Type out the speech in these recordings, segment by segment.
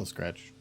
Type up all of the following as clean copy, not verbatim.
tail scratch.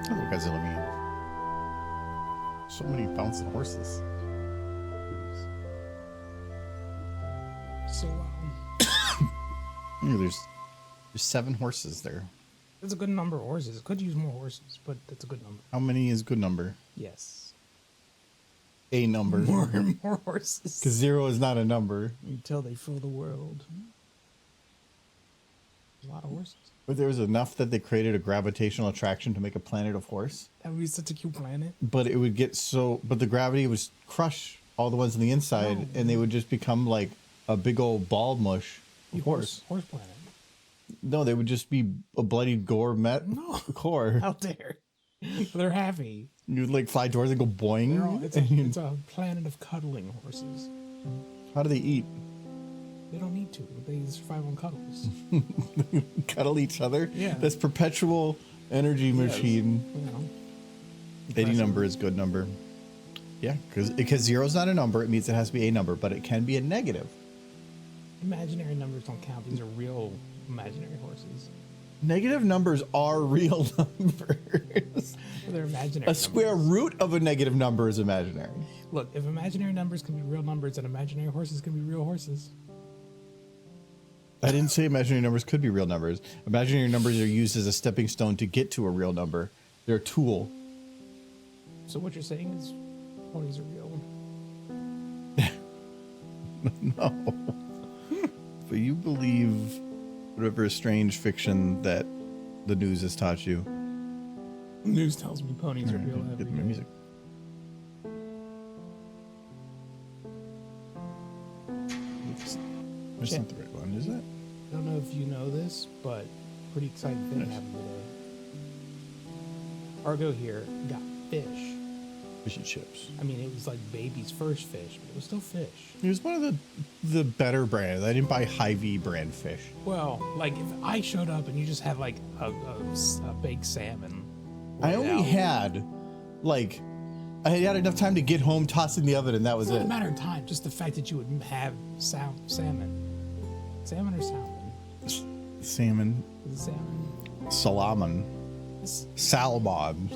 Hello, Godzilla Man. So many bouncing horses. So There's 7 horses there. that's a good number of horses. Could use more horses, but that's a good number. How many is good number? Yes. A number. More and more horses. Because 0 is not a number. Until they fill the world. A lot of horses. But there was enough that they created a gravitational attraction to make a planet of horse. That would be such a cute planet. But it would get so... But the gravity would crush all the ones on the inside, and they would just become like a big old ball mush of horse. Horse planet. No, they would just be a bloody gourmet core. Out there. They're happy. You'd like fly towards and go boing. It's a planet of cuddling horses. How do they eat? They don't need to. They survive on cuddles. Cuddle each other? Yeah. That's perpetual energy machine. You know. 80 number is good number. Yeah, because 0 is not a number. It means it has to be a number, but it can be a negative. Imaginary numbers don't count. These are real imaginary horses. Negative numbers are real numbers. They're imaginary. A square root of a negative number is imaginary. Look, if imaginary numbers can be real numbers, then imaginary horses can be real horses. I didn't say imaginary numbers could be real numbers. Imaginary numbers are used as a stepping stone to get to a real number. They're a tool. So what you're saying is ponies are real. No. But you believe whatever strange fiction that the news has taught you. News tells me ponies are real every Get my day. music. That's not the right one, is it? I don't know if you know this, but pretty exciting thing happened today. Argo here got fish. Fish and chips. I mean, it was like baby's first fish, but it was still fish. It was one of the better brands. I didn't buy Hy-Vee brand fish. Well, like if I showed up and you just had like a baked salmon. I only had like I had enough time to get home, toss it in the oven, and that was It's not it. a matter of time, just the fact that you would have salmon. Salmon or salmon? Salmon. Is it salmon? Salmon. It's Salmon.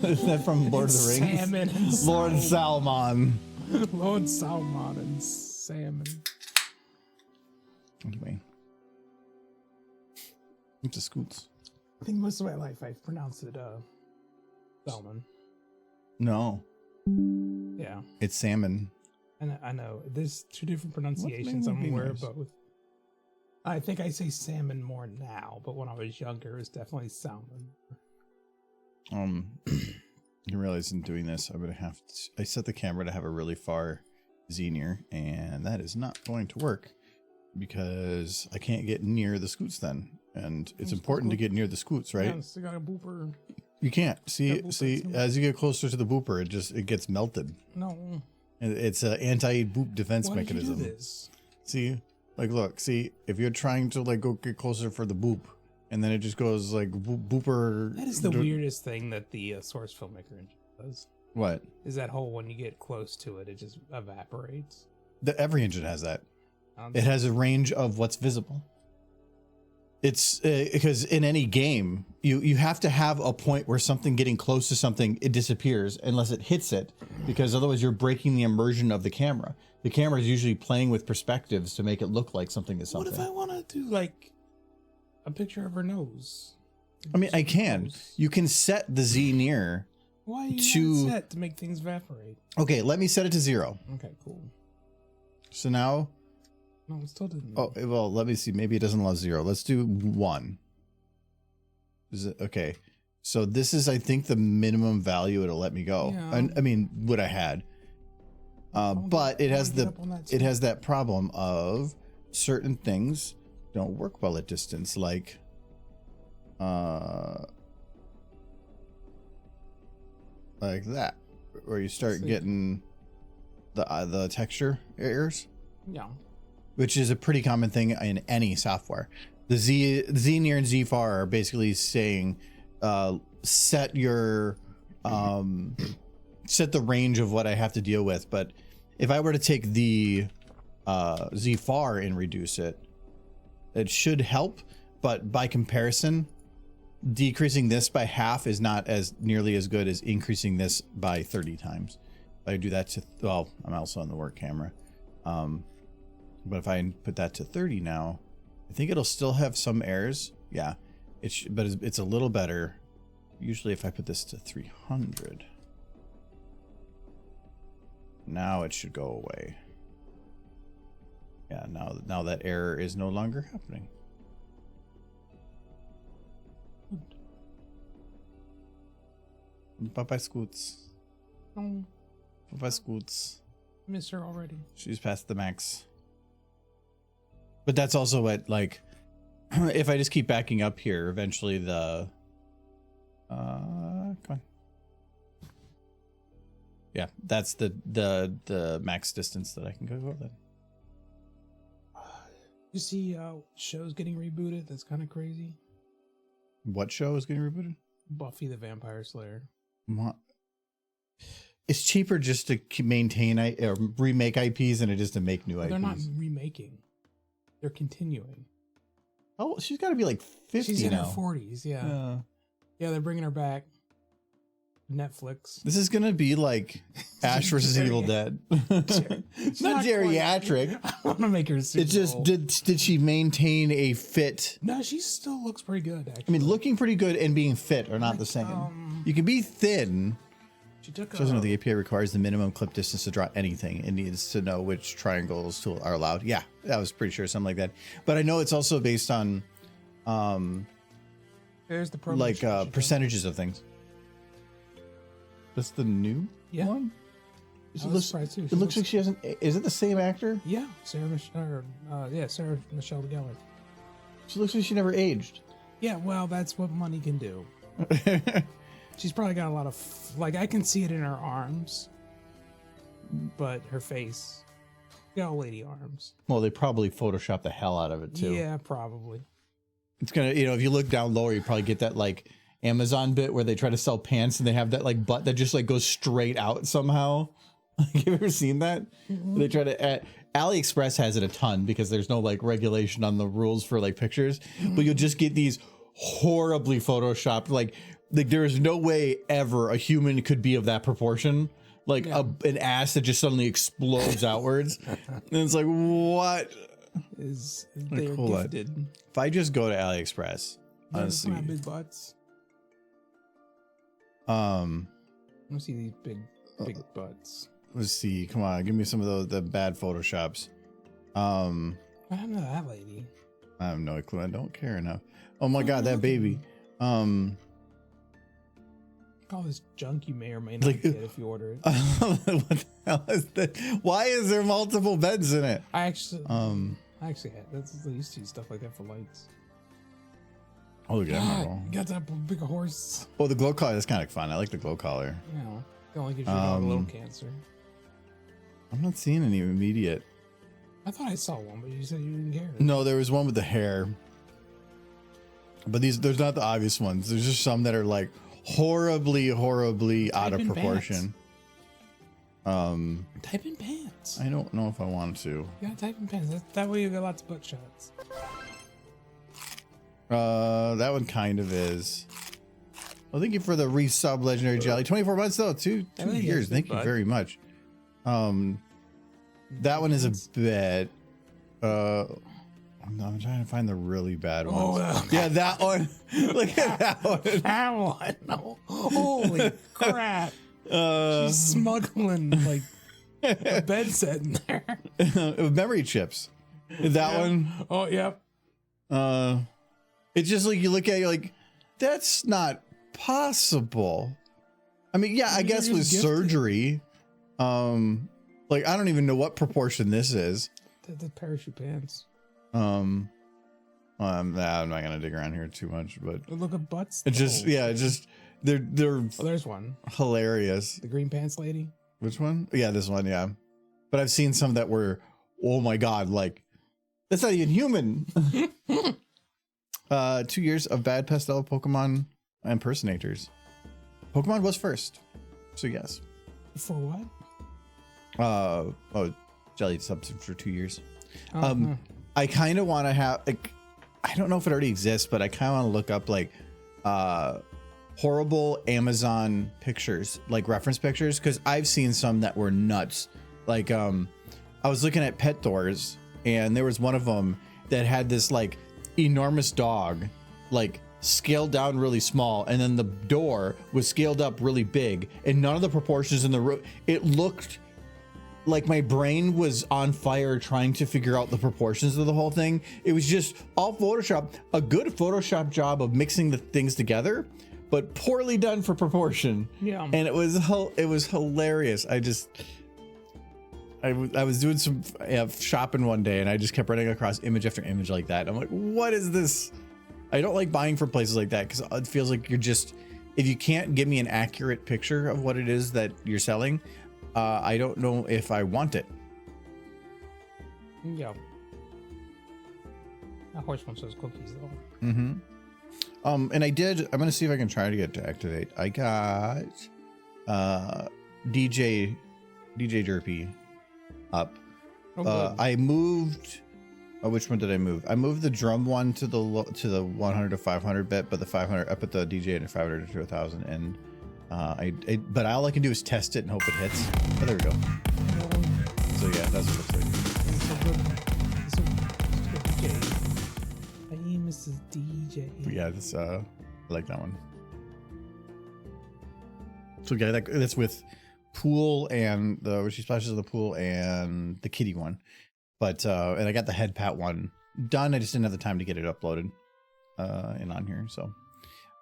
Is that from Lord of the Rings? salmon and Lord Salmon. Lord Salmon and salmon. Anyway. It's a Scoots. I think most of my life I've pronounced it salmon. No. Yeah. It's salmon. I know. There's 2 different pronunciations. What I'm name would be aware of nice? both. I think I say salmon more now, but when I was younger, it was definitely salmon. You realize in doing this, I'm gonna have to, I set the camera to have a really far Z-near, and that is not going to work because I can't get near the Scoots then. And it's important to get near the Scoots, right? Yes, I got a booper. You can't see. Booper See, too. as you get closer to the booper, it gets melted. No. And it's an anti-boop defense Why mechanism. did you do this? See, Like, look, see, if you're trying to like go get closer for the boop, and then it just goes like booper. That is the weirdest thing that the source filmmaker engine does. What? Is that whole when you get close to it, it just evaporates. Every engine has that. It has a range of what's visible. It's because in any game, you have to have a point where something getting close to something, it disappears unless it hits it, because otherwise you're breaking the immersion of the camera. The camera is usually playing with perspectives to make it look like something is something. What if I want to do like a picture of her nose? I mean, I can. You can set the Z near. Why do you set to make things evaporate? Okay, let me set it to 0. Okay, cool. So now. No, it still didn't. Oh, well, let me see. Maybe it doesn't allow 0. Let's do 1. Is it okay? So this is, I think, the minimum value it'll let me go. Yeah. I mean, what I had. But it has that problem of certain things don't work well at distance, like that, where you start getting the texture errors. Yeah. Which is a pretty common thing in any software. The Z near and Z far are basically saying set your set the range of what I have to deal with. But if I were to take the Z far and reduce it, it should help. But by comparison, decreasing this by half is not as nearly as good as increasing this by 30 times. If I do that to, well, I'm also on the work camera. But if I put that to 30 now, I think it'll still have some errors. Yeah, but it's a little better. Usually if I put this to 300, now it should go away. Yeah, now that error is no longer happening. Bye-bye, Scoots. Oh, Bye-bye, Scoots. miss her already. She's past the max. But that's also what, like, if I just keep backing up here, eventually the come on. Yeah, that's the max distance that I can go then. You see shows getting rebooted? That's kind of crazy. What show is getting rebooted? Buffy the Vampire Slayer. It's cheaper just to maintain remake IPs than it is to make new IPs. They're not remaking. They're continuing. Oh, she's got to be like 50 She's in now. her 40s, yeah. Yeah, they're bringing her back. Netflix. This is going to be like Ash versus Evil Dead. It's not geriatric. I want to make her super It's just, old. did she maintain a fit? No, she still looks pretty good, actually. I mean, looking pretty good and being fit are not the same. You can be thin. She took Doesn't know the API requires the minimum clip distance to draw anything. It needs to know which triangles are allowed. Yeah, I was pretty sure something like that. But I know it's also based on there's the like percentages of things. That's the new one? It looks like she hasn't. Is it the same actor? Yeah, Sarah Michelle Gellar. She looks like she never aged. Yeah, well, that's what money can do. She's probably got a lot of like I can see it in her arms, but her face, got old lady arms. Well, they probably photoshopped the hell out of it too. Yeah, probably. It's gonna, if you look down lower, you probably get that like Amazon bit where they try to sell pants and they have that like butt that just like goes straight out somehow. Have you ever seen that? Mm-hmm. They try to. AliExpress has it a ton because there's no like regulation on the rules for like pictures, but you'll just get these horribly photoshopped like there is no way ever a human could be of that proportion, like an ass that just suddenly explodes outwards, and it's like what is like, they're gifted. If I just go to AliExpress, honestly, big butts. I want to see these big butts. Let's see. Come on, give me some of the bad photoshops. I don't know that lady. I have no clue. I don't care enough. Oh my god, that baby. All this junk you may or may not get if you order it. What the hell is that? Why is there multiple beds in it? I actually had. I used to use stuff like that for lights. Oh, yeah. Got that big horse. Oh, the glow collar. That's kind of fun. I like the glow collar. Yeah. It only gives you a little cancer. I'm not seeing any immediate. I thought I saw one, but you said you didn't care. No, there was one with the hair. But there's not the obvious ones. There's just some that are like horribly out of proportion. Type in pants. I don't know if I want to. Yeah, type in pants. That way you get lots of butt shots. That one kind of is. Well, thank you for the resub, Legendary Jelly. 24 months though, two years. Thank you very much. That one is a bit. I'm trying to find the really bad ones. Yeah, that one. Look at that one. That one. Oh, holy crap. She's smuggling like a bed set in there. Memory chips. That one. Oh, yep. It's just like you look at it, you're like, that's not possible. I mean, yeah, I guess with surgery. Like I don't even know what proportion this is. The parachute pants. I'm not gonna dig around here too much, but look at butts. It just they're oh, there's one hilarious. The green pants lady. Which one? Yeah, this one. Yeah, but I've seen some that were, oh my god, like that's not even human. 2 years of bad pastel Pokemon impersonators. Pokemon was first, so yes. For what? Jelly substitute for 2 years. Oh, I kind of want to have like, I don't know if it already exists, but I kind of want to look up like horrible Amazon pictures, like reference pictures, because I've seen some that were nuts. Like I was looking at pet doors, and there was one of them that had this like enormous dog, like scaled down really small, and then the door was scaled up really big, and none of the proportions in the room. It looked like my brain was on fire trying to figure out the proportions of the whole thing. It was just all Photoshop, a good Photoshop job of mixing the things together, but poorly done for proportion. Yeah. And it was hilarious. I was doing some shopping one day, and I just kept running across image after image like that. I'm like, what is this? I don't like buying from places like that because it feels like you're just, if you can't give me an accurate picture of what it is that you're selling, I don't know if I want it. Yeah. That horse one says cookies though. Mm-hmm. And I'm gonna see if I can try to get to activate. I got DJ Derpy up. Oh, I moved. Which one did I move? I moved the drum one to the 100 to 500 bit, but the 500 I put the DJ in 500 to 1000, and but all I can do is test it and hope it hits. Oh, there we go. So yeah, that's what it looks like. Hey, Mrs. DJ. But yeah, this I like that one. So yeah, that's with pool and the where she splashes in the pool and the kitty one. But and I got the head pat one done. I just didn't have the time to get it uploaded and on here. So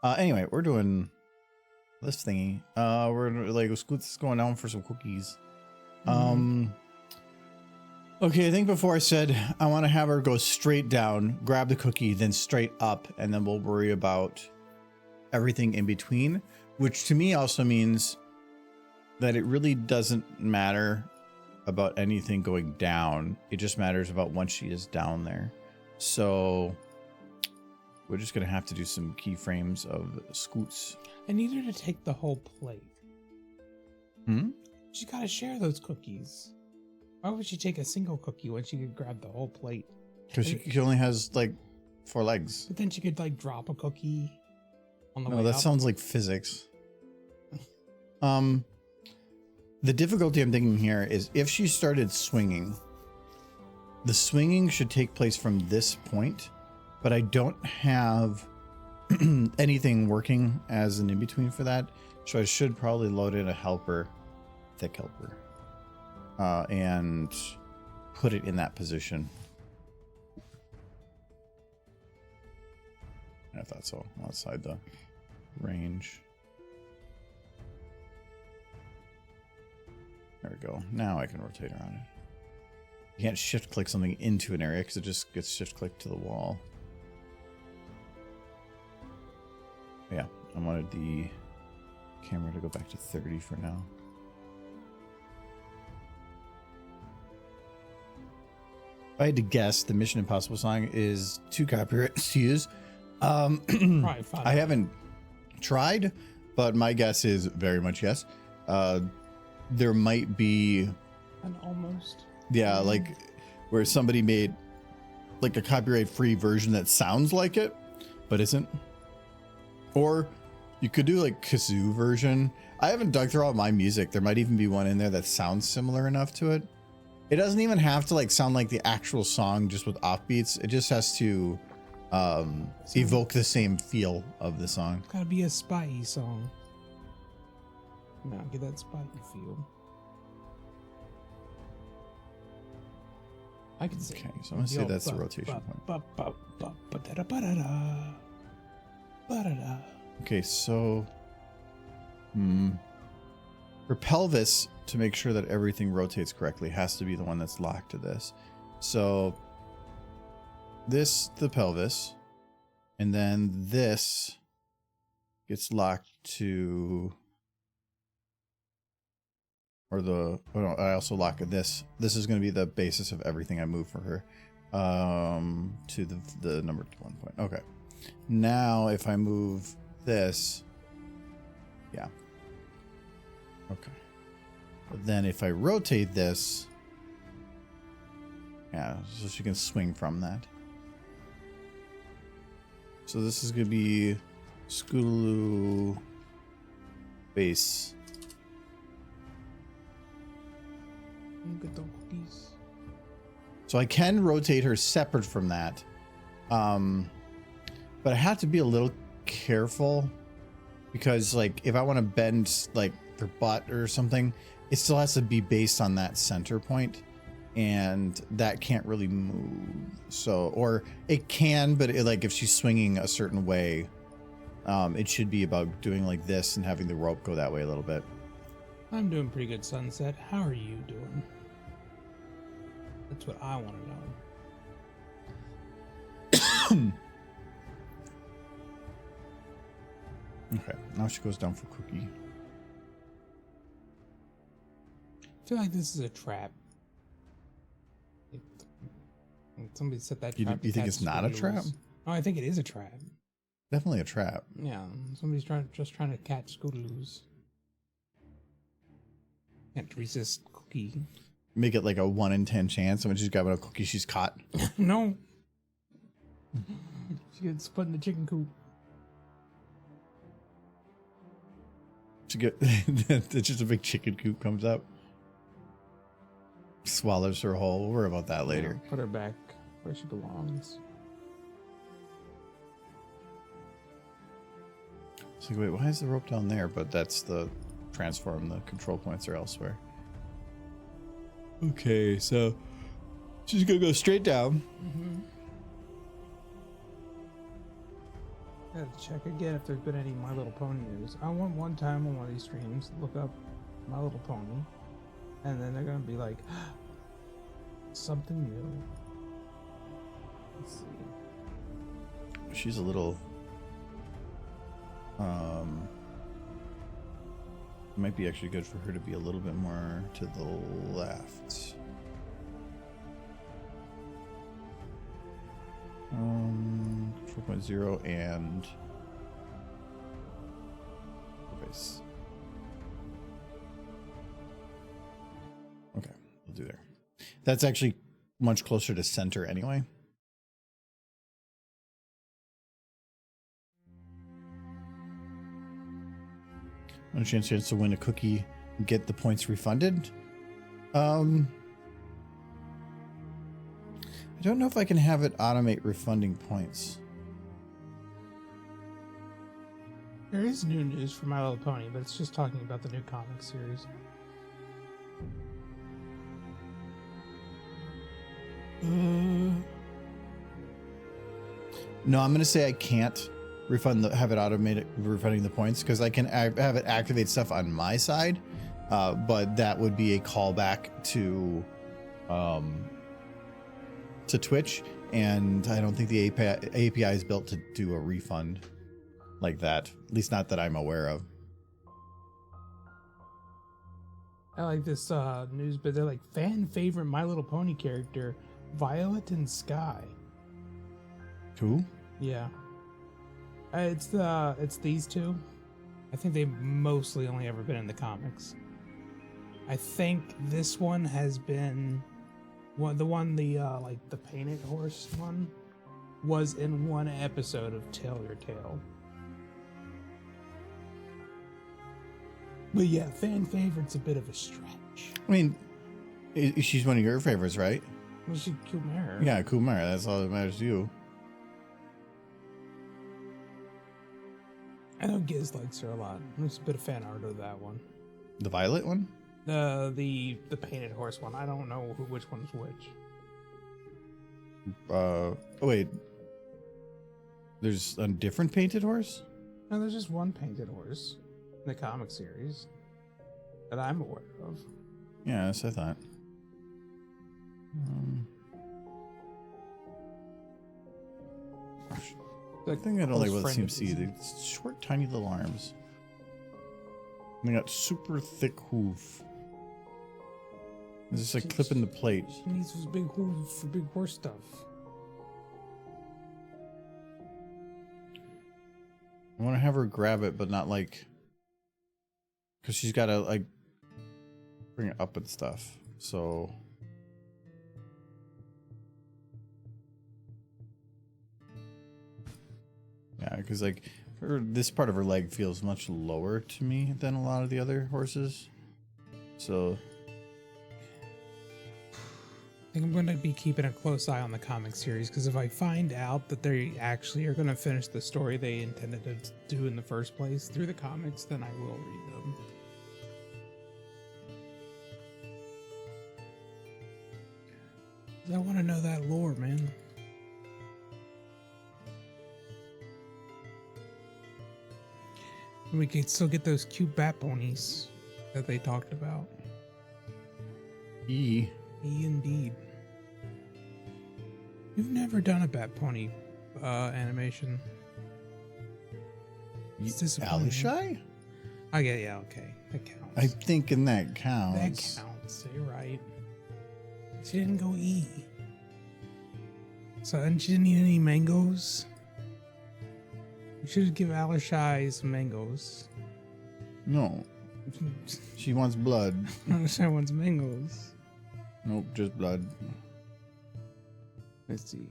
anyway, we're doing this thingy. We're like Scoot's going down for some cookies. Okay, I think before I said I want to have her go straight down, grab the cookie, then straight up, and then we'll worry about everything in between, which to me also means that it really doesn't matter about anything going down. It just matters about once she is down there. So we're just gonna have to do some keyframes of Scoots. I need her to take the whole plate. She's got to share those cookies. Why would she take a single cookie when she could grab the whole plate? Because she only has like 4 legs. But then she could like drop a cookie on the way No, that up. sounds like physics. The difficulty I'm thinking here is if she started swinging, the swinging should take place from this point, but I don't have anything working as an in-between for that. So I should probably load in a helper, thick helper, and put it in that position. I thought so, outside the range. There we go. Now I can rotate around it. You can't shift click something into an area because it just gets shift clicked to the wall. Yeah, I wanted the camera to go back to 30 for now. I had to guess, the Mission Impossible song is 2 copyrights to use. Probably 5. I haven't tried, but my guess is very much yes. There might be An almost. Yeah, like where somebody made like a copyright-free version that sounds like it, but isn't. Or you could do like kazoo version. I haven't dug through all my music. There might even be one in there that sounds similar enough to it. It doesn't even have to like sound like the actual song just with offbeats. It just has to evoke the same feel of the song. Gotta be a spy song. No, get that spy feel. I can sing. Okay, so I'm gonna say that's the rotation point. Okay, so for pelvis, to make sure that everything rotates correctly, has to be the one that's locked to this. So this, the pelvis, and then this gets locked to, or the, oh no, I also lock this. This is going to be the basis of everything I move for her, to the number 1 point. Okay. Now if I move this, yeah. Okay. But then if I rotate this, yeah, so she can swing from that. So this is going to be Scootaloo base. Get the cookies. So I can rotate her separate from that. But I have to be a little careful because like if I want to bend like her butt or something, it still has to be based on that center point, and that can't really move. So, or it can, but it, like if she's swinging a certain way, it should be about doing like this and having the rope go that way a little bit. I'm doing pretty good, Sunset. How are you doing? That's what I want to know. Okay, now she goes down for Cookie. I feel like this is a trap. Somebody set that trap. You think it's not a trap? Oh, I think it is a trap. Definitely a trap. Yeah, somebody's just trying to catch Scootaloos. Can't resist Cookie. Make it like a 1 in 10 chance, and when she's grabbing a cookie, she's caught. No. She gets put in the chicken coop. It's just a big chicken coop comes up, swallows her whole. We'll worry about that later. Yeah, put her back where she belongs. It's like, wait, why is the rope down there? But that's the transform. The control points are elsewhere. Okay, so she's gonna go straight down. Mm-hmm. Gotta check again if there's been any My Little Pony news. I want one time on one of these streams look up My Little Pony, and then they're gonna be like something new. Let's see. She's a little. It might be actually good for her to be a little bit more to the left. 4.0 and base. Okay, we'll do there. That's actually much closer to center anyway. No chance to win a cookie and get the points refunded. I don't know if I can have it automate refunding points. There is new news for My Little Pony, but it's just talking about the new comic series. No, I'm going to say I can't have it automated refunding the points because I can have it activate stuff on my side, but that would be a callback to Twitch, and I don't think the API is built to do a refund like that, at least not that I'm aware of. I like this news, but they're like fan favorite My Little Pony character Violet and Sky. Who? Yeah. It's these two. I think they've mostly only ever been in the comics. I think this one has been the painted horse one was in one episode of Tell Your Tale. But yeah, fan favorite's a bit of a stretch. I mean, she's one of your favorites, right? Well, she Kumar. Yeah, Kumar. That's all that matters to you. I know Giz likes her a lot. There's a bit of fan art of that one. The violet one? The painted horse one. I don't know which one's which. Oh wait. There's a different painted horse? No, there's just one painted horse in the comic series that I'm aware of. Yeah, that's what I thought. The thing I don't like about the CMC, the short, tiny little arms. And they got super thick hoof. It's just like clipping the plate. She needs those big hooves for big horse stuff. I want to have her grab it, but not like, because she's got to like bring it up and stuff. So yeah, because like this part of her leg feels much lower to me than a lot of the other horses. So I think I'm going to be keeping a close eye on the comic series, because if I find out that they actually are going to finish the story they intended to do in the first place through the comics, then I will read them. I want to know that lore, man. We can still get those cute bat ponies that they talked about. Indeed. You've never done a bat pony animation. It's disappointing. Alishai? Okay, yeah, okay. That counts. I'm thinking that counts. That counts. You're right. She didn't go E. So, and she didn't eat any mangoes. You should give Alishai some mangoes. No. She wants blood. Alishai wants mangoes. Nope, just blood. Let's see.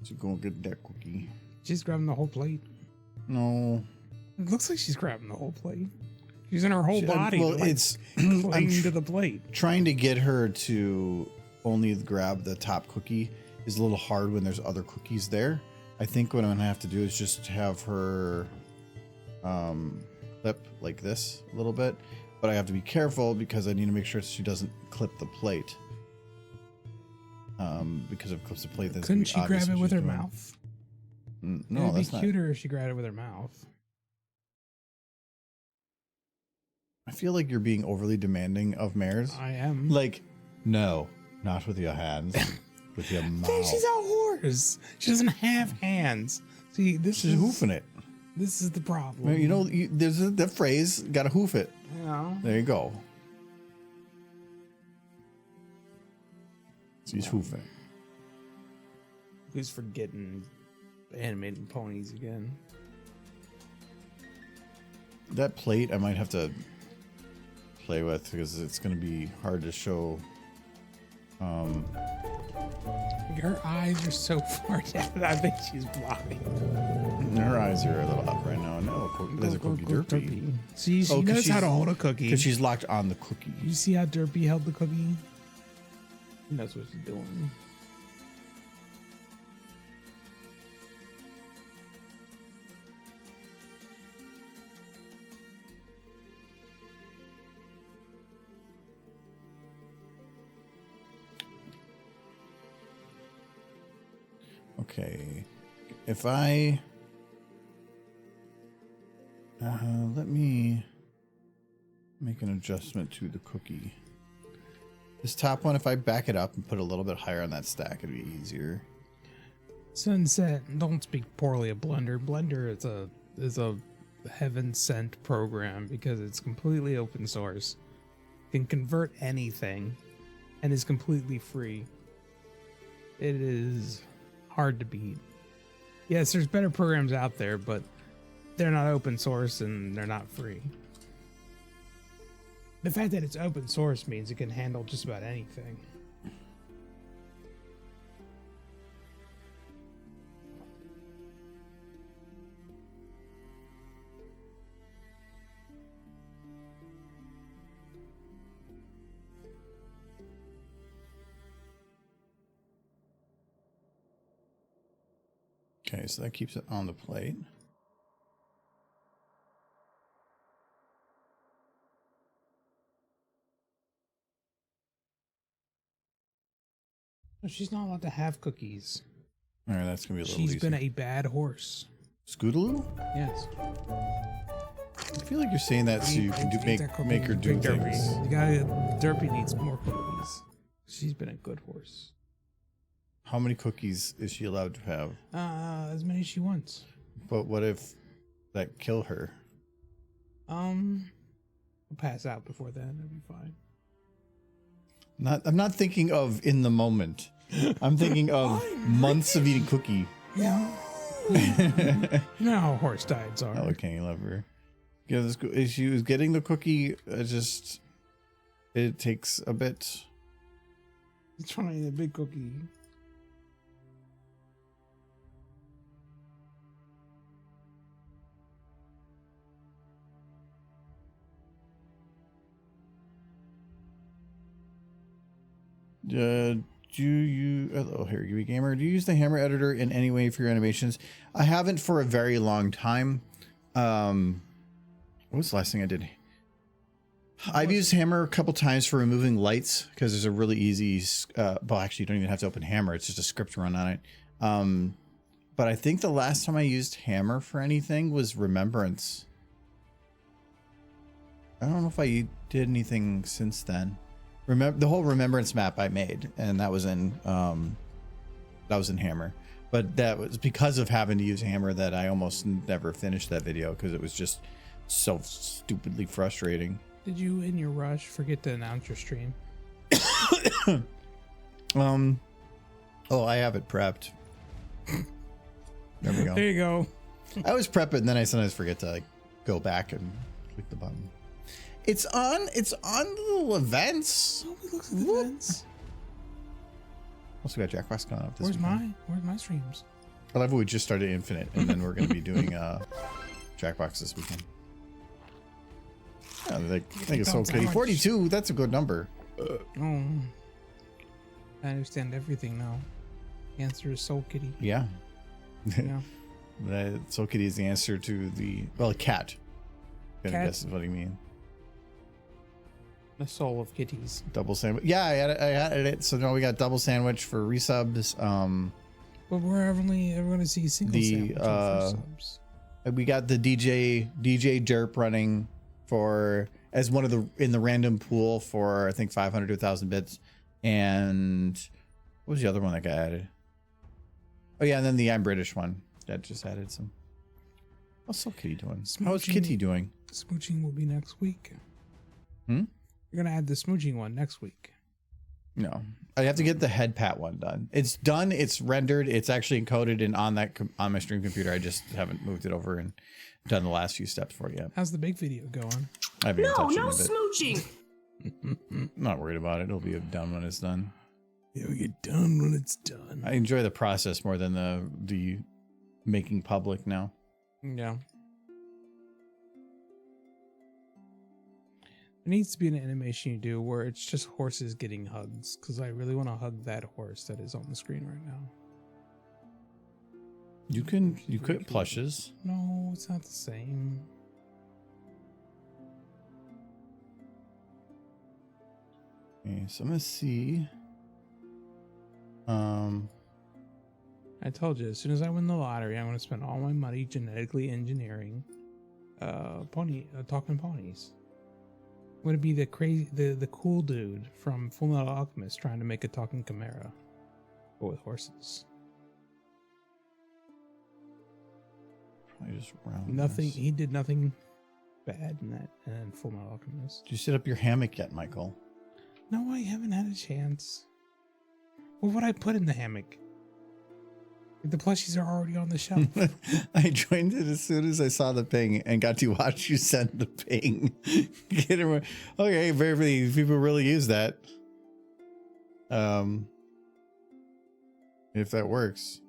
She's gonna get that cookie. She's grabbing the whole plate. No. It looks like she's grabbing the whole plate. She's in her whole body. Well, like, it's clinging to the plate. Trying to get her to only grab the top cookie is a little hard when there's other cookies there. I think what I'm gonna have to do is just have her clip like this a little bit, but I have to be careful because I need to make sure she doesn't clip the plate. Because if it clips the plate, then couldn't she grab it with her mouth? No, it'd that's be not. cuter if she grabbed it with her mouth. I feel like you're being overly demanding of mares. I am. Like, no, not with your hands, with your mouth. She's a horse. She doesn't have hands. See, She's hoofing it. This is the problem. You know, there's the phrase, gotta hoof it. Yeah. There you go. She's hoofing. Who's forgetting animating ponies again? That plate I might have to play with because it's going to be hard to show. Her eyes are so far down. I think she's blind. Her eyes are a little up right now. No, there's a cookie derpy. See, she knows how to hold a cookie. Because she's locked on the cookie. You see how Derpy held the cookie? He knows what she's doing. Okay, if I let me make an adjustment to the cookie. This top one, if I back it up and put a little bit higher on that stack, it'd be easier. Sunset, don't speak poorly of Blender. Blender is a heaven sent program because it's completely open source. Can convert anything, and is completely free. It is hard to beat. Yes, there's better programs out there, but they're not open source and they're not free. The fact that it's open source means it can handle just about anything. Okay, so that keeps it on the plate. No, she's not allowed to have cookies. All right, that's gonna be a little She's easy. been a bad horse. Scootaloo? Yes. I feel like you're saying that so you can make her do Derpy. things. The guy, Derpy needs more cookies. She's been a good horse. How many cookies is she allowed to have? As many as she wants. But what if that kill her? I'll pass out before then. It'll be fine. I'm not thinking of in the moment. I'm thinking of months of eating cookie. Yeah. You know how horse diets are. Oh, okay, love her. Yeah, as she was getting the cookie, it takes a bit. He's trying to eat a big cookie. Do you, oh, here, you gamer, do you use the hammer editor in any way for your animations? I haven't for a very long time. What was the last thing I did? I've used hammer a couple times for removing lights because there's a really easy, well, actually you don't even have to open hammer. It's just a script run on it. But I think the last time I used hammer for anything was Remembrance. I don't know if I did anything since then. Remember the whole Remembrance map I made, and that was in Hammer. But that was because of having to use Hammer that I almost never finished that video because it was just so stupidly frustrating. Did you, in your rush, forget to announce your stream? Oh, I have it prepped. There we go. There you go. I always prep it, and then I sometimes forget to go back and click the button. It's on the little events. Nobody looks at the events. Also got Jackbox coming up this Where's weekend. Where's my streams? I love how we just started Infinite, and then we're going to be doing Jackbox this weekend. Yeah, I think it's okay. 42, that's a good number. Oh, I understand everything now. The answer is Soul Kitty. Yeah. Yeah. Soul Kitty is the answer to the, well, cat. I Cat. guess is what I mean. The soul of kitties. Double sandwich. Yeah, I added it. So now we got double sandwich for resubs. But we're only ever going to see single sandwich for subs. We got the DJ Derp running for as one of the in the random pool for I think 500 to 1,000 bits. And what was the other one that got added? Oh yeah, and then the I'm British one that just added some. How's Soul Kitty doing? How's Kitty doing? Smooching will be next week. Hmm? You're going to add the smooching one next week. No, I have to get the head pat one done. It's done. It's rendered. It's actually encoded and on my stream computer. I just haven't moved it over and done the last few steps for it yet. How's the big video going? I haven't even touched it No a bit. smooching. Not worried about it. It'll be done when it's done. It'll get done when it's done. I enjoy the process more than the making public now. Yeah. There needs to be an animation you do where it's just horses getting hugs, because I really want to hug that horse that is on the screen right now. You could plushes. No, it's not the same. Okay, so I'm gonna see. I told you, as soon as I win the lottery, I'm going to spend all my money genetically engineering talking ponies. I'm going to be the cool dude from Fullmetal Alchemist trying to make a talking chimera, but with horses. Probably just round. Nothing. this. He did nothing bad in that and Fullmetal Alchemist. Did you set up your hammock yet, Michael? No, I haven't had a chance. What would I put in the hammock? The plushies are already on the shelf. I joined it as soon as I saw the ping and got to watch you send the ping. Okay, very few people really use that. If that works.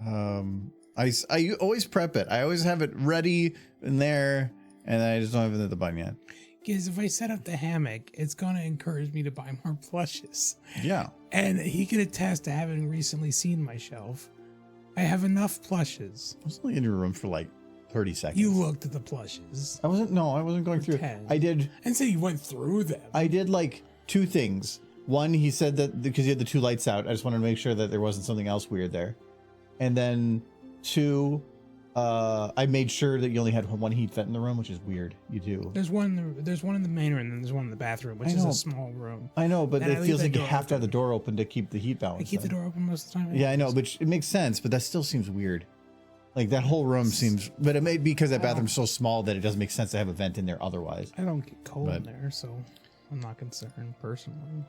I always prep it. I always have it ready in there, and I just don't have it at the button yet. Because if I set up the hammock, it's going to encourage me to buy more plushes. Yeah. And he can attest to having recently seen my shelf. I have enough plushes. I was only in your room for like 30 seconds. You looked at the plushes. I wasn't going through. 10. I did. And so you went through them. I did like two things. One, he said that because he had the two lights out, I just wanted to make sure that there wasn't something else weird there. And then two, I made sure that you only had one heat vent in the room, which is weird. You do. There's one in the main room, and then there's one in the bathroom, which is a small room. I know, but And it feels like you have to have the door open to keep the heat balance. I keep the door open most of the time. Yeah, I know, but it makes sense, but that still seems weird. Like that whole room seems, but it may be because that bathroom's so small that it doesn't make sense to have a vent in there otherwise. I don't get cold in there, so I'm not concerned personally.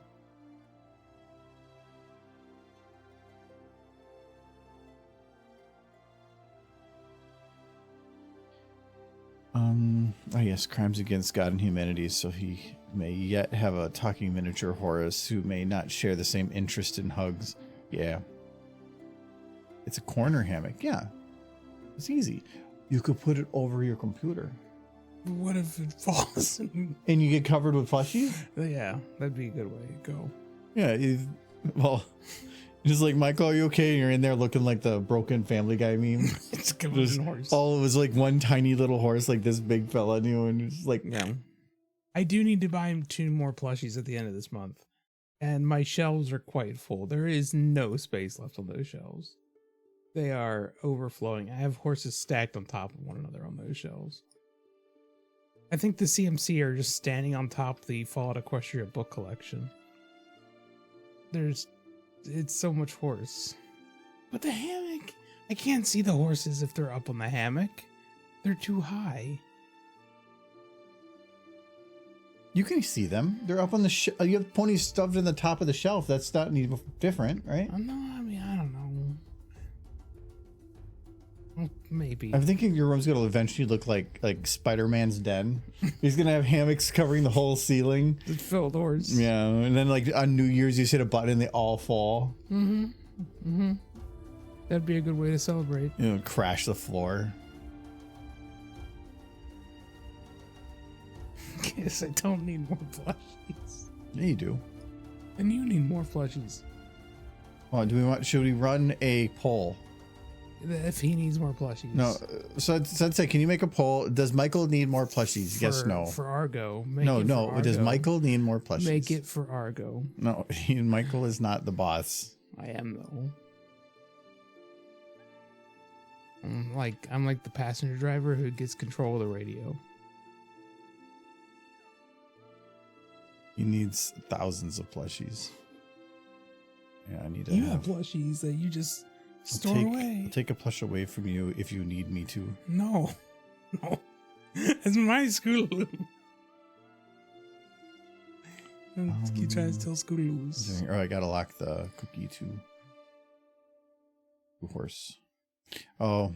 Oh yes, crimes against God and humanity, so he may yet have a talking miniature Horus who may not share the same interest in hugs. Yeah. It's a corner hammock, yeah. It's easy. You could put it over your computer. What if it falls? And you get covered with plushies? Yeah, that'd be a good way to go. Yeah, well, just like, Michael, are you okay? And you're in there looking like the broken Family Guy meme. It's a good looking horse. All it was like one tiny little horse, like this big fella, and it's like, yeah. I do need to buy him 2 more plushies at the end of this month, and my shelves are quite full. There is no space left on those shelves. They are overflowing. I have horses stacked on top of one another on those shelves. I think the CMC are just standing on top of the Fallout Equestria book collection. It's so much horse. But the hammock, I can't see the horses if they're up on the hammock. They're too high. you can see them. They're up on the you have ponies stuffed in the top of the shelf. That's not any different, right? I don't know. Well, maybe. I'm thinking your room's gonna eventually look like Spider-Man's den. He's gonna have hammocks covering the whole ceiling. It's filled horse. Yeah, and then like on New Year's you just hit a button and they all fall. Mm-hmm. Mm-hmm. That'd be a good way to celebrate. You know, crash the floor. Guess I don't need more plushies. Yeah, you do. And you need more plushies. Well, should we run a poll? If he needs more plushies. No, so Sensei, can you make a poll? Does Michael need more plushies? Yes, no. For Argo. No. Does Michael need more plushies? Make it for Argo. No, Michael is not the boss. I am though. I'm like the passenger driver who gets control of the radio. He needs thousands of plushies. Yeah, I need to. You have plushies that you just store away. I'll take a plush away from you if you need me to. No. It's my Scootaloo. Keep trying to steal Scootaloos. Oh, I gotta lock the cookie to the horse. Oh.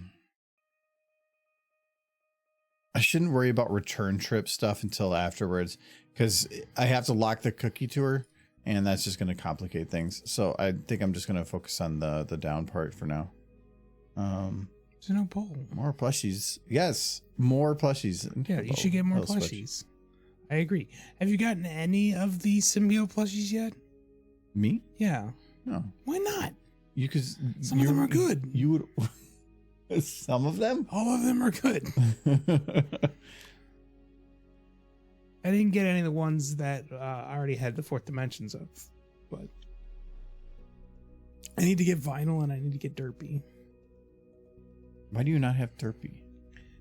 I shouldn't worry about return trip stuff until afterwards, because I have to lock the cookie to her, and that's just going to complicate things. So I think I'm just going to focus on the down part for now. There's no poll. More plushies. Yes, more plushies. Yeah, you should get more plushies. I agree. Have you gotten any of the symbiote plushies yet? Me? Yeah. No. Why not? Some of them are good. You would. Some of them? All of them are good. I didn't get any of the ones that I already had the fourth dimensions of, but I need to get vinyl and I need to get Derpy. Why do you not have Derpy?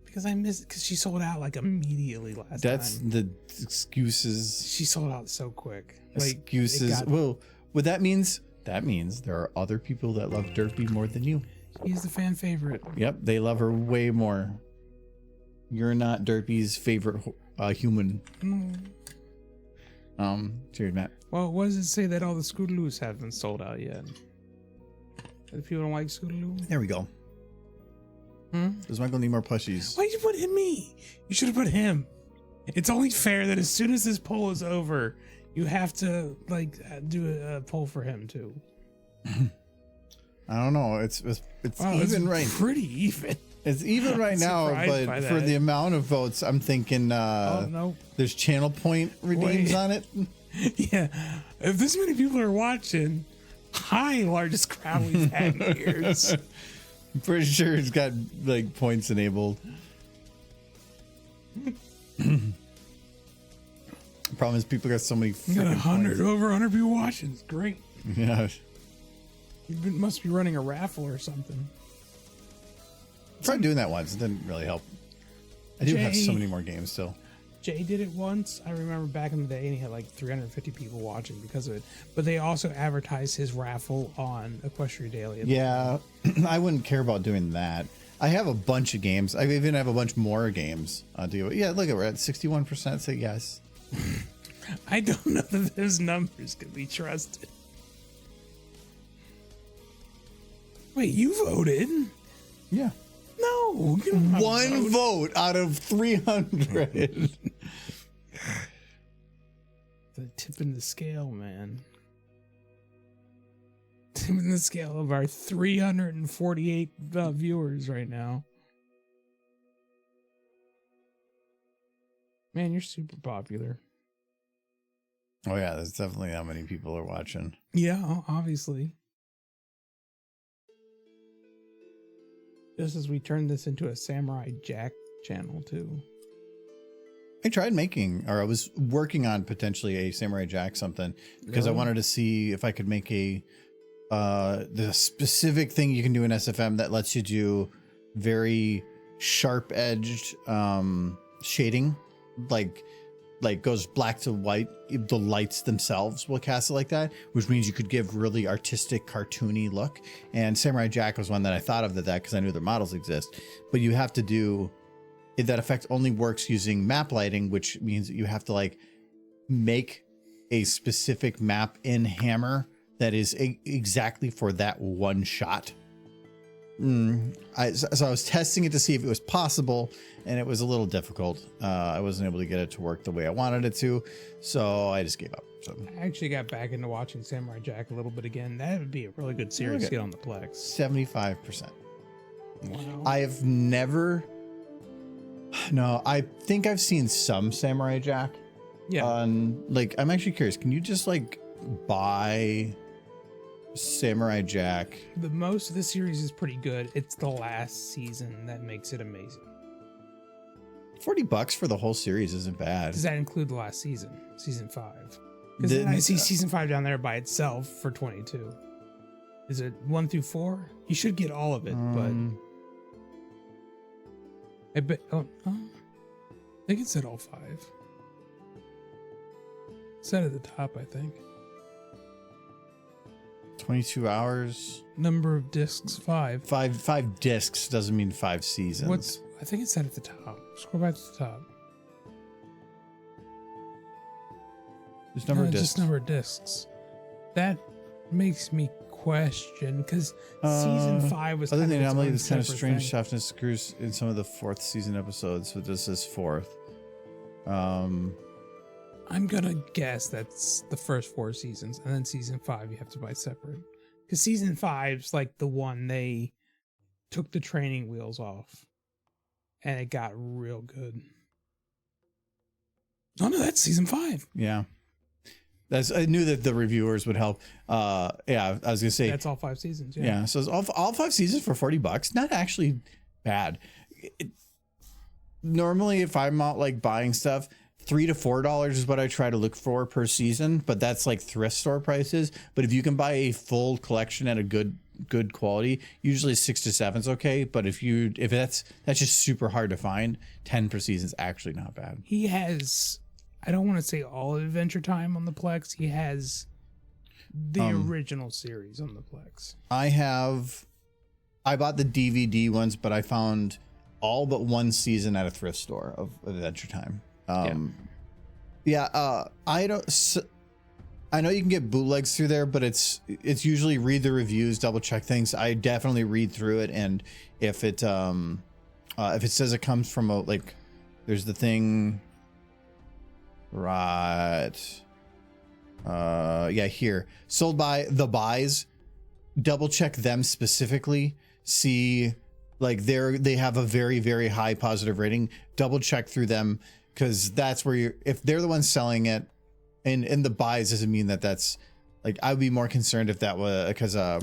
Because I missed, because she sold out like immediately last That's time. the excuses. She sold out so quick. Excuses. Well, what that means there are other people that love Derpy more than you. She's the fan favorite. Yep, they love her way more. You're not Derpy's favorite human. No. Cheers, Matt. Well, what does it say that all the Scootaloos haven't sold out yet? If people don't like Scootaloo? There we go. Does Michael need more plushies? Why'd you put me? You should have put him. It's only fair that as soon as this poll is over, you have to like do a poll for him too. I don't know. It's even right. Pretty even. It's even right now, but for the amount of votes, I'm thinking no. There's channel point redeems on it. Yeah. If this many people are watching, hi, largest crowd we've had in years. I'm pretty sure it's got like points enabled. Problem is people got so many You got 100 points. over 100 people watching. It's great. Yeah. You must be running a raffle or something. Tried doing that once. It didn't really help. I do have so many more games still. Jay did it once. I remember back in the day, and he had like 350 people watching because of it. But they also advertised his raffle on Equestria Daily. Yeah, I wouldn't care about doing that. I have a bunch of games. I even have a bunch more games to do it. Yeah, look at we're at 61%. Say yes. I don't know that those numbers can be trusted. Wait, you voted? Yeah. No, you don't have One vote out of 300. The tip in the scale, man. Tip in the scale of our 348 viewers right now. Man, you're super popular. Oh yeah, there's definitely how many people are watching. Yeah, obviously. Just as we turned this into a Samurai Jack channel too. I tried making, or I was working on potentially a Samurai Jack something because I wanted to see if I could make a the specific thing you can do in SFM that lets you do very sharp edged shading, like goes black to white. The lights themselves will cast it like that, which means you could give really artistic, cartoony look. And Samurai Jack was one that I thought of that because I knew their models exist. But you have to do that effect only works using map lighting, which means that you have to like make a specific map in Hammer that is exactly for that one shot. So I was testing it to see if it was possible, and it was a little difficult. I wasn't able to get it to work the way I wanted it to, so I just gave up. So I actually got back into watching Samurai Jack a little bit again. That would be a really good series to get on the Plex. 75%. Wow. I have never. No, I think I've seen some Samurai Jack. Yeah. I'm actually curious. Can you just like buy Samurai Jack? The most of the series is pretty good. It's the last season that makes it amazing. $40 for the whole series isn't bad. Does that include the last season, season 5? Because I see season 5 down there by itself for 22. Is it 1 through 4? You should get all of it, but I bet. Oh, I think it said all 5. It said at the top, I think. 22 hours. Number of discs 5. Five discs doesn't mean 5 seasons. I think it said at the top. Scroll back to the top. Just number of discs. Just number of discs. That makes me question because season 5 was. Other than its anomaly, own this kind of separate strange thing. softness occurs in some of the 4th season episodes. So this is 4th. I'm gonna guess that's the first 4 seasons, and then season 5 you have to buy separate. Because season 5's like the one they took the training wheels off, and it got real good. Oh no, that's season 5. Yeah. I knew that the reviewers would help. Yeah, I was gonna say That's all 5 seasons. Yeah. yeah. So it's all 5 seasons for $40. Not actually bad. Normally, if I'm out like buying stuff, $3 to $4 is what I try to look for per season. But that's like thrift store prices. But if you can buy a full collection at a good quality, usually 6 to 7 is okay. But if that's just super hard to find, 10 per season is actually not bad. He has, I don't want to say all of Adventure Time on the Plex. He has the original series on the Plex. I bought the DVD ones, but I found all but one season at a thrift store of Adventure Time. Yeah, I don't. I know you can get bootlegs through there, but it's usually read the reviews, double check things. I definitely read through it, and if it says it comes from a like, there's the thing, right? Yeah, here, sold by the buys. Double check them specifically. See, like they have a very, very high positive rating. Double check through them, because that's where you're, if they're the ones selling it, and in the buys doesn't mean that's like, I would be more concerned if that was because a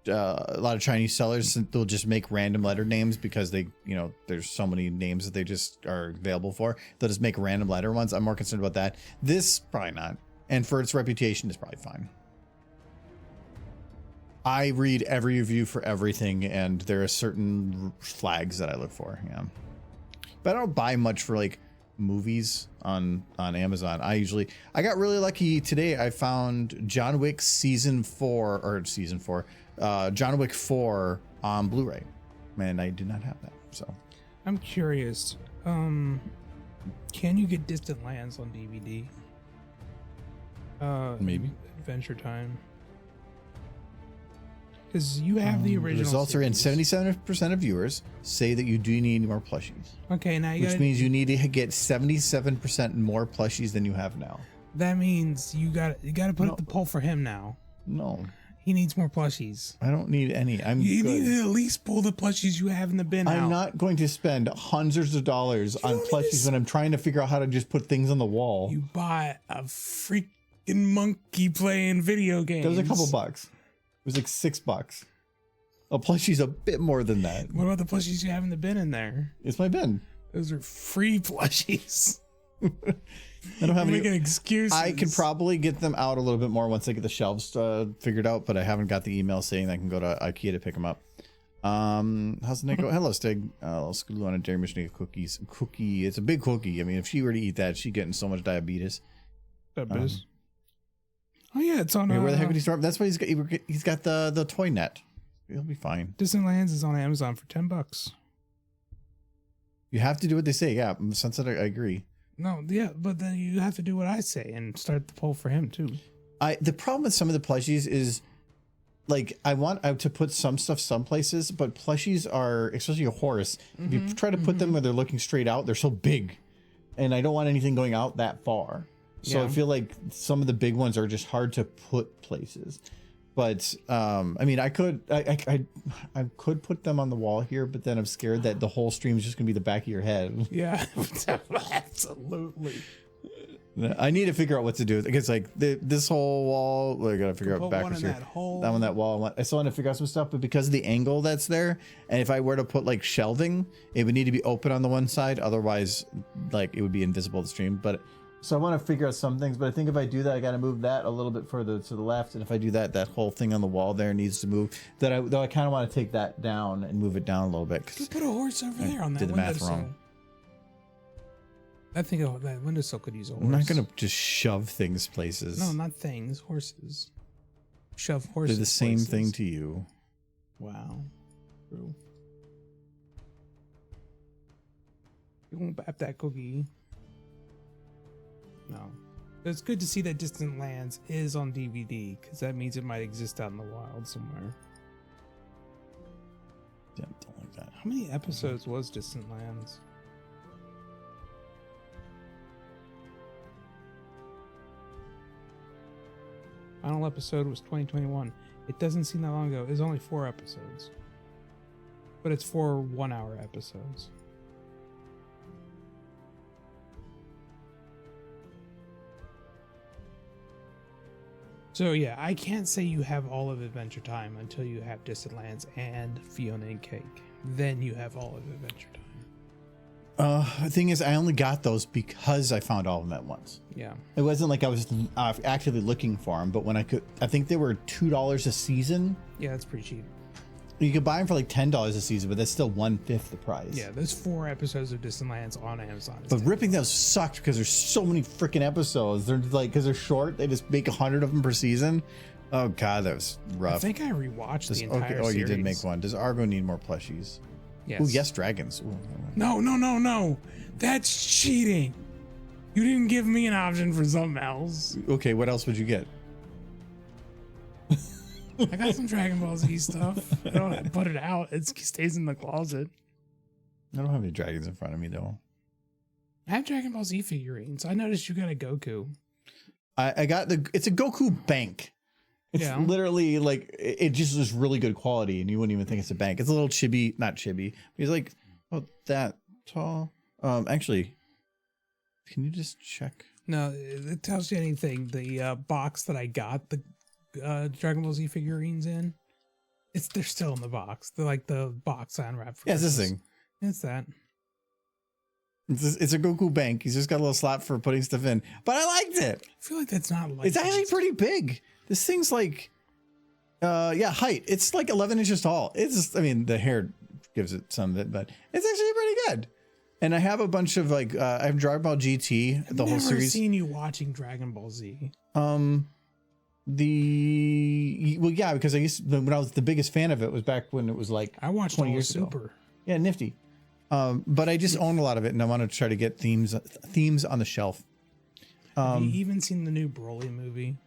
lot of Chinese sellers, they'll just make random letter names because they, there's so many names that they just are available for. They'll just make random letter ones. I'm more concerned about that. This probably not, and for its reputation, it's probably fine. I read every review for everything, and there are certain flags that I look for. Yeah, but I don't buy much for like movies on Amazon. I got really lucky today. I found John Wick season 4, John Wick 4 on Blu-ray, and I did not have that. So I'm curious. Can you get Distant Lands on DVD? Maybe Adventure Time. Because you have the original. The results series. are in. 77% of viewers say that you do need more plushies. Okay, now which means you need to get 77% more plushies than you have now. That means you got to put up the poll for him now. No, he needs more plushies. I don't need any. You need to at least pull the plushies you have in the bin out. I'm not going to spend hundreds of dollars on plushies when I'm trying to figure out how to just put things on the wall. You buy a freaking monkey playing video games. That was a couple bucks. It was like $6. A plushie's a bit more than that. What about the plushies you have in the bin in there? It's my bin. Those are free plushies. I don't have any excuses. I could probably get them out a little bit more once I get the shelves figured out, but I haven't got the email saying I can go to IKEA to pick them up. How's the night go? Hello, Stig. Scootaloo on a dairy mission to cookies. Cookie. It's a big cookie. I mean, if she were to eat that, she'd getting so much diabetes. Oh yeah, it's on. Where the heck would he start? That's why he's got the toy net. He'll be fine. Distant Lands is on Amazon for $10. You have to do what they say. Yeah, Sunset, I agree. No, yeah, but then you have to do what I say and start the poll for him too. The problem with some of the plushies is, like, I want to put some stuff some places, but plushies are, especially a horse, if you try to put them where they're looking straight out, they're so big, and I don't want anything going out that far. So I feel like some of the big ones are just hard to put places. But I mean, I could put them on the wall here, but then I'm scared that the whole stream is just gonna be the back of your head. Yeah, absolutely. I need to figure out what to do because like this whole wall, I gotta figure out backwards here. That wall. I still want to figure out some stuff, but because of the angle that's there, and if I were to put like shelving, it would need to be open on the one side. Otherwise, like it would be invisible to the stream. But so I want to figure out some things, but I think if I do that, I got to move that a little bit further to the left. And if I do that, that whole thing on the wall there needs to move. Though I kind of want to take that down and move it down a little bit. You put a horse over there on that did the math wrong. I think that windowsill could use a horse. I'm not going to just shove things places. No, not things. Horses. Shove horses. They're the same thing to you. Wow. True. You won't bap that cookie. No. It's good to see that Distant Lands is on DVD, because that means it might exist out in the wild somewhere. Yeah, don't like that. How many episodes was Distant Lands? Final episode was 2021. It doesn't seem that long ago. It was only 4 episodes. But it's 4 one-hour episodes. So yeah, I can't say you have all of Adventure Time until you have Distant Lands and Fiona and Cake. Then you have all of Adventure Time. The thing is, I only got those because I found all of them at once. Yeah. It wasn't like I was actively looking for them, but when I think they were $2 a season. Yeah, that's pretty cheap. You could buy them for like $10 a season, but that's still 1/5 the price. Yeah, there's 4 episodes of Distant Lands on Amazon. But ripping those sucked because there's so many freaking episodes. They're like, because they're short, they just make 100 of them per season. Oh god, that was rough. I think I rewatched the entire series. Oh, you did make one. Does Argo need more plushies? Yes. Ooh, yes, dragons. Ooh. No. That's cheating. You didn't give me an option for something else. Okay, what else would you get? I got some Dragon Ball Z stuff. I don't put it out. It stays in the closet. I don't have any dragons in front of me though. I have Dragon Ball Z figurines. I noticed you got a Goku. I got it's a Goku bank. It's literally like, it just is really good quality and you wouldn't even think it's a bank. It's a little chibi, not chibi. He's like, oh, that tall. Actually, can you just check? No, it tells you anything. The box that I got the Dragon Ball Z figurines in, they're still in the box. They're like the box I unwrapped for It's this Christmas. thing. It's that. It's a Goku bank. He's just got a little slot for putting stuff in. But I liked it. I feel like that's not like It's actually pretty big. This thing's like, height. It's like 11 inches tall. It's just, I mean, the hair gives it some of it, but it's actually pretty good. And I have a bunch of like, I have Dragon Ball GT, the whole series. I've seen you watching Dragon Ball Z. Well, yeah, because when I was the biggest fan of it was back when it was like I watched 20 all years Super. ago. Yeah, nifty. But I just own a lot of it, and I want to try to get themes on the shelf. Have you even seen the new Broly movie?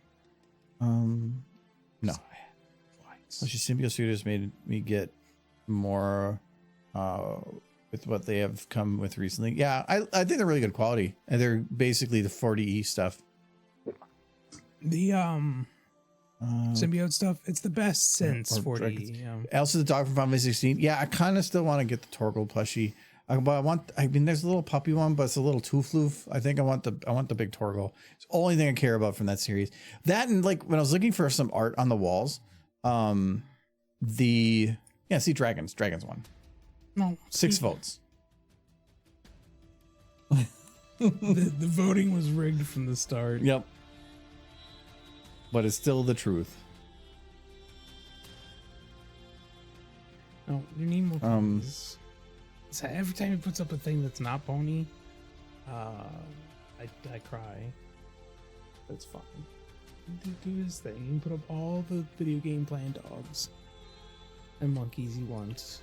No. Actually, Symbio Studios made me get more with what they have come with recently. Yeah, I think they're really good quality, and they're basically the 40E stuff. The symbiote stuff, it's the best since or 40. Yeah. Also, the dog from Final Fantasy 16. Yeah, I kind of still want to get the Torgal plushie. But I mean, there's a little puppy one, but it's a little too floof. I think I want the big Torgal. It's the only thing I care about from that series. That, and like when I was looking for some art on the walls, see Dragons one. No, 6 votes. the voting was rigged from the start. Yep. But it's still the truth. No, you need more ponies. So every time he puts up a thing that's not pony, I cry. That's fine. Do his thing. You can put up all the video game playing dogs and monkeys he wants.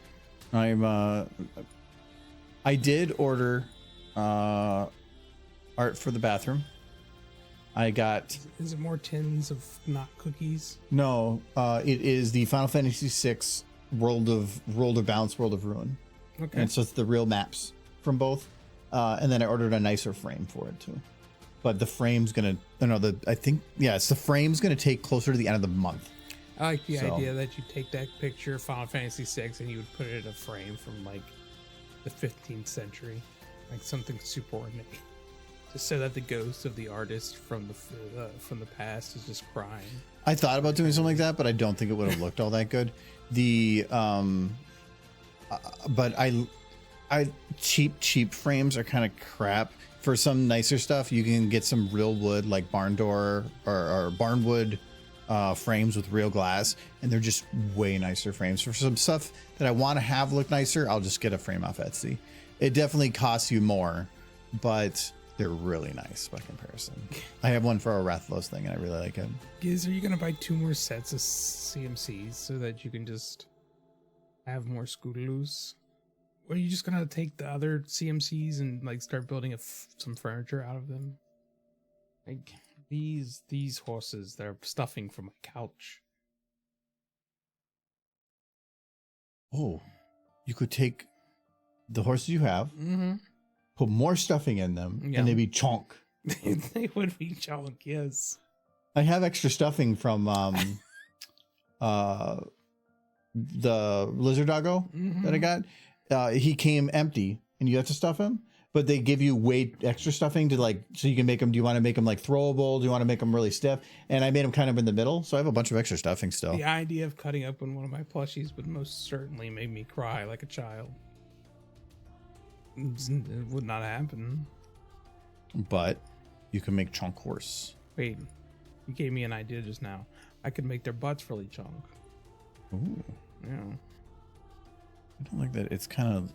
I did order art for the bathroom. I got. Is it more tins of not cookies? No, it is the Final Fantasy VI World of Balance, World of Ruin. Okay. And so it's the real maps from both. And then I ordered a nicer frame for it too. But the frame's gonna, it's the frame's gonna take closer to the end of the month. I like the idea that you take that picture of Final Fantasy VI and you would put it in a frame from like the 15th century, like something super ornate, just so that the ghost of the artist from the past is just crying. I thought about doing something like that, but I don't think it would have looked all that good. But I cheap frames are kind of crap. For some nicer stuff, you can get some real wood, like barn door or barnwood frames with real glass, and they're just way nicer frames. For some stuff that I want to have look nicer, I'll just get a frame off Etsy. It definitely costs you more, but they're really nice by comparison. I have one for a Rathalos thing, and I really like it. Giz, are you gonna buy 2 more sets of CMCs so that you can just have more Scootaloos? Or are you just gonna take the other CMCs and like start building some furniture out of them? Like these horses, they're stuffing from my couch. Oh, you could take the horses you have, put more stuffing in them, and they'd be chonk. They would be chunk, yes. I have extra stuffing from the lizard doggo that I got. He came empty, and you have to stuff him, but they give you way extra stuffing to like, so you can make them. Do you want to make them like throwable? Do you want to make them really stiff? And I made them kind of in the middle, so I have a bunch of extra stuffing still. The idea of cutting open one of my plushies would most certainly make me cry like a child. It would not happen. But you can make chunk horse. Wait, you gave me an idea just now. I could make their butts really chunk. Ooh. Yeah. I don't like that. It's kind of.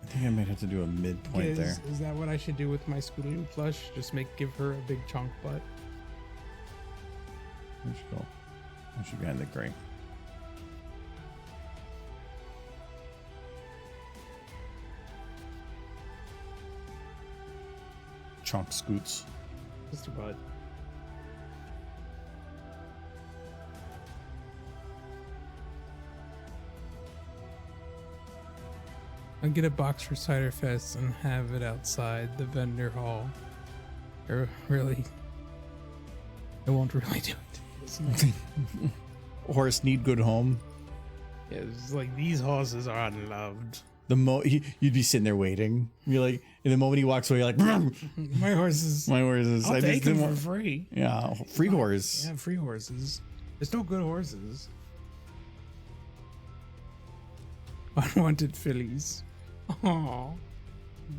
I think I might have to do a midpoint there. Is that what I should do with my Scootaloo plush? Just give her a big chunk butt. Where'd she go? Oh, she's behind the grate. chunk scoots. Just about. I'll get a box for Cider Fest and have it outside the vendor hall. Or really, it won't really do it. Horse need good home. Yeah, it's like these horses are unloved. You'd be sitting there waiting. You're like, in the moment he walks away, you're like, My horses. my horses. I'll take them for free. Yeah, free horse. Yeah, free horses. There's no good horses. Unwanted fillies. Aww.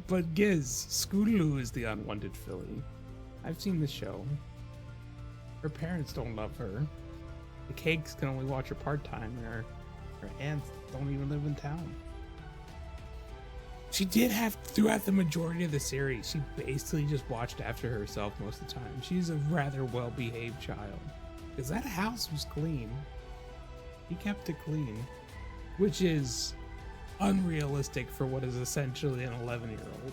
But Giz, Scootaloo is the unwanted filly. I've seen the show. Her parents don't love her. The Cakes can only watch her part-time, and her aunts don't even live in town. She did have, throughout the majority of the series, she basically just watched after herself most of the time. She's a rather well-behaved child. Because that house was clean. He kept it clean. Which is unrealistic for what is essentially an 11-year-old.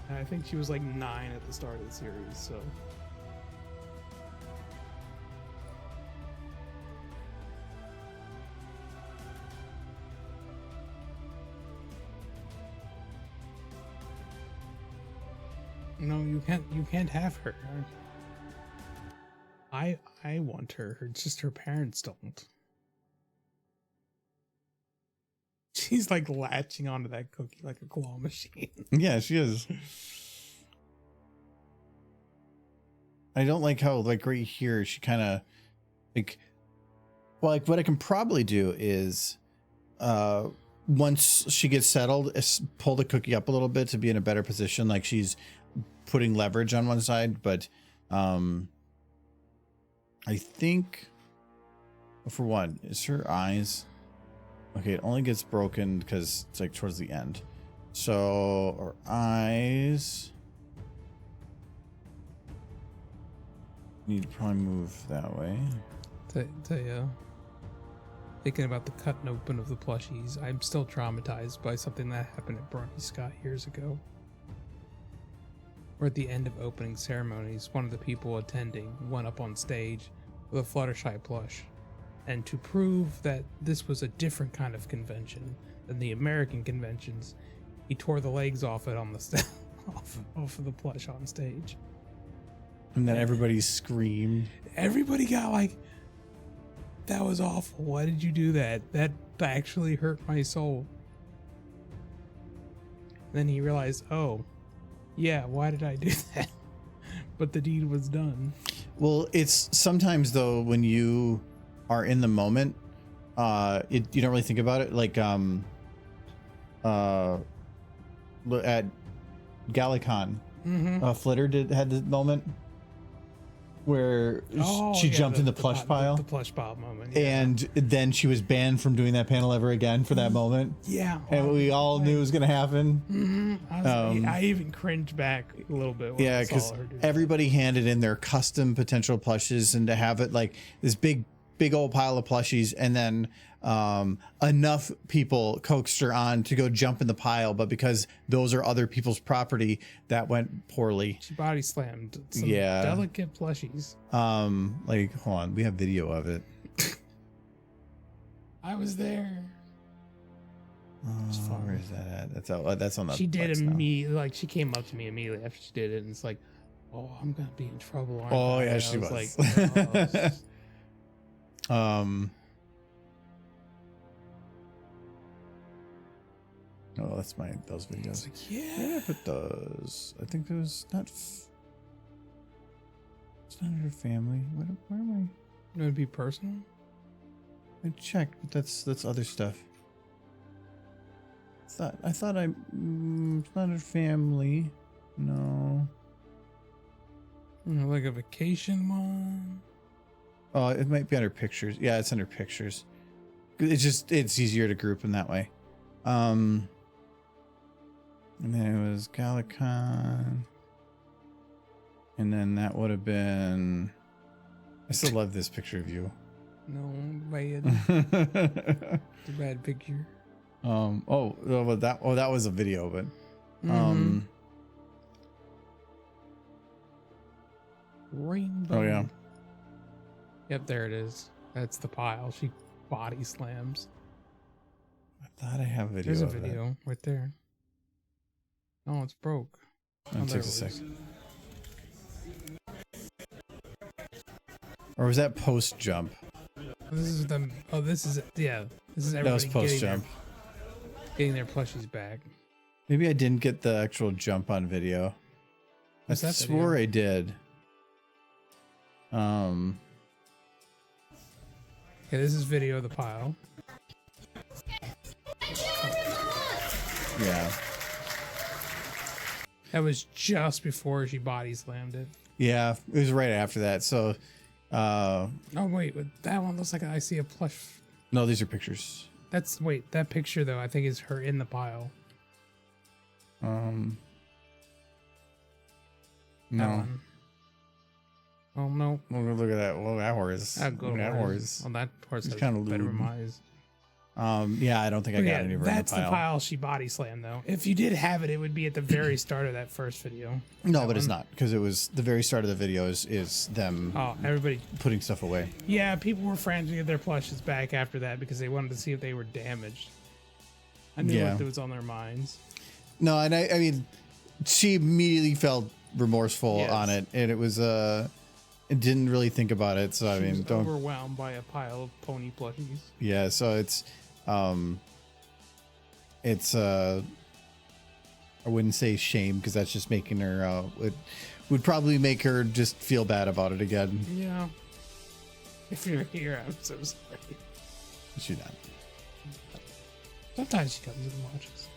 And I think she was like 9 at the start of the series, so... No, you can't have her. I want her. It's just her parents don't. She's like latching onto that cookie like a claw machine. Yeah, she is. I don't like how, like, right here, she kind of, like, well, like, what I can probably do is, once she gets settled, pull the cookie up a little bit to be in a better position, like she's putting leverage on one side, but, I think, for one, is her eyes, okay, it only gets broken because it's, like, towards the end. So, her eyes... need to probably move that way. Tell you, thinking about the cutting open of the plushies, I'm still traumatized by something that happened at Brony Scott years ago. Where at the end of opening ceremonies, one of the people attending went up on stage with a Fluttershy plush. And to prove that this was a different kind of convention than the American conventions, he tore the legs off it on the off of the plush on stage. And then everybody screamed. Everybody got like, that was awful. Why did you do that? That actually hurt my soul. Then he realized, oh, yeah, why did I do that? But the deed was done. Well, it's sometimes, though, when you are in the moment, you don't really think about it. Like, at Gallicon, Flitter had the moment where she jumped in the plush pile. The plush pile moment. Yeah. And then she was banned from doing that panel ever again for that moment. Yeah. And we all knew it was going to happen. I even cringed back a little bit. Yeah, because everybody handed in their custom potential plushes, and to have it like this big old pile of plushies, and then enough people coaxed her on to go jump in the pile, but because those are other people's property, that went poorly. She body slammed some delicate plushies. Like, hold on, we have video of it. I was there. Where is that at? That's on the. She did immediately. Like, she came up to me immediately after she did it, and it's like, oh, I'm gonna be in trouble. Aren't I? Yeah, she was. Like, oh, that's those videos. Like, yeah. Yeah, but those. I think there's not. It's not her family. Where am I? Would it be personal? I checked, but that's other stuff. I thought it's not her family. No. Like a vacation one. Oh, it might be under pictures. Yeah, it's under pictures. It's easier to group in that way. And then it was Gallicon. And then that would have been. I still love this picture of you. No, bad. It's a bad picture. That was a video, but Rainbow. oh yeah. Yep, there it is. That's the pile. She body slams. I thought I have video. There's a of that. video right there. Oh, it's broke. That there takes a it was. sec. Or was that post jump? This is them. Oh, this is yeah. This is That everybody was post jump. getting their plushies back. Maybe I didn't get the actual jump on video. What's I that swore video? I did. Okay, this is video of the pile. Yeah. That was just before she body slammed it. Yeah, it was right after that. So, Oh wait, but that one looks like I see a plush. no, these are pictures. That's wait, that picture though I think is her in the pile. No. That one. Oh no. Look at that. Well, that horse. I'll go Look to at that horse. horse. Well, that horse It's has kinda better lewd. eyes. Yeah, I don't think I got anywhere in the that's pile. the pile she body slammed though. If you did have it, it would be at the very start of that first video. No, That but it's one. not, because it was the very start of the video is them Oh, everybody. putting stuff away. Yeah, people were frantic to get their plushes back after that because they wanted to see if they were damaged. I knew Yeah. what was on their minds. No, and I mean, she immediately felt remorseful Yes. on it, and it was it didn't really think about it. So I She mean, was don't. overwhelmed by a pile of pony plushies. Yeah, so it's I wouldn't say shame, because that's just making her it would probably make her just feel bad about it again. Yeah. If you're here, I'm so sorry. She's not. Sometimes she comes and watches.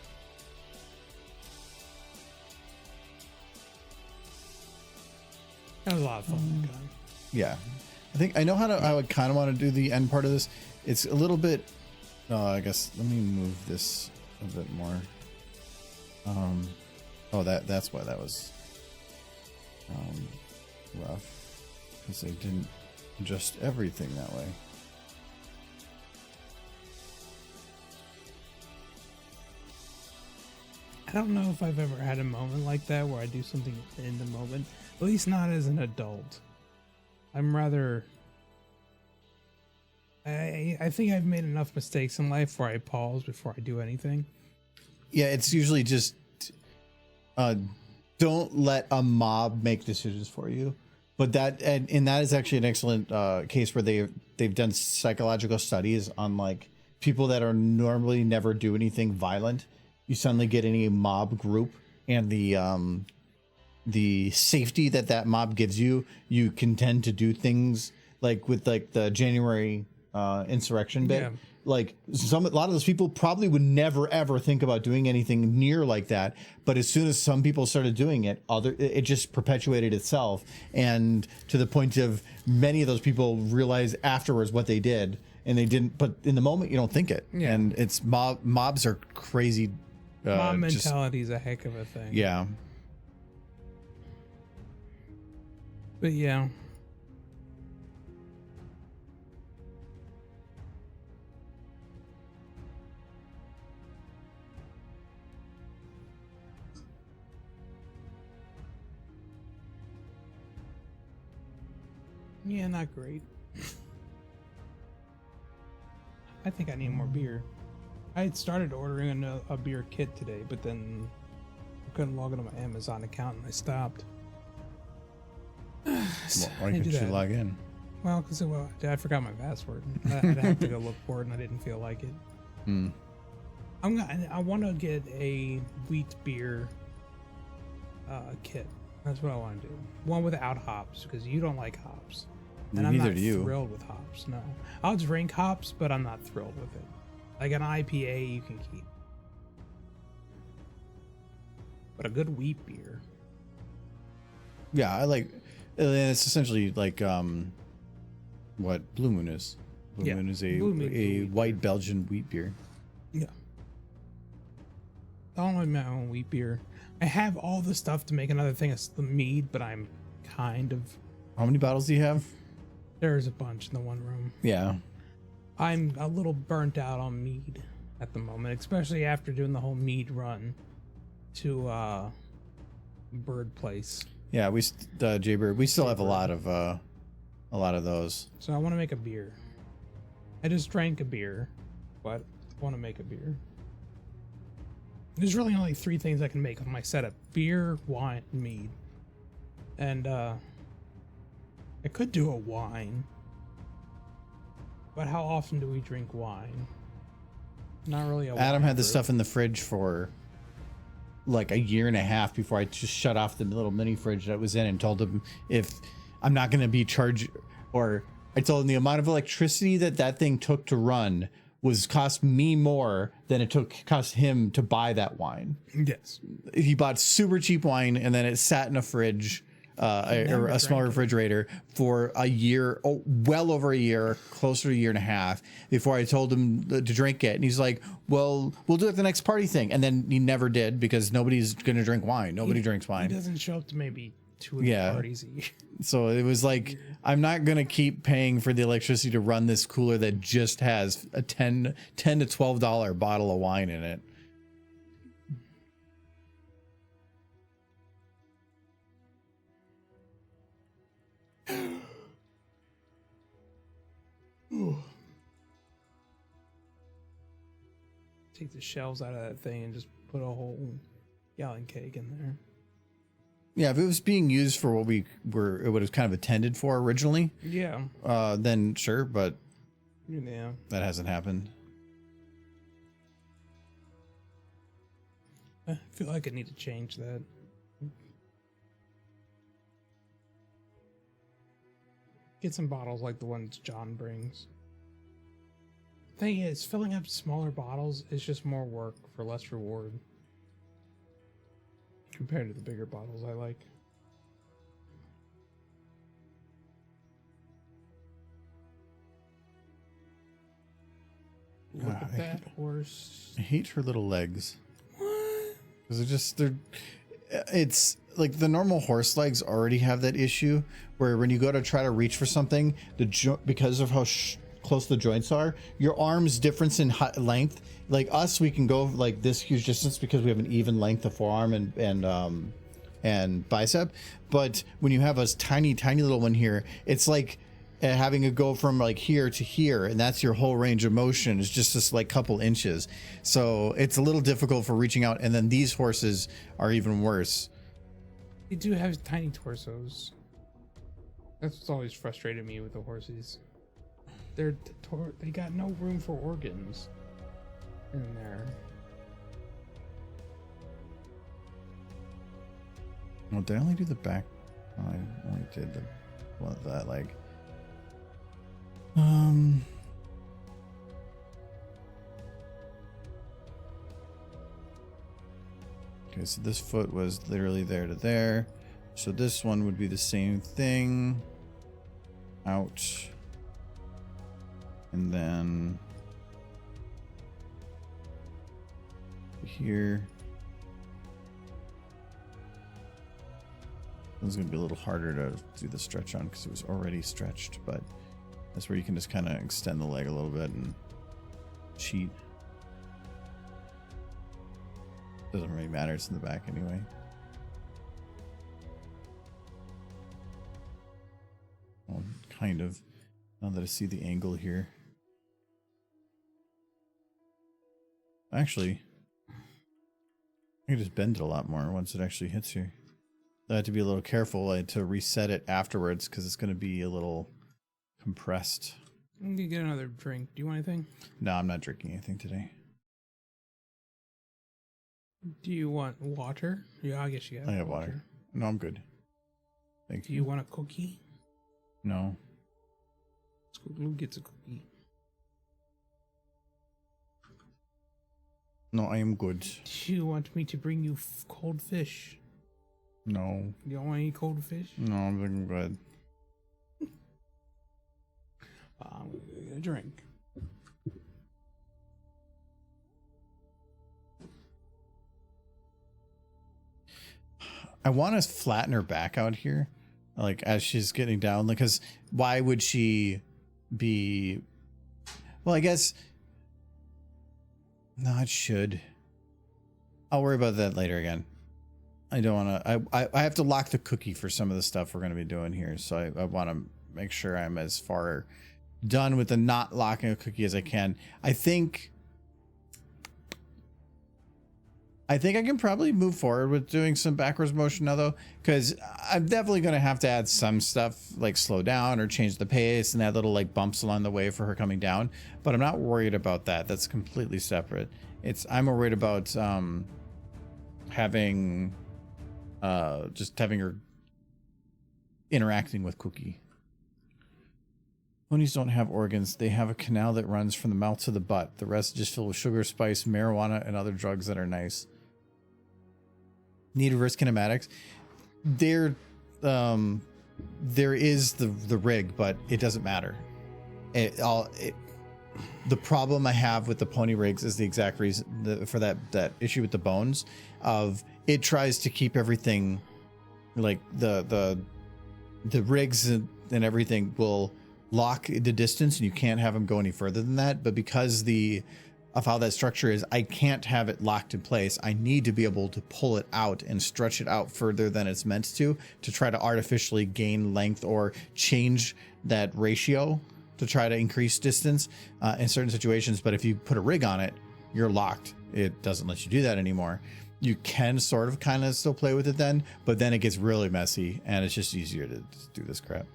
That was a lot of fun. That guy. Yeah, I think I know how to. I would kind of want to do the end part of this. It's a little bit. I guess let me move this a bit more. Oh, that's why that was rough, because they didn't adjust everything that way. I don't know if I've ever had a moment like that where I do something in the moment. At least not as an adult. I'm rather. I think I've made enough mistakes in life where I pause before I do anything. Yeah, it's usually just don't let a mob make decisions for you. But that and that is actually an excellent case where they've done psychological studies on like people that are normally never do anything violent. You suddenly get in a mob group, and the safety that mob gives you, you can tend to do things like with like the January insurrection bit. Yeah. Like a lot of those people probably would never ever think about doing anything near like that, but as soon as some people started doing it, it just perpetuated itself, and to the point of many of those people realized afterwards what they did, and they didn't. But in the moment, you don't think it. Yeah. And it's mobs are crazy. Mob mentality is a heck of a thing. Yeah. But yeah. Yeah, not great. I think I need more beer. I had started ordering a beer kit today, but then I couldn't log into my Amazon account and I stopped. Why I couldn't do you that. log in? Well, because I forgot my password. I'd have to go look for it, and I didn't feel like it. Hmm. I want to get a wheat beer kit. That's what I want to do. One without hops, because you don't like hops. And I'm Neither not do you. thrilled with hops. No, I'll drink hops, but I'm not thrilled with it. Like an IPA, you can keep, but a good wheat beer. Yeah, I like. It's essentially like what Blue Moon is. Blue Yeah, Moon is a Blue Moon is a wheat white Belgian wheat beer. Yeah. I don't like my own wheat beer. I have all the stuff to make another thing of the mead, but I'm kind of. How many bottles do you have? There's a bunch in the one room. Yeah. I'm a little burnt out on mead. at the moment, especially after doing the whole mead run to Bird Place. Yeah, Jaybird. We still have a lot of those. So I want to make a beer. I just drank a beer, but I want to make a beer. There's really only 3 things I can make on my setup: beer, wine, and mead. And I could do a wine, but how often do we drink wine? Not really. Adam had this stuff in the fridge for like a year and a half before I just shut off the little mini fridge that was in and told him if I'm not going to be charged, or I told him the amount of electricity that thing took to run was cost me more than it cost him to buy that wine. Yes. He bought super cheap wine and then it sat in a fridge, or a small refrigerator for a year, well over a year, closer to a year and a half before I told him to drink it. And he's like, well, we'll do it the next party thing. And then he never did, because nobody's going to drink wine. Nobody drinks wine. He doesn't show up to maybe 2 of the parties a year. So it was like, I'm not going to keep paying for the electricity to run this cooler that just has a $10 to $12 bottle of wine in it. Take the shells out of that thing and just put a whole gallon keg in there. Yeah, if it was being used for what it was kind of intended for originally, yeah, then sure, but yeah, that hasn't happened. I feel like I need to change that. Get some bottles like the ones John brings. Thing is, filling up smaller bottles is just more work for less reward compared to the bigger bottles I like. Look at that horse. I hate her little legs. What? Because it's like the normal horse legs already have that issue where when you go to try to reach for something, because of how close the joints are, your arms difference in length. Like us, we can go like this huge distance because we have an even length of forearm and bicep. But when you have a tiny little one here, it's like having it go from like here to here, and that's your whole range of motion. It's just this like couple inches, so it's a little difficult for reaching out. And then these horses are even worse. They do have tiny torsos. That's what's always frustrated me with the horses. They got no room for organs in there. Well, did I only do the back? Oh, I only did the one of that leg. Okay, so this foot was literally there to there. So this one would be the same thing. Out. And then here. This is going to be a little harder to do the stretch on because it was already stretched, but that's where you can just kind of extend the leg a little bit and cheat. Doesn't really matter, it's in the back anyway. Well, kind of, now that I see the angle here. Actually, I can just bend it a lot more once it actually hits here. I have to be a little careful to reset it afterwards because it's going to be a little compressed. I'm gonna get another drink. Do you want anything? No, I'm not drinking anything today. Do you want water? Yeah, I guess you got. I have water. No, I'm good. Thank you. Do you want a cookie? No. Scootaloo gets a cookie. No, I am good. Do you want me to bring you cold fish? No. You don't want any cold fish? No, I'm good. I'm gonna get a drink. I want to flatten her back out here, like as she's getting down, because why would she be? Well, I guess No, it should. I'll worry about that later again. I don't want to. I have to lock the cookie for some of the stuff we're going to be doing here. So I want to make sure I'm as far done with the not locking a cookie as I can. I think I can probably move forward with doing some backwards motion now, though, because I'm definitely going to have to add some stuff like slow down or change the pace and add little like bumps along the way for her coming down. But I'm not worried about that. That's completely separate. I'm worried about having her interacting with Cookie. Ponies don't have organs. They have a canal that runs from the mouth to the butt. The rest is just filled with sugar, spice, marijuana, and other drugs that are nice. Need reverse kinematics. There is the rig, but it doesn't matter. The problem I have with the pony rigs is the exact reason for that issue with the bones of it tries to keep everything like the rigs and everything will lock the distance and you can't have them go any further than that. But because of how that structure is, I can't have it locked in place. I need to be able to pull it out and stretch it out further than it's meant to try to artificially gain length or change that ratio to try to increase distance in certain situations. But if you put a rig on it, you're locked. It doesn't let you do that anymore. You can sort of kind of still play with it then, but then it gets really messy and it's just easier to just do this crap.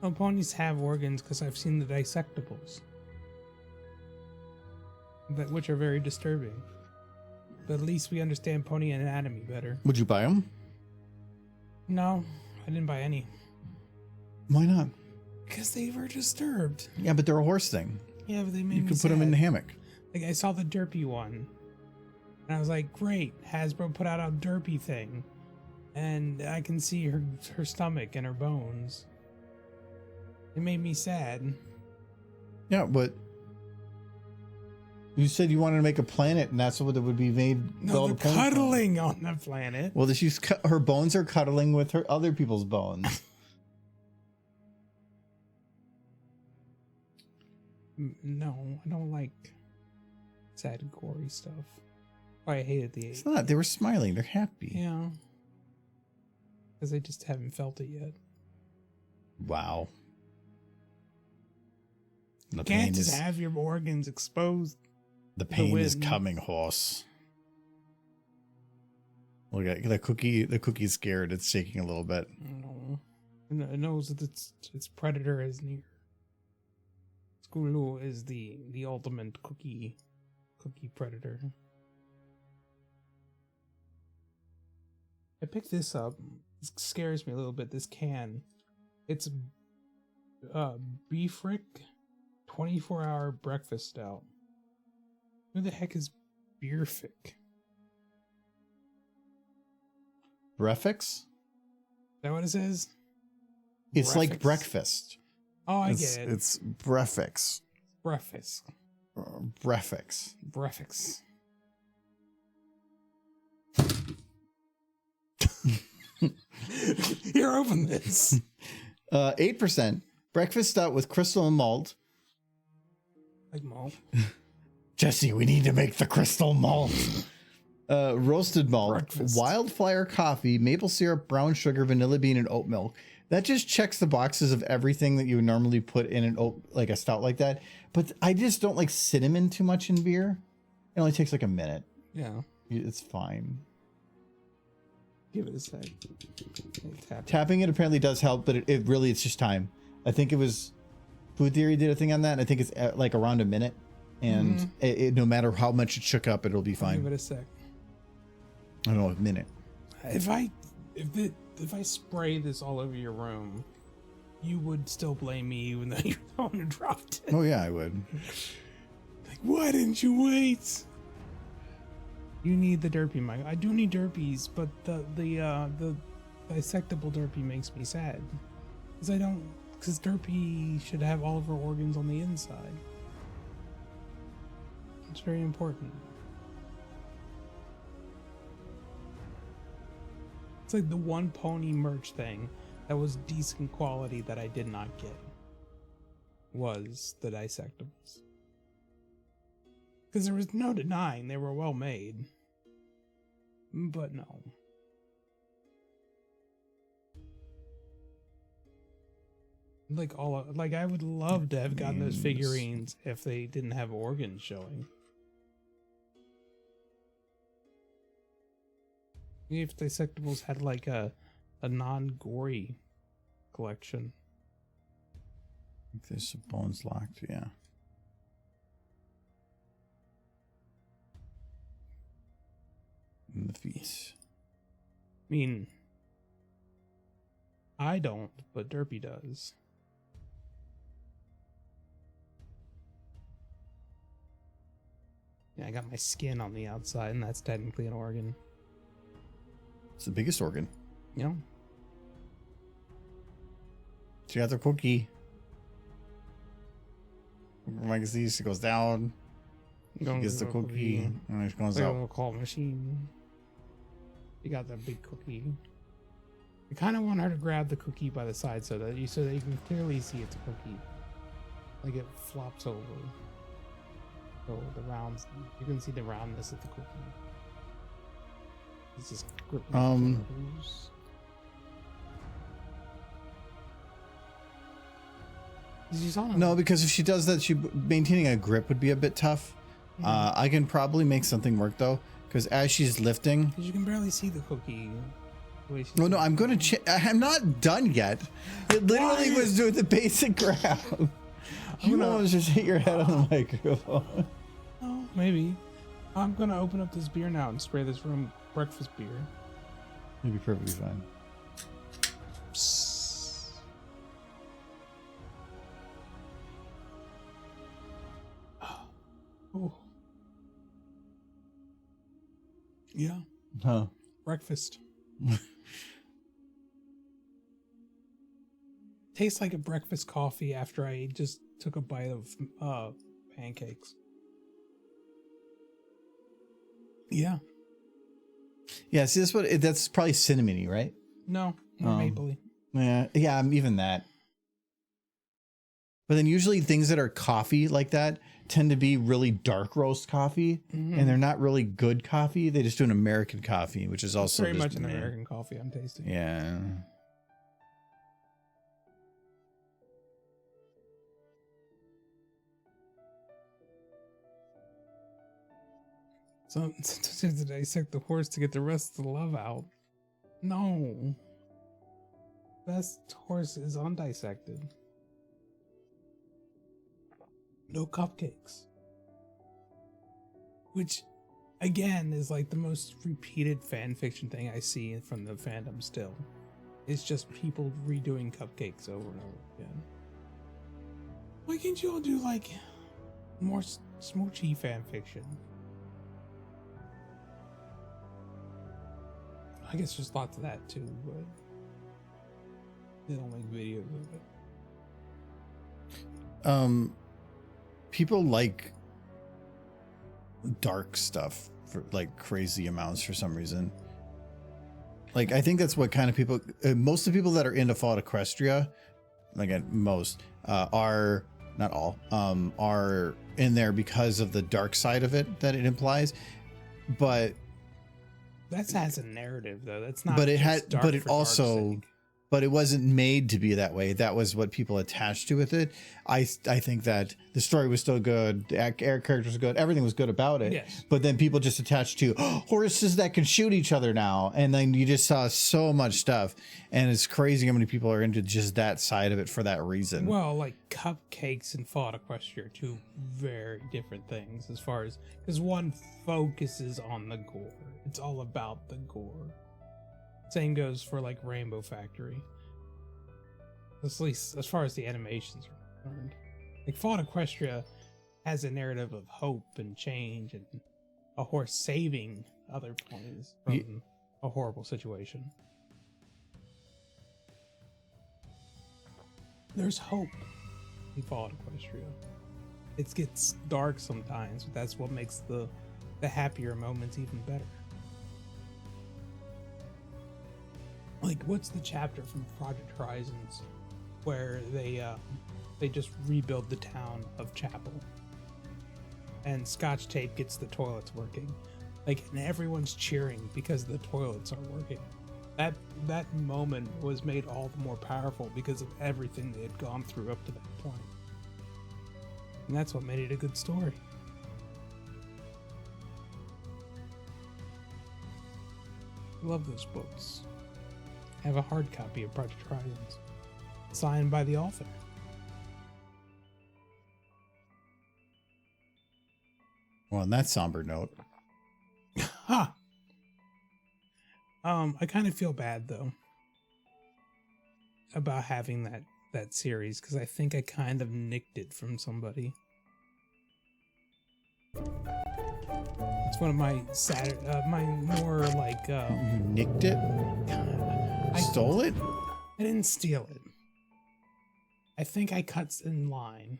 Well, ponies have organs because I've seen the dissectables, which are very disturbing. But at least we understand pony anatomy better. Would you buy them? No, I didn't buy any. Why not? Because they were disturbed. Yeah, but they're a horse thing. Yeah, but they made me You could put them in the hammock. Like, I saw the derpy one, and I was like, great, Hasbro put out a derpy thing. And I can see her stomach and her bones. It made me sad. Yeah, but you said you wanted to make a planet, and that's what it would be made. No, they're cuddling on the planet. Well, her bones are cuddling with her other people's bones. No, I don't like sad and gory stuff. Oh, I hated the It's not. They were smiling. They're happy. Yeah. Because I just haven't felt it yet. Wow. You can't just have your organs exposed. The pain is coming, horse. Look at the cookie. The cookie's scared. It's shaking a little bit. No. It knows that its predator is near. Scootaloo is the ultimate cookie predator. I picked this up. It scares me a little bit. This can. It's Beef Rick 24-hour breakfast stout. Who the heck is Beerfic? Brefix? Is that what it says? It's Brefix? like breakfast. Oh, I get it. It's Brefix. Brefix. Brefix. Brefix. Here, open this. 8%. Breakfast stout with crystal and malt. Like malt. Jesse, we need to make the crystal malt. Roasted malt, Breakfast. wildflower coffee, maple syrup, brown sugar, vanilla bean, and oat milk. That just checks the boxes of everything that you would normally put in an oat, like a stout like that. But I just don't like cinnamon too much in beer. It only takes like a minute. Yeah. It's fine. Give it a sec. Tapping it apparently does help, but it really, it's just time. I think it was Food Theory did a thing on that. And I think it's like around a minute. And no matter how much it shook up, it'll be fine. Give it a sec. I don't know, a minute. If I spray this all over your room, you would still blame me even though you're the one who dropped it. Oh yeah, I would. Like, why didn't you wait? You need the derpy, Mike. I do need derpies, but the dissectable derpy makes me sad. Because derpy should have all of her organs on the inside. It's very important. It's like the one pony merch thing that was decent quality that I did not get was the dissectables. Because there was no denying they were well made. But no. Like I would love to have gotten those figurines if they didn't have organs showing. If Dissectables had like a non-gory collection. I think there's some bones locked, yeah. And the feet. I mean, I don't, but Derpy does. Yeah, I got my skin on the outside, and that's technically an organ. It's the biggest organ. You know? She got the cookie. I can see she goes down. She gets the cookie. And it goes out. A call machine. You got that big cookie. I kind of want her to grab the cookie by the side so that you can clearly see it's a cookie. Like it flops over. So the rounds, you can see the roundness of the cookie. It's just gripping. No, because if she does that, maintaining a grip would be a bit tough. I can probably make something work though, because as she's lifting, because you can barely see the cookie. Oh no, I'm gonna. I'm not done yet. It literally was doing the basic grab. You almost just hit your head on the microphone. Oh, maybe. I'm gonna open up this beer now and spray this room breakfast beer. It'd be perfectly fine. Psst. Oh. Yeah. Huh. Breakfast. Tastes like a breakfast coffee after I just took a bite of pancakes. Yeah. Yeah, see, that's probably cinnamony, right? No, mapley. Yeah, even that. But then usually things that are coffee like that tend to be really dark roast coffee, and they're not really good coffee. They just do an American coffee, which is also very much an American coffee I'm tasting. Yeah. So did I dissect the horse to get the rest of the love out? No. Best horse is undissected. No cupcakes. Which, again, is like the most repeated fan fiction thing I see from the fandom still. It's just people redoing cupcakes over and over again. Why can't you all do, like, more smoochy fan fiction? I guess there's lots of that too, but they don't make videos of it. People like dark stuff for like crazy amounts for some reason. Like, I think that's what kind of people, most of the people that are into Fallout Equestria, again, most, are, not all, are in there because of the dark side of it that it implies. But that has a narrative though. That's not. But it had. Dark But it for dark's also. sake. But it wasn't made to be that way. That was what people attached to with it. I think that the story was still good. The characters was good. Everything was good about it. Yes. But then people just attached to horses that can shoot each other now. And then you just saw so much stuff. And it's crazy how many people are into just that side of it for that reason. Well, like cupcakes and Fallout Equestria are two very different things as far as, because one focuses on the gore. It's all about the gore. Same goes for like Rainbow Factory. At least as far as the animations are concerned. Like Fallout Equestria has a narrative of hope and change and a horse saving other ponies from a horrible situation. There's hope in Fallout Equestria. It gets dark sometimes, but that's what makes the happier moments even better. Like, what's the chapter from Project Horizons where they just rebuild the town of Chapel? and Scotch tape gets the toilets working. Like, and everyone's cheering because the toilets are working. That moment was made all the more powerful because of everything they had gone through up to that point. And that's what made it a good story. I love those books. I have a hard copy of Project Horizons, signed by the author. Well, on that somber note. Ha! I kind of feel bad though about having that series because I think I kind of nicked it from somebody. It's one of my my more like You nicked it? Stole it? I didn't steal it. I think I cut in line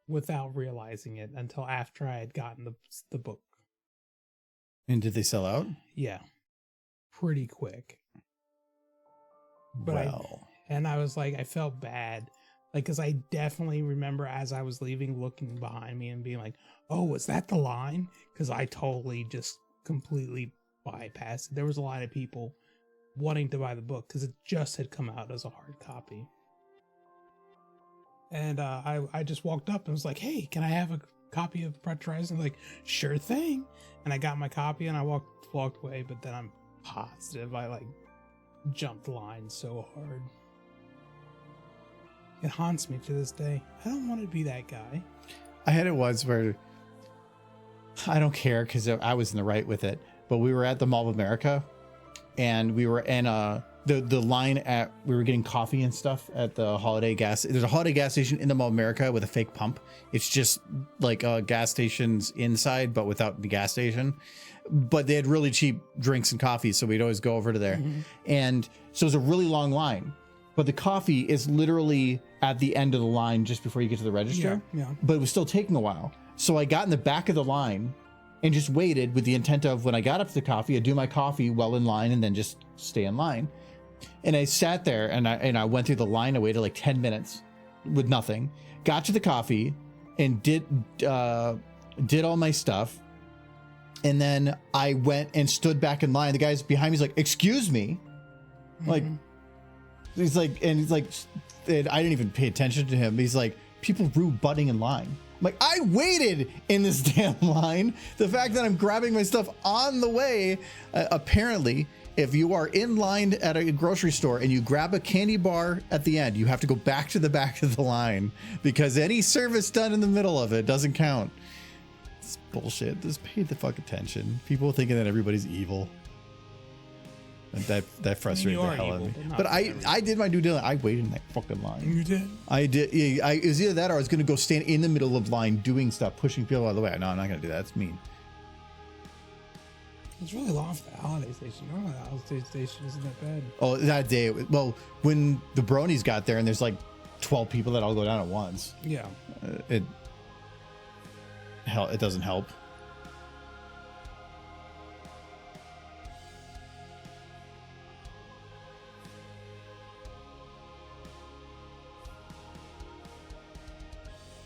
without realizing it until after I had gotten the book. And did they sell out? Yeah, pretty quick. But well. I was like, I felt bad. Like, because I definitely remember as I was leaving, looking behind me and being like, oh, was that the line? Because I totally just completely bypassed it. There was a lot of people wanting to buy the book because it just had come out as a hard copy. And I just walked up and was like, hey, can I have a copy of Project Horizon? Like, sure thing. And I got my copy and I walked away, but then I'm positive I like jumped the line so hard. It haunts me to this day. I don't want to be that guy. I had it once where I don't care because I was in the right with it, but we were at the Mall of America and we were in the line at, we were getting coffee and stuff at the Holiday gas. There's a Holiday gas station in the Mall of America with a fake pump. It's just like a gas station's inside, but without the gas station. But they had really cheap drinks and coffee, so we'd always go over to there. Mm-hmm. And so it was a really long line, but the coffee is literally at the end of the line just before you get to the register. Yeah. But it was still taking a while. So I got in the back of the line and just waited with the intent of when I got up to the coffee, I'd do my coffee well in line and then just stay in line. And I sat there and I went through the line. I waited like 10 minutes with nothing. Got to the coffee and did all my stuff. And then I went and stood back in line. The guy's behind me is like, excuse me. Mm-hmm. Like, he's like, and I didn't even pay attention to him. He's like, people were butting in line. I'm like, I waited in this damn line. The fact that I'm grabbing my stuff on the way, apparently, if you are in line at a grocery store and you grab a candy bar at the end, you have to go back to the back of the line because any service done in the middle of it doesn't count. It's bullshit. Just pay the fuck attention. People thinking that everybody's evil. And that frustrated the hell out of me. But I did my due diligence. I waited in that fucking line. You did? I did. Yeah, it was either that or I was going to go stand in the middle of line doing stuff, pushing people out of the way. No, I'm not going to do that. That's mean. It's really long for the holiday station. Normally the holiday station isn't that bad. Oh, that day. Well, when the bronies got there and there's like 12 people that all go down at once. Yeah. It doesn't help.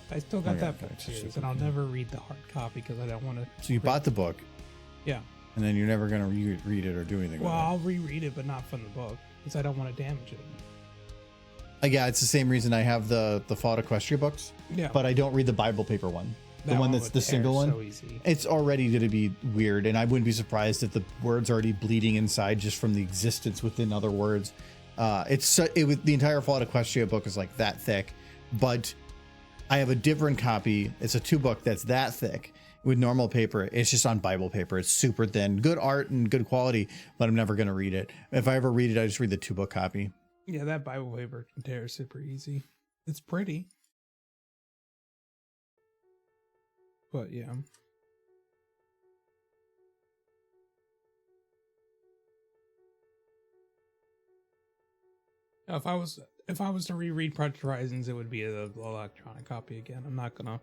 I still got that book series, and I'll never read the hard copy because I don't want to. So you bought the book? Yeah. And then you're never going to read it or do anything with it? Well, I'll reread it, but not from the book because I don't want to damage it. Yeah, it's the same reason I have the Fall Equestria books. Yeah. But I don't read the Bible paper one. The one that's the single one. So easy. It's already going to be weird, and I wouldn't be surprised if the word's already bleeding inside just from the existence within other words. The entire Fall Equestria book is like that thick, but I have a different copy. It's a 2-book that's that thick with normal paper. It's just on Bible paper. It's super thin, good art and good quality, but I'm never going to read it. If I ever read it, I just read the 2-book copy. Yeah, that Bible paper can tear super easy. It's pretty. But yeah. If I was to reread Project Horizons, it would be an electronic copy again. I'm not gonna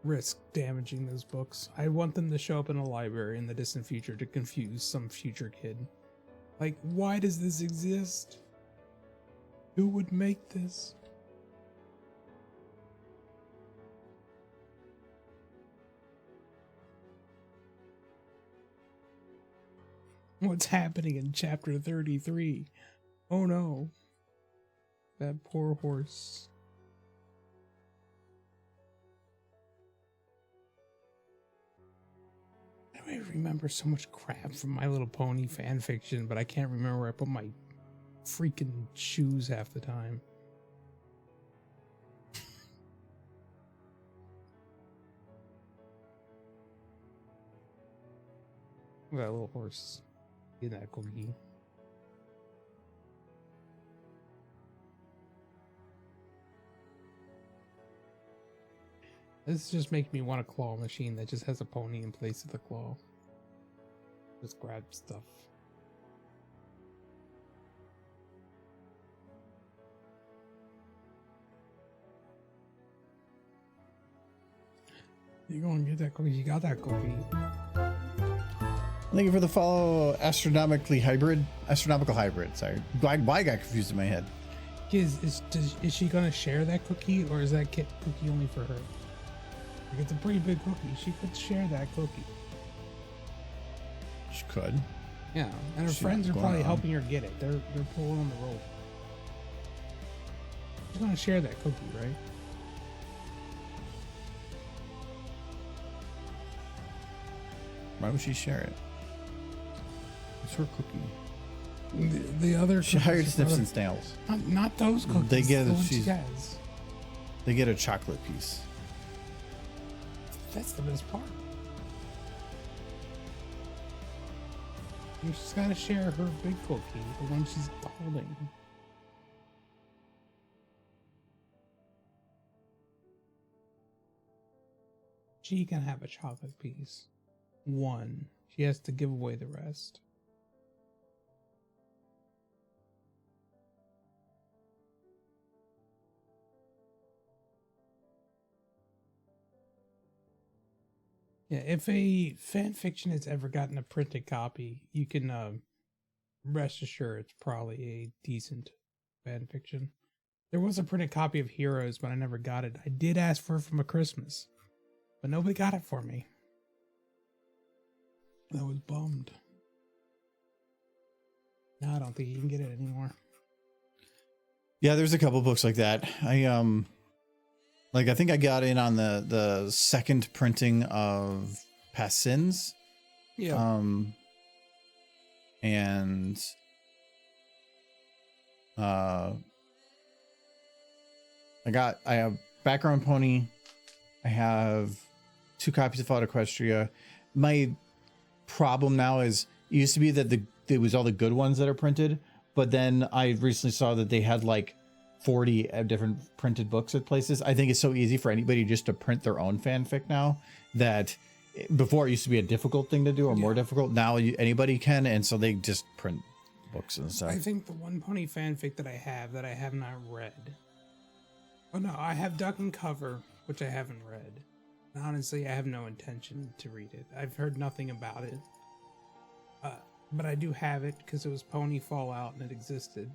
risk damaging those books. I want them to show up in a library in the distant future to confuse some future kid. Like, why does this exist? Who would make this? What's happening in chapter 33? Oh no. That poor horse. I remember so much crap from My Little Pony fan fiction, but I can't remember where I put my freaking shoes half the time. Look at that little horse. Get that cookie. This just makes me want a claw machine that just has a pony in place of the claw. Just grab stuff. You go and get that cookie. You got that cookie. Thank you for the follow, astronomical hybrid. Sorry, why I got confused in my head. Is she gonna share that cookie, or is that cookie only for her? Like, it's a pretty big cookie. She could share that cookie. She could. Yeah, and her friends are probably helping her get it. They're pulling on the rope. She's gonna share that cookie, right? Why would she share it? It's her cookie. The other She hired Snips and Snails. Not those cookies. They get the a, ones she has. They get a chocolate piece. That's the best part. She's got to share her big cookie, the one she's holding. She can have a chocolate piece. One. She has to give away the rest. Yeah, if a fan fiction has ever gotten a printed copy, you can rest assured it's probably a decent fan fiction. There was a printed copy of Heroes, but I never got it. I did ask for it from a Christmas, but nobody got it for me. I was bummed. No, I don't think you can get it anymore. Yeah, there's a couple books like that. I think I got in on the second printing of Past Sins. Yeah. And I have Background Pony. I have 2 copies of Fought Equestria. My problem now is it used to be that it was all the good ones that are printed, but then I recently saw that they had like 40 different printed books at places. I think it's so easy for anybody just to print their own fanfic now that before it used to be a difficult thing to do or more difficult. Now anybody can, and so they just print books and stuff. I think the one pony fanfic that I have not read. Oh no, I have Duck and Cover, which I haven't read. And honestly, I have no intention to read it. I've heard nothing about it. But I do have it because it was Pony Fallout and it existed.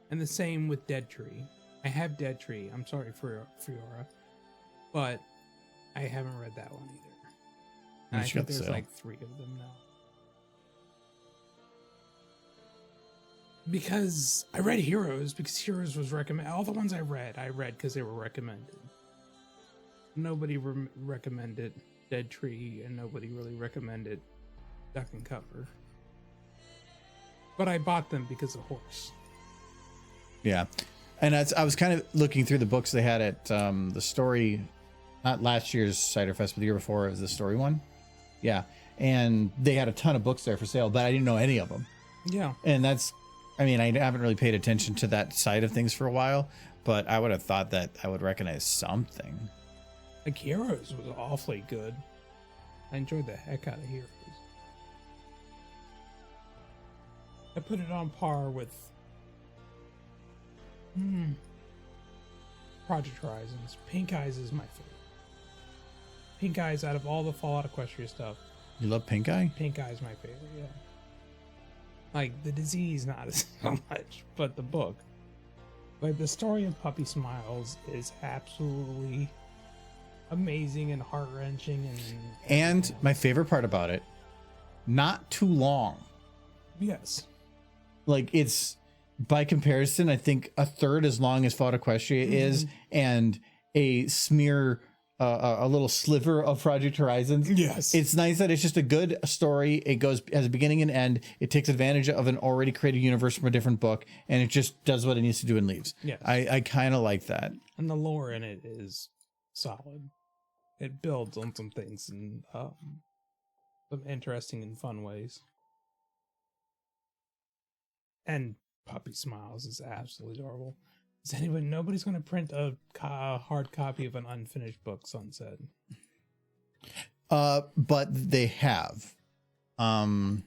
And the same with Dead Tree. I have Dead Tree. I'm sorry for Fiora. But I haven't read that one either. And I think there's like 3 of them now. Because I read Heroes because Heroes was recommended. All the ones I read because they were recommended. Nobody recommended Dead Tree, and nobody really recommended Duck and Cover. But I bought them because of Horse. Yeah, and I was kind of looking through the books they had at the story, not last year's Cider Fest, but the year before. It was the story one. Yeah, and they had a ton of books there for sale, but I didn't know any of them. Yeah, and I haven't really paid attention to that side of things for a while, but I would have thought that I would recognize something. Like Heroes was awfully good. I enjoyed the heck out of Heroes. I put it on par with Project Horizons. Pink Eyes is my favorite. Pink Eyes, out of all the Fallout Equestria stuff. You love Pink Eye? Pink Eye is my favorite, yeah. Like, the disease, not as much, but the book. Like, the story of Puppy Smiles is absolutely amazing and heart-wrenching. And my favorite part about it, not too long. Yes. Like, it's, by comparison, I think a third as long as Fought Equestria is, and a smear, a little sliver of Project Horizons. Yes. It's nice that it's just a good story. It goes as a beginning and end. It takes advantage of an already created universe from a different book, and it just does what it needs to do and leaves. Yes. I kind of like that. And the lore in it is solid. It builds on some things in some interesting and fun ways. And Puppy Smiles is absolutely adorable. Does anyone? Nobody's going to print a hard copy of an unfinished book, Sunset. But they have. Have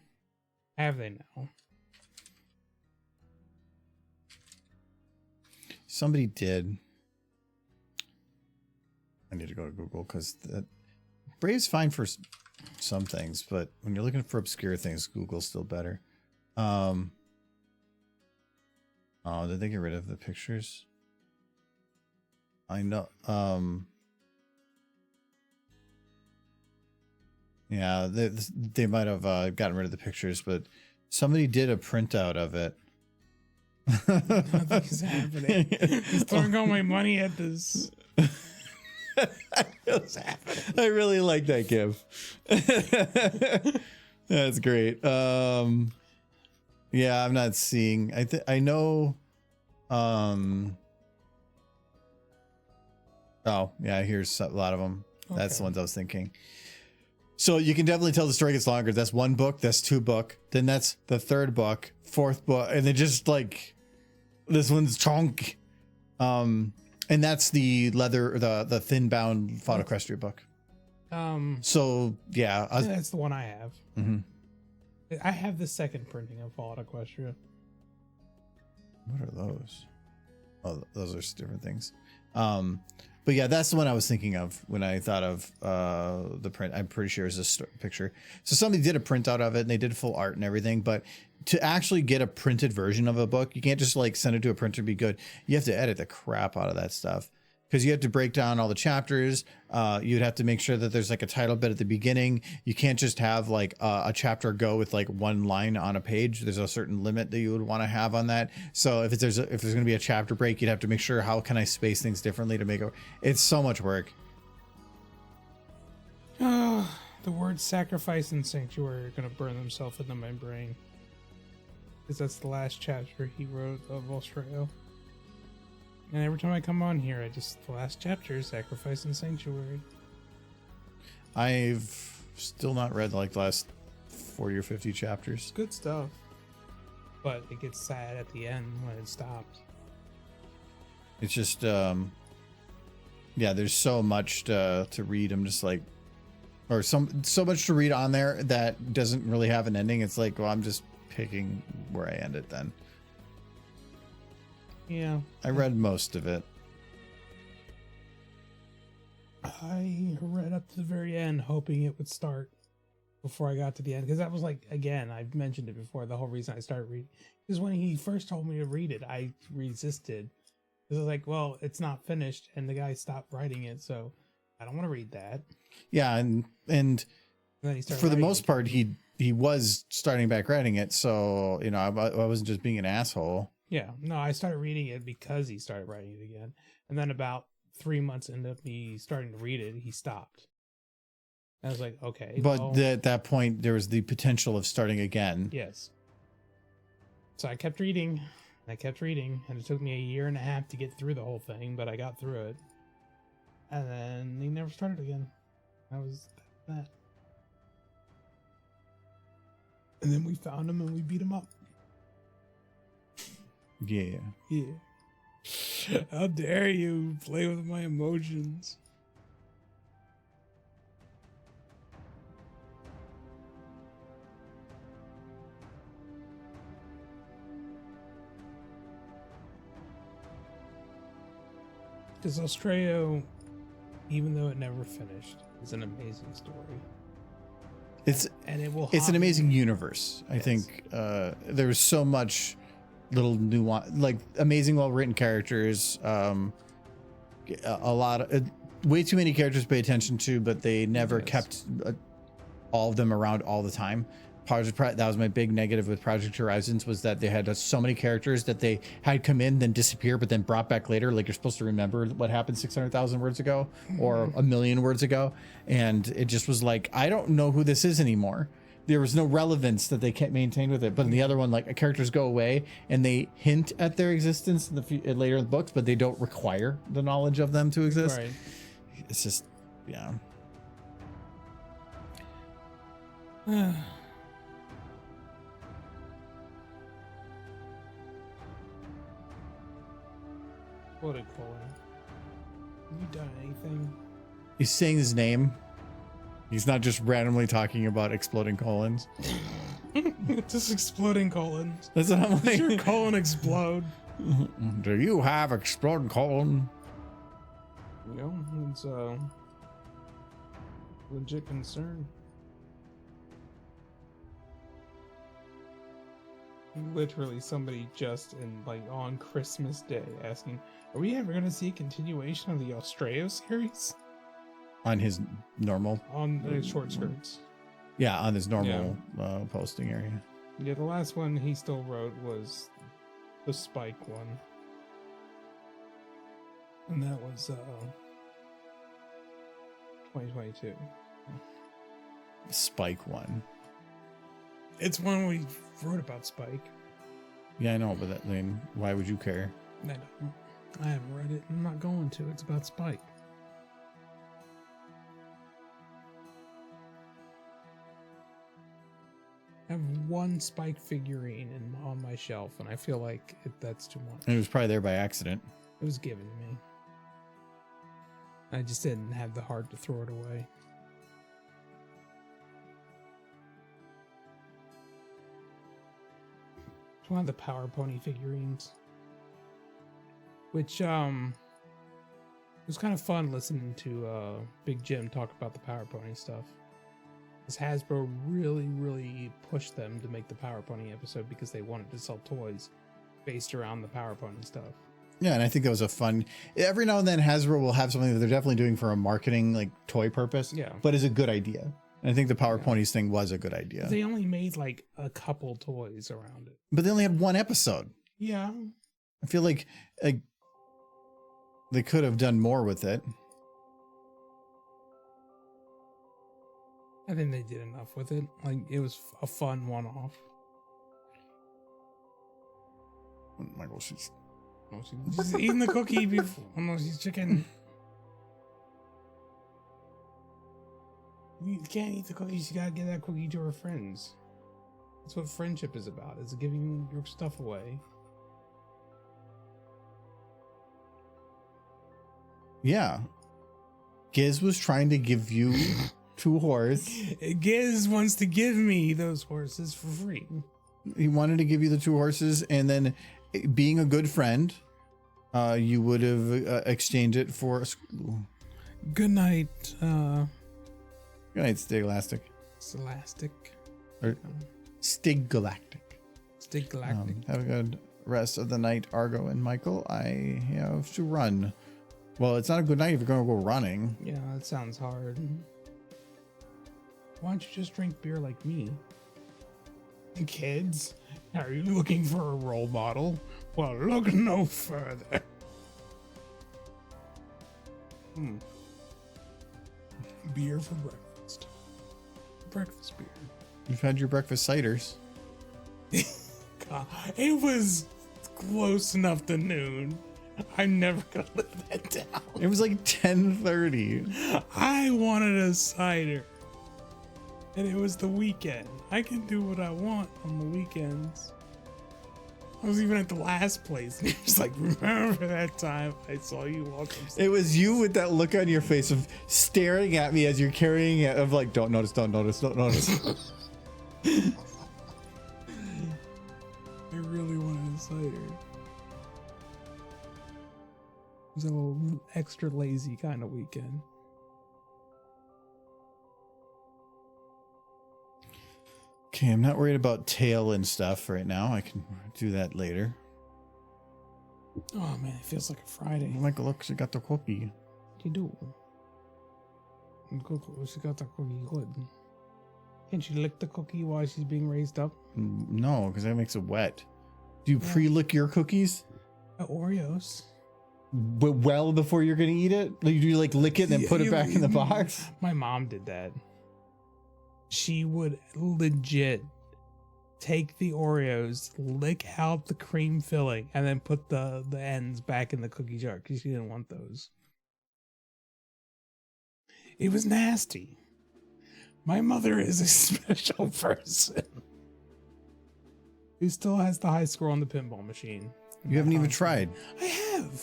they now? Somebody did. I need to go to Google because Brave's fine for some things, but when you're looking for obscure things, Google's still better. Oh, did they get rid of the pictures? I know. Yeah, they might have gotten rid of the pictures, but somebody did a printout of it. Nothing's happening. He's throwing all my money at this. I really like that gif. That's great. Yeah, I'm not seeing. I know. Oh yeah, here's a lot of them. Okay. That's the ones I was thinking. So you can definitely tell the story gets longer. That's one book. That's two book. Then that's the third book, fourth book, and then just like this one's chunk. And that's the leather, the thin bound Fought Equestria book. So yeah, that's the one I have. Mm-hmm. I have the second printing of Fought Equestria. What are those? Oh, those are different things. But yeah, that's the one I was thinking of when I thought of the print. I'm pretty sure it's this picture. So somebody did a printout of it and they did full art and everything. But to actually get a printed version of a book, you can't just like send it to a printer and be good. You have to edit the crap out of that stuff. Because you have to break down all the chapters. You'd have to make sure that there's like a title bit at the beginning. You can't just have like a chapter go with like one line on a page. There's a certain limit that you would want to have on that. So if there's going to be a chapter break, you'd have to make sure how can I space things differently to make it. It's so much work. The words sacrifice and sanctuary are going to burn themselves into my brain. Because that's the last chapter he wrote of Australia. And every time I come on here, the last chapter, Sacrifice and Sanctuary. I've still not read like the last 40 or 50 chapters. Good stuff. But it gets sad at the end when it stops. It's just, yeah, there's so much to read. I'm just like, or so much to read on there that doesn't really have an ending. It's like, well, I'm just picking where I end it then. Yeah. I read most of it. I read up to the very end, hoping it would start before I got to the end. Because that was like, again, I've mentioned it before, the whole reason I started reading. Because when he first told me to read it, I resisted. Because I was like, well, it's not finished, and the guy stopped writing it, so I don't want to read that. Yeah, and then he started for the most part, he was starting back writing it, so, you know, I wasn't just being an asshole. Yeah, no, I started reading it because he started writing it again. And then about 3 months into me starting to read it, he stopped. And I was like, okay. But at that point, there was the potential of starting again. Yes. So I kept reading. And it took me 1.5 years to get through the whole thing, but I got through it. And then he never started again. That was that. And then we found him and we beat him up. Yeah. How dare you play with my emotions? Because Australia, even though it never finished, is an amazing story. It's an amazing universe. I think there's so much little nuance, like amazing, well-written characters. A lot of way too many characters to pay attention to, but they never kept all of them around all the time. that was my big negative with Project Horizons, was that they had so many characters that they had come in, then disappear, but then brought back later. Like, you're supposed to remember what happened 600,000 words ago or a million words ago. And it just was like, I don't know who this is anymore. There was no relevance that they kept maintained with it. But in the other one, like, characters go away and they hint at their existence in the later in the books, but they don't require the knowledge of them to exist. Right. It's just, yeah. Exploding colon. Have you done anything? He's saying his name. He's not just randomly talking about exploding colons. Just exploding colon. That's what I'm Does like. your colon explode? Do you have exploding colon? You know, it's a legit concern. Literally, somebody just on Christmas Day asking, "Are we ever going to see a continuation of the Australia series On his normal, on the short skirts?" yeah, on his normal posting area. Yeah, the last one he still wrote was the Spike one, and that was 2022. Spike one. It's one we wrote about Spike. Yeah, I know, but that, I mean, why would you care? I don't. I haven't read it. I'm not going to. It's about Spike. I have one Spike figurine on my shelf, and I feel like that's too much. It was probably there by accident. It was given to me. I just didn't have the heart to throw it away. It's one of the Power Pony figurines. Which, it was kind of fun listening to Big Jim talk about the Power Pony stuff. Because Hasbro really pushed them to make the Power Pony episode because they wanted to sell toys based around the Power Pony stuff. Yeah, and I think that was a fun. Every now and then, Hasbro will have something that they're definitely doing for a marketing, like, toy purpose. Yeah. But is a good idea. And I think the Power Ponies thing was a good idea. They only made like a couple toys around it. But they only had one episode. Yeah. I feel like they could have done more with it. I think they did enough with it. Like, it was a fun one-off. Michael, she's She's eating the cookie before. Oh no, she's chicken. You can't eat the cookies. You gotta give that cookie to her friends. That's what friendship is about. Is giving your stuff away. Yeah. Giz was trying to give you 2 horses. Giz wants to give me those horses for free. He wanted to give you the 2 horses, and then, being a good friend, you would have exchanged it for a Scootaloo. Good night, Good night, Stigalactic. Scholastic. Or Stiggalactic. Stiggalactic. Have a good rest of the night, Argo and Michael. I have to run. Well, it's not a good night if you're going to go running. Yeah, that sounds hard. Why don't you just drink beer like me? Kids, are you looking for a role model? Well, look no further. Beer for breakfast. Breakfast beer. You've had your breakfast ciders. God, it was close enough to noon. I'm never gonna live that down. It was like 10:30. I wanted a cider. And it was the weekend. I can do what I want on the weekends. I was even at the last place. And he was like, remember that time I saw you walk upstairs? It was you with that look on your face of staring at me as you're carrying it, of like, don't notice, don't notice, don't notice. I really wanted a cider. It was a little extra lazy kind of weekend. Okay, I'm not worried about tail and stuff right now. I can do that later. Oh man, it feels like a Friday. Michael, look, she got the cookie. What do you do? She got that cookie good. Can't you lick the cookie while she's being raised up? No, because that makes it wet. Do you Yeah. pre-lick your cookies? Oreos. But well before you're gonna eat it? Like, do you like lick it and then put it back in the box? My mom did that. She would legit take the Oreos, lick out the cream filling, and then put the ends back in the cookie jar because she didn't want those. It was nasty. My mother is a special person who still has the high score on the pinball machine. You haven't even tried. I have.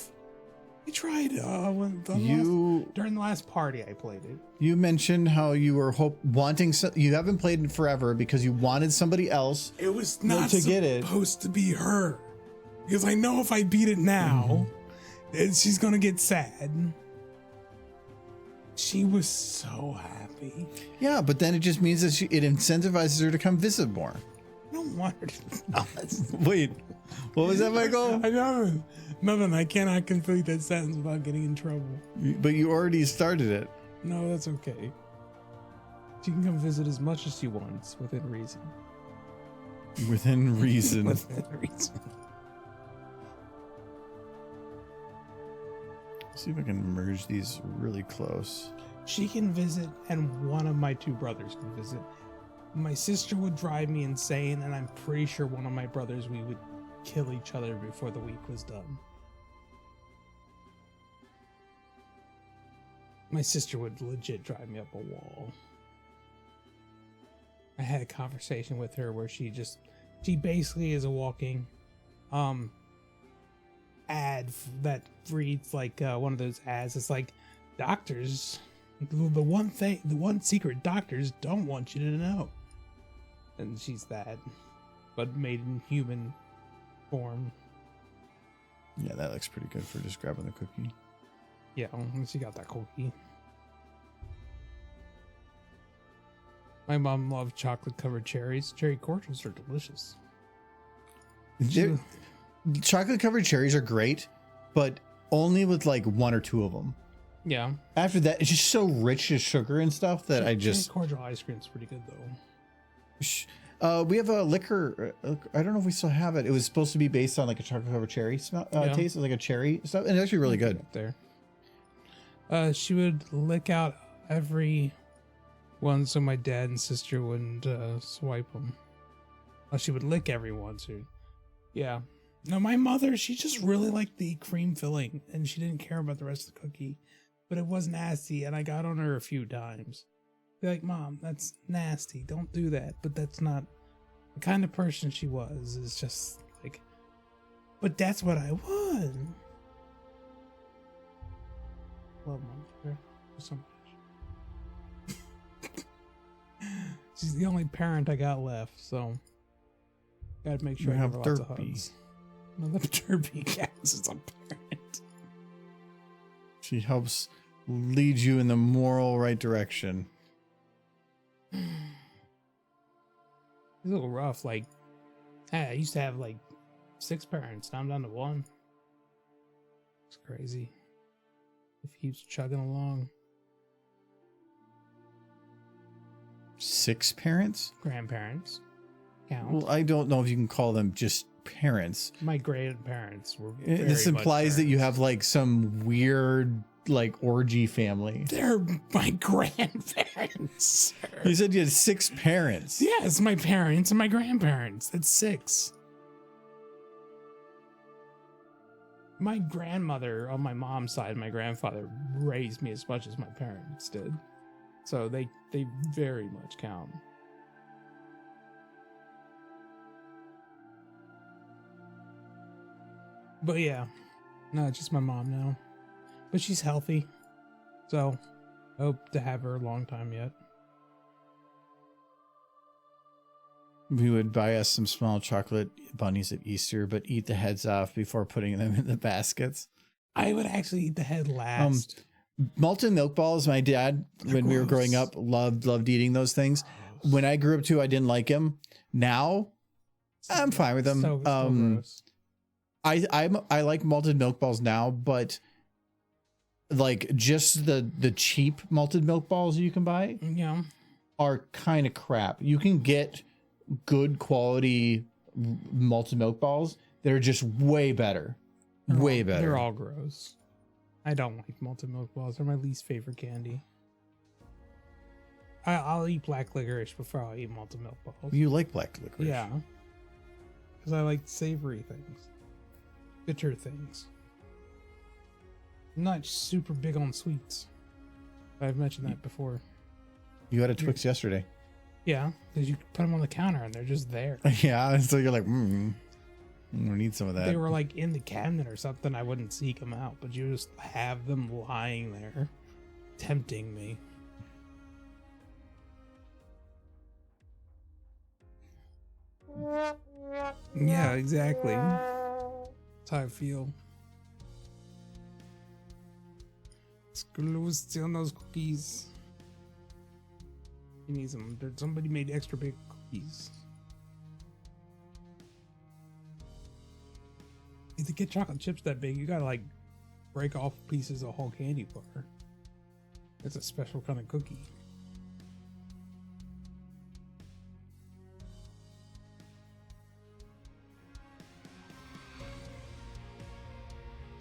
I tried during the last party I played it. You mentioned how you were wanting you haven't played it forever because you wanted somebody else. It was not to get it. supposed to be her. Because I know if I beat it now, she's going to get sad. She was so happy. Yeah, but then it just means that it incentivizes her to come visit more. I don't want her to. Wait, what was that, Michael? I know. Nothing. I cannot complete that sentence without getting in trouble. But you already started it. No, that's okay. She can come visit as much as she wants within reason. Within reason. Within reason. See if I can merge these really close. She can visit, and one of my two brothers can visit. My sister would drive me insane, and I'm pretty sure one of my brothers, we would kill each other before the week was done. My sister would legit drive me up a wall. I had a conversation with her where she basically is a walking ad that reads like one of those ads. It's like, doctors, the one secret doctors don't want you to know. And she's that, but made in human form. Yeah, that looks pretty good for just grabbing the cookie. Yeah, she got that cookie. My mom loved chocolate-covered cherries. Cherry cordials are delicious. Chocolate covered cherries are great, but only with like one or two of them. Yeah. After that, it's just so rich with sugar and stuff that I just. Cherry cordial ice cream is pretty good though. We have a liquor. I don't know if we still have it. It was supposed to be based on like a chocolate covered cherry smell, taste, like a cherry stuff, and it's actually really good. Up there. She would lick out every one so my dad and sister wouldn't swipe them. She would lick everyone too. Yeah. No, my mother, she just really liked the cream filling, and she didn't care about the rest of the cookie, but it was nasty, and I got on her a few times. Be like, Mom, that's nasty. Don't do that. But that's not the kind of person she was. It's just like, but that's what I want. Love my mother so much. She's the only parent I got left, so gotta make sure I give her lots of hugs. Another derby counts as a parent. She helps lead you in the moral right direction. It's a little rough. Like, I used to have like 6 parents. Now I'm down to 1. It's crazy. It keeps chugging along. 6 parents? Grandparents count. Well, I don't know if you can call them just parents. My grandparents were. This implies that you have like some weird like orgy family. They're my grandparents. Sir. You said you had 6 parents. Yes, my parents and my grandparents. That's 6. My grandmother on my mom's side, my grandfather raised me as much as my parents did. So they very much count. But yeah, no, it's just my mom now. But she's healthy. So hope to have her a long time yet. We would buy us some small chocolate bunnies at Easter, but eat the heads off before putting them in the baskets. I would actually eat the head last. Malted milk balls, my dad, when we were growing up, loved eating those things. When I grew up too, I didn't like them. Now, I'm fine with them. So gross. I like malted milk balls now, but like just the cheap malted milk balls you can buy. Yeah. are kind of crap. You can get good quality malted milk balls that are just way better. Way better. They're all gross. I don't like malted milk balls. They're my least favorite candy. I'll eat black licorice before I'll eat malted milk balls. You like black licorice? Yeah. Because I like savory things. Bitter things. I'm not super big on sweets. I've mentioned that before. You had a Twix yesterday. Yeah, because you put them on the counter and they're just there. Yeah, so you're like, I need some of that. They were like in the cabinet or something. I wouldn't seek them out, but you just have them lying there, tempting me. Yeah, exactly. That's how I feel. Scootaloo was stealing those cookies. He needs them. Somebody made extra big cookies. To get chocolate chips that big, you gotta like break off pieces of whole candy bar. It's a special kind of cookie.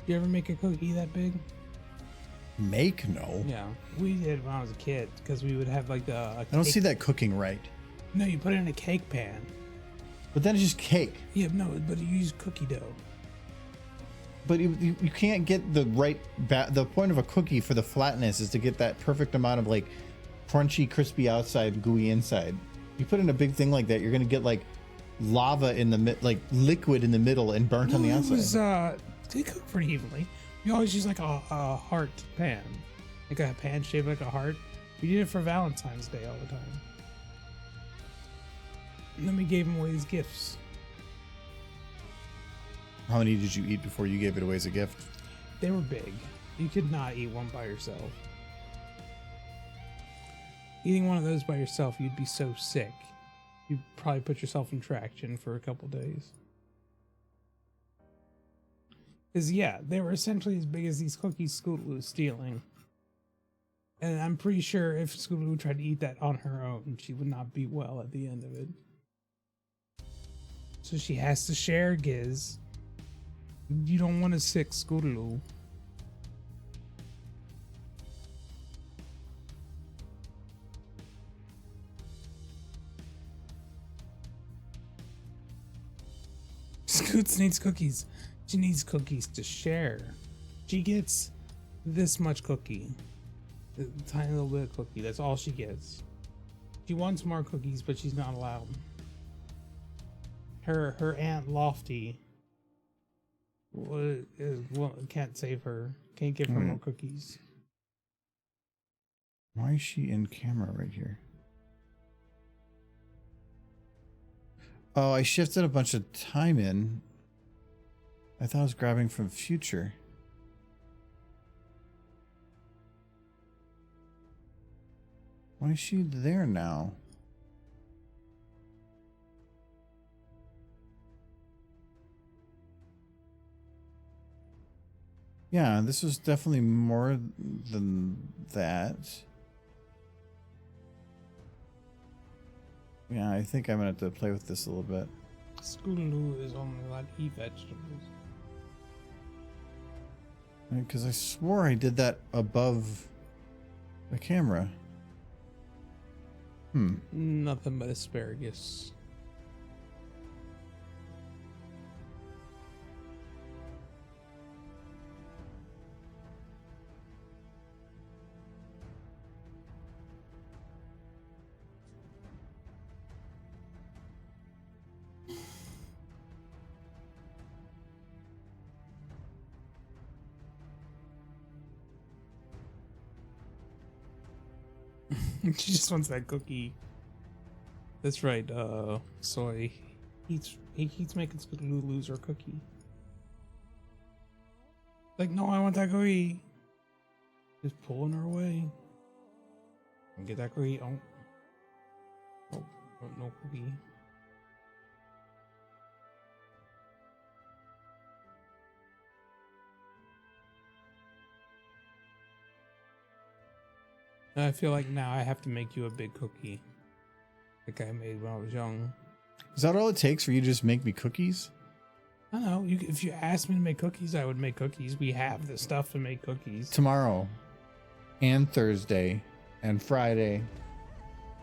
You ever make a cookie that big? Make? No. Yeah, we did when I was a kid because we would have like I don't see that cooking right. No, you put it in a cake pan. But then it's just cake. Yeah, no, but you use cookie dough. But you can't get the right... the point of a cookie for the flatness is to get that perfect amount of like crunchy, crispy outside, gooey inside. You put in a big thing like that, you're going to get like lava in the like liquid in the middle and burnt on the outside. They cook pretty evenly. We always use like a heart pan. Like a pan shaped like a heart. We did it for Valentine's Day all the time. And then we gave them away as gifts. How many did you eat before you gave it away as a gift? They were big. You could not eat one by yourself. Eating one of those by yourself, you'd be so sick. You'd probably put yourself in traction for a couple days. Because, yeah, they were essentially as big as these cookies Scootaloo was stealing. And I'm pretty sure if Scootaloo tried to eat that on her own, she would not be well at the end of it. So she has to share Giz. You don't want a sick Scootaloo. Scoots needs cookies. She needs cookies to share. She gets this much cookie. A tiny little bit of cookie. That's all she gets. She wants more cookies, but she's not allowed. Her Aunt Lofty can't save her. Can't give her more cookies. Why is she in camera right here? Oh, I shifted a bunch of time in. I thought I was grabbing from future. Why is she there now? Yeah, this was definitely more than that. Yeah, I think I'm gonna have to play with this a little bit. Scootaloo is only allowed to eat vegetables. Because I swore I did that above the camera. Nothing but asparagus. She just wants that cookie. That's right, Soy. He keeps making Scootaloo lose her cookie. Like, no, I want that cookie. Just pulling her away. Get that cookie. Oh, no cookie. I feel like now I have to make you a big cookie, like I made when I was young. Is that all it takes for you to just make me cookies? I don't know. If you asked me to make cookies, I would make cookies. We have the stuff to make cookies. Tomorrow, and Thursday, and Friday,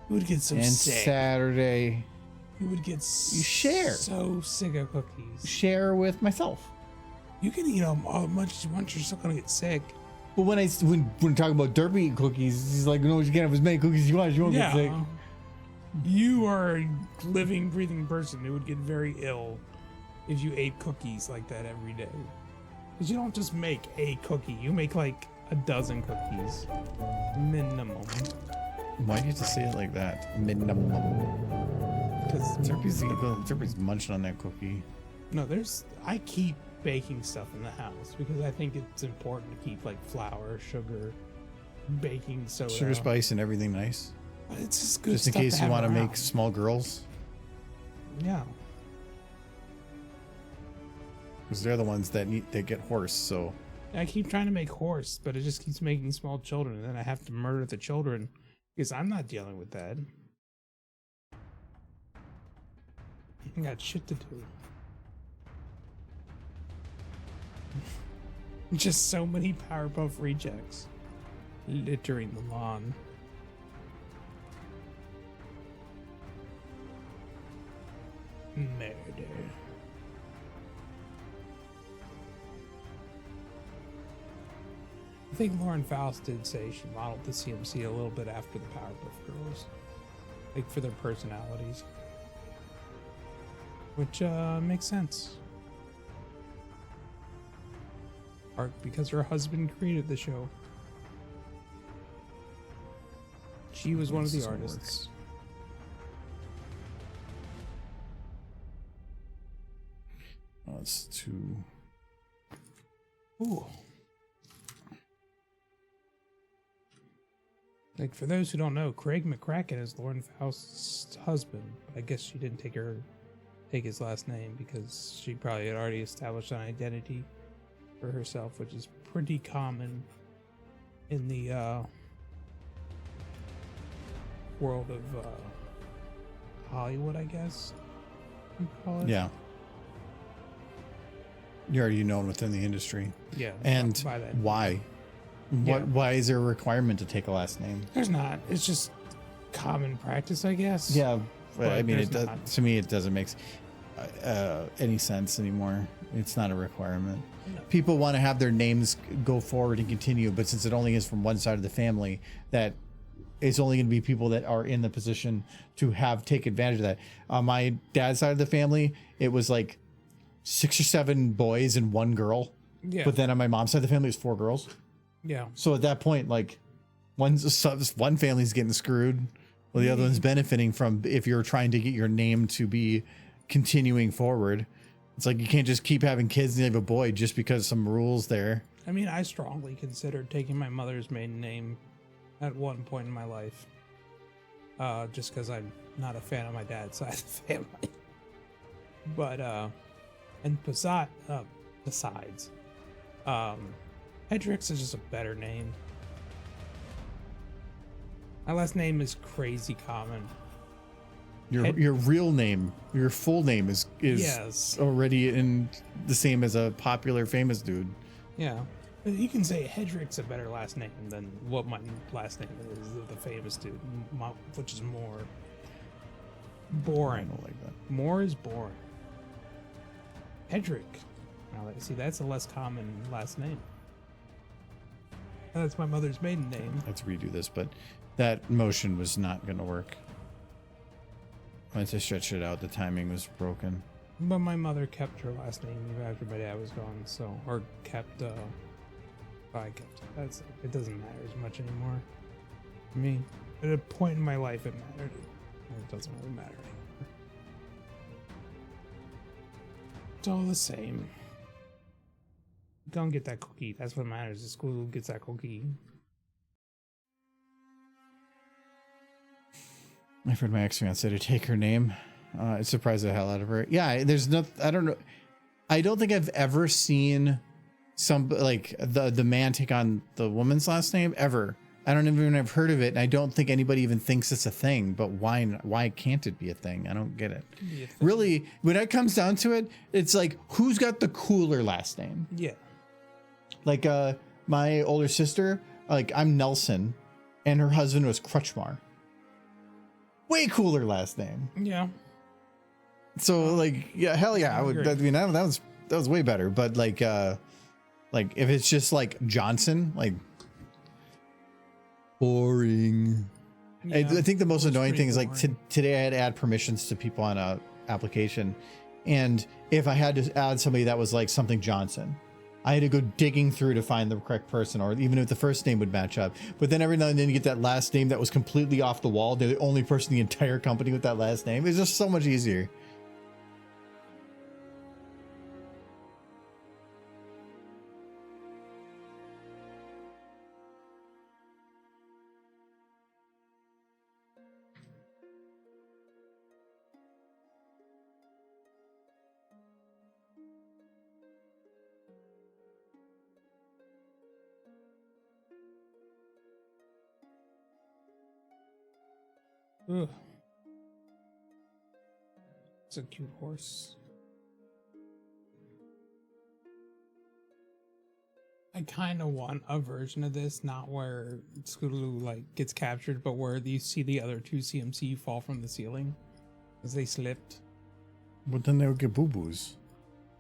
You would get so and sick. Saturday. You would get You share. so sick of cookies. Share with myself. You can eat them all much as you want. You're still gonna get sick. But when we're talking about Derpy eating cookies, he's like, no, you can't have as many cookies as you want. You won't get sick. You are a living, breathing person who would get very ill if you ate cookies like that every day. Because you don't just make a cookie. You make like a dozen cookies. Minimum. Why do you have to say it like that? Minimum. Because Derpy's munching on that cookie. no, I keep baking stuff in the house because I think it's important to keep like flour, sugar, baking soda. Sugar, spice, and everything nice. But it's just good Just in stuff case you have want to around. make small girls. Yeah. Because they're the ones that get hoarse, so. I keep trying to make horse, but it just keeps making small children, and then I have to murder the children because I'm not dealing with that. I got shit to do. Just so many Powerpuff rejects littering the lawn. Murder. I think Lauren Faust did say she modeled the CMC a little bit after the Powerpuff Girls, like for their personalities, which makes sense. Or because her husband created the show. She was one of the This doesn't work. artists. Oh, it's too. Ooh. Like, for those who don't know, Craig McCracken is Lauren Faust's husband. I guess she didn't take his last name because she probably had already established an identity for herself, which is pretty common in the world of Hollywood, I guess you'd call it. Yeah. You're already known within the industry. Yeah. And by that. why? Yeah. Why is there a requirement to take a last name? There's not. It's just common practice, I guess. Yeah, but I But mean, there's it does, not. to me, it doesn't make any sense anymore. It's not a requirement. No. People want to have their names go forward and continue, but since it only is from one side of the family, that it's only going to be people that are in the position to take advantage of that. On my dad's side of the family, it was like 6 or 7 boys and 1 girl. Yeah. But then on my mom's side of the family, it's 4 girls. Yeah. So at that point, like one family's getting screwed, while the other one's benefiting from, if you're trying to get your name to be continuing forward. It's like you can't just keep having kids and you have a boy just because some rules there. I mean, I strongly considered taking my mother's maiden name at one point in my life. Just because I'm not a fan of my dad's side of the family. But, and besides, Hedrix is just a better name. My last name is crazy common. Your real name, your full name is Yes. already in the same as a popular famous dude. Yeah. But you can say Hedric's a better last name than what my last name is of the famous dude, which is more I boring. don't like that. More is boring. Hedrick. Now, see, that's a less common last name. That's my mother's maiden name. I have to redo this, but that motion was not going to work. Once I stretched it out, the timing was broken. But my mother kept her last name even after my dad was gone, so, or kept, I kept it. It doesn't matter as much anymore. I mean, at a point in my life it mattered. It doesn't really matter anymore. It's all the same. Go and get that cookie. That's what matters. The school gets that cookie. I've heard my ex-fiance to take her name. It surprised the hell out of her. Yeah, there's no, I don't know. I don't think I've ever seen the man take on the woman's last name ever. I don't even have heard of it, and I don't think anybody even thinks it's a thing. But why can't it be a thing? I don't get it. Really, when it comes down to it, it's like, who's got the cooler last name? Yeah. Like my older sister, like I'm Nelson, and her husband was Crutchmar. Way cooler last name. Yeah. So like, yeah, hell yeah, I would. I mean, that was way better. But like if it's just like Johnson, like boring. Yeah, I think the most annoying thing is like boring. today I had to add permissions to people on a application, and if I had to add somebody that was like something Johnson, I had to go digging through to find the correct person, or even if the first name would match up. But then every now and then you get that last name that was completely off the wall. They're the only person in the entire company with that last name. It's just so much easier. Ugh. It's a cute horse. I kind of want a version of this, not where Scootaloo like gets captured, but where you see the other two CMC fall from the ceiling as they slipped. But then they would get boo-boos.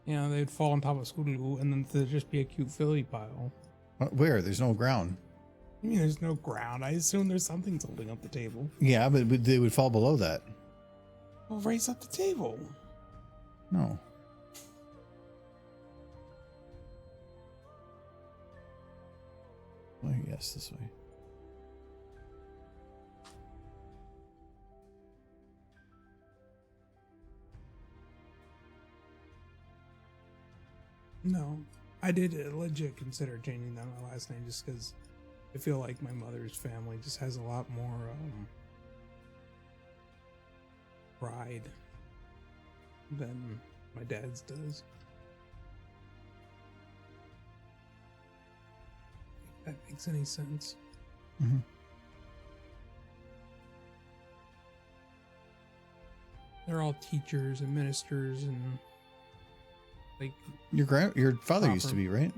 You know, they'd fall on top of Scootaloo, and then there'd just be a cute filly pile. Where? There's no ground. I mean, there's no ground. I assume there's something holding up the table. Yeah, but they would fall below that. Well, raise up the table. No. Well, yes, this way. No, I did legit consider changing that my last name just because I feel like my mother's family just has a lot more pride than my dad's does. If that makes any sense. Mm-hmm. They're all teachers and ministers and like Your father used to Proper. be, right?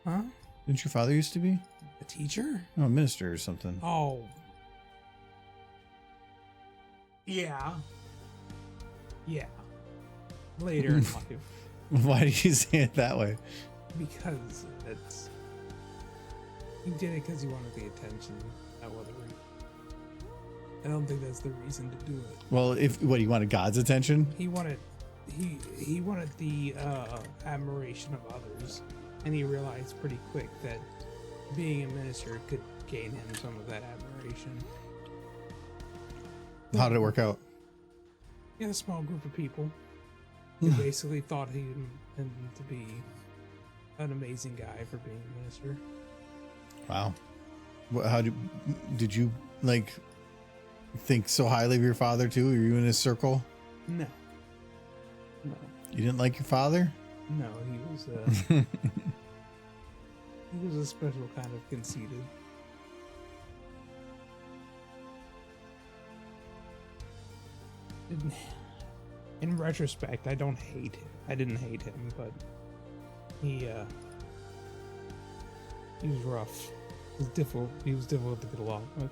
huh? Didn't your father used to be? A teacher? No, a minister or something. Oh. Yeah. Yeah. Later in life. Why do you say it that way? Because it's. He did it because he wanted the attention. I don't think that's the reason to do it. Well, if what he wanted God's attention. He wanted. He wanted the admiration of others, and he realized pretty quick that being a minister could gain him some of that admiration. How did it work out? He had a small group of people who basically thought him to be an amazing guy for being a minister. Wow. How did you like think so highly of your father too? Were you in his circle? No. No. You didn't like your father? No, he was he was a special kind of conceited. In retrospect, I don't hate him. I didn't hate him, but he was rough. It was difficult. He was difficult to get along with.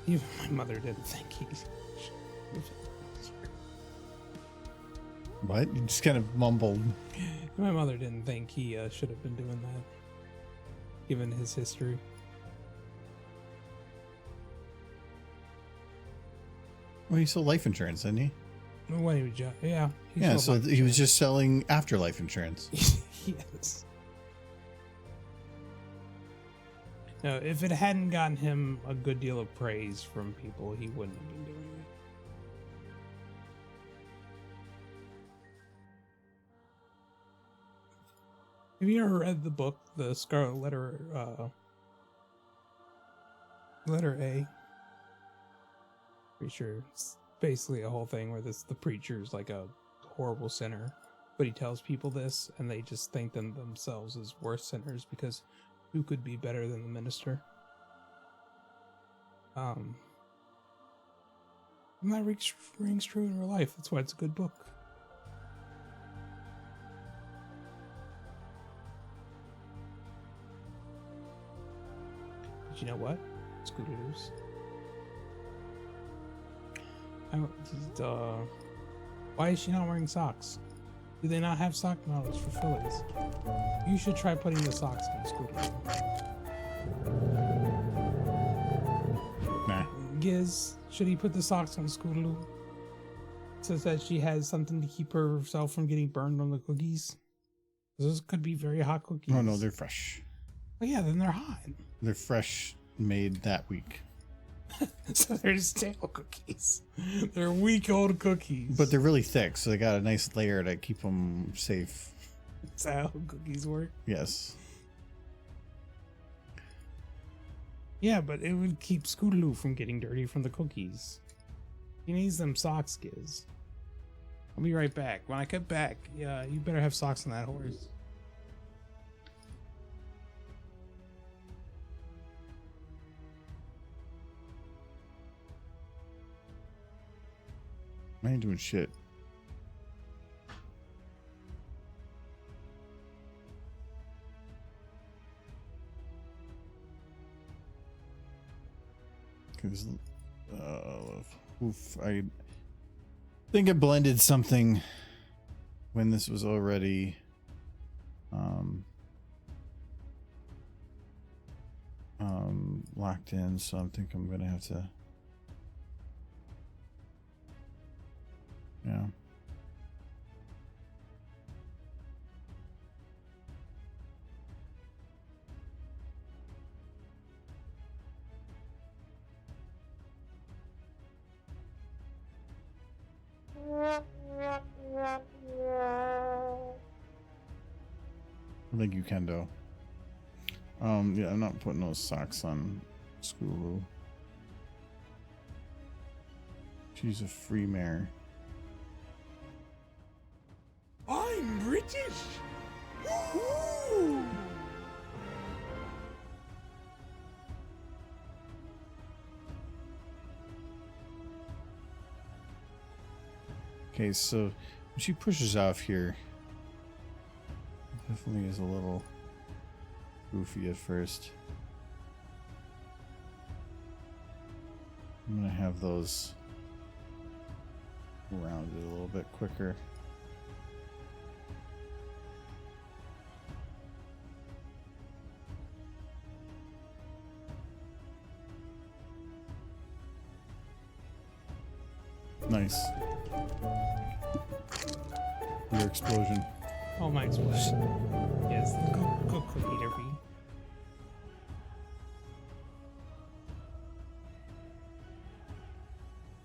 Even my mother didn't think he. What? You just kind of mumbled. My mother didn't think he should have been doing that, given his history. Well, he sold life insurance, didn't he? When he was young, yeah. Yeah, sold so life he was insurance. just selling afterlife insurance. Yes. No, if it hadn't gotten him a good deal of praise from people, he wouldn't have been doing it. Have you ever read the book, The Scarlet Letter, Letter A? Pretty sure basically a whole thing where the preacher's like a horrible sinner, but he tells people this and they just think themselves as worse sinners because who could be better than the minister? And that rings true in real life. That's why it's a good book. But you know what? Scootaloos. Why is she not wearing socks? Do they not have sock models for fillies? You should try putting the socks on Scootaloo. Nah. Giz, should he put the socks on Scootaloo? Says that she has something to keep herself from getting burned on the cookies. Those could be very hot cookies. Oh no, they're fresh. Oh yeah, then they're hot. They're fresh, made that week. So they're stale cookies. They're week-old cookies. But they're really thick, so they got a nice layer to keep them safe. That's how cookies work. Yes. Yeah, but it would keep Scootaloo from getting dirty from the cookies. He needs them socks, Giz. I'll be right back. When I get back, yeah, you better have socks on that horse. I ain't doing shit. Because, I think I blended something when this was already, locked in, so I think I'm gonna have to, yeah. Thank you, Kendo. Yeah, I'm not putting those socks on Scootaloo. She's a free mare. I'm British! Woo! Okay, so when she pushes off here, definitely is a little goofy at first. I'm gonna have those rounded a little bit quicker. Nice. Your explosion. Oh, my explosion. Yes, go cookie derby.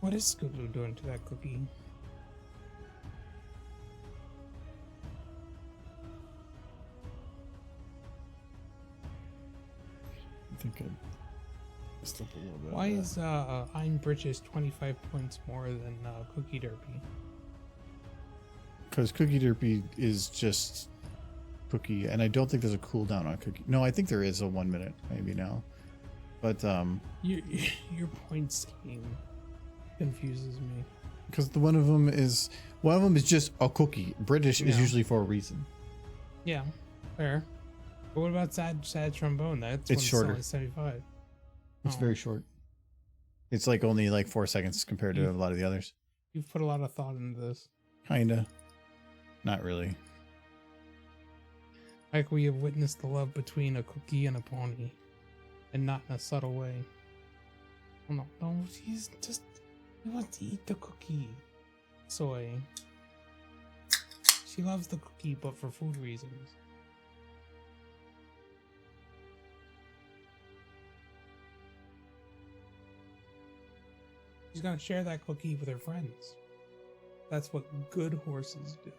What is Scootaloo doing to that cookie? I think I messed up a little bit. Why is I'm British 25 points more than Cookie Derby? Because Cookie Derpy is just cookie, and I don't think there's a cooldown on cookie. No, I think there is a 1 minute maybe now, but Your point scheme confuses me. because one of them is just a cookie. British is Yeah. usually for a reason. Yeah, fair. But what about sad trombone? That's It's shorter. only 75. It's Oh. very short. It's like only like 4 seconds compared to a lot of the others. You've put a lot of thought into this. Kinda. Not really. Like we have witnessed the love between a cookie and a pony, and not in a subtle way. Oh, no, he wants to eat the cookie. Soy. She loves the cookie, but for food reasons. She's gonna share that cookie with her friends. That's what good horses do.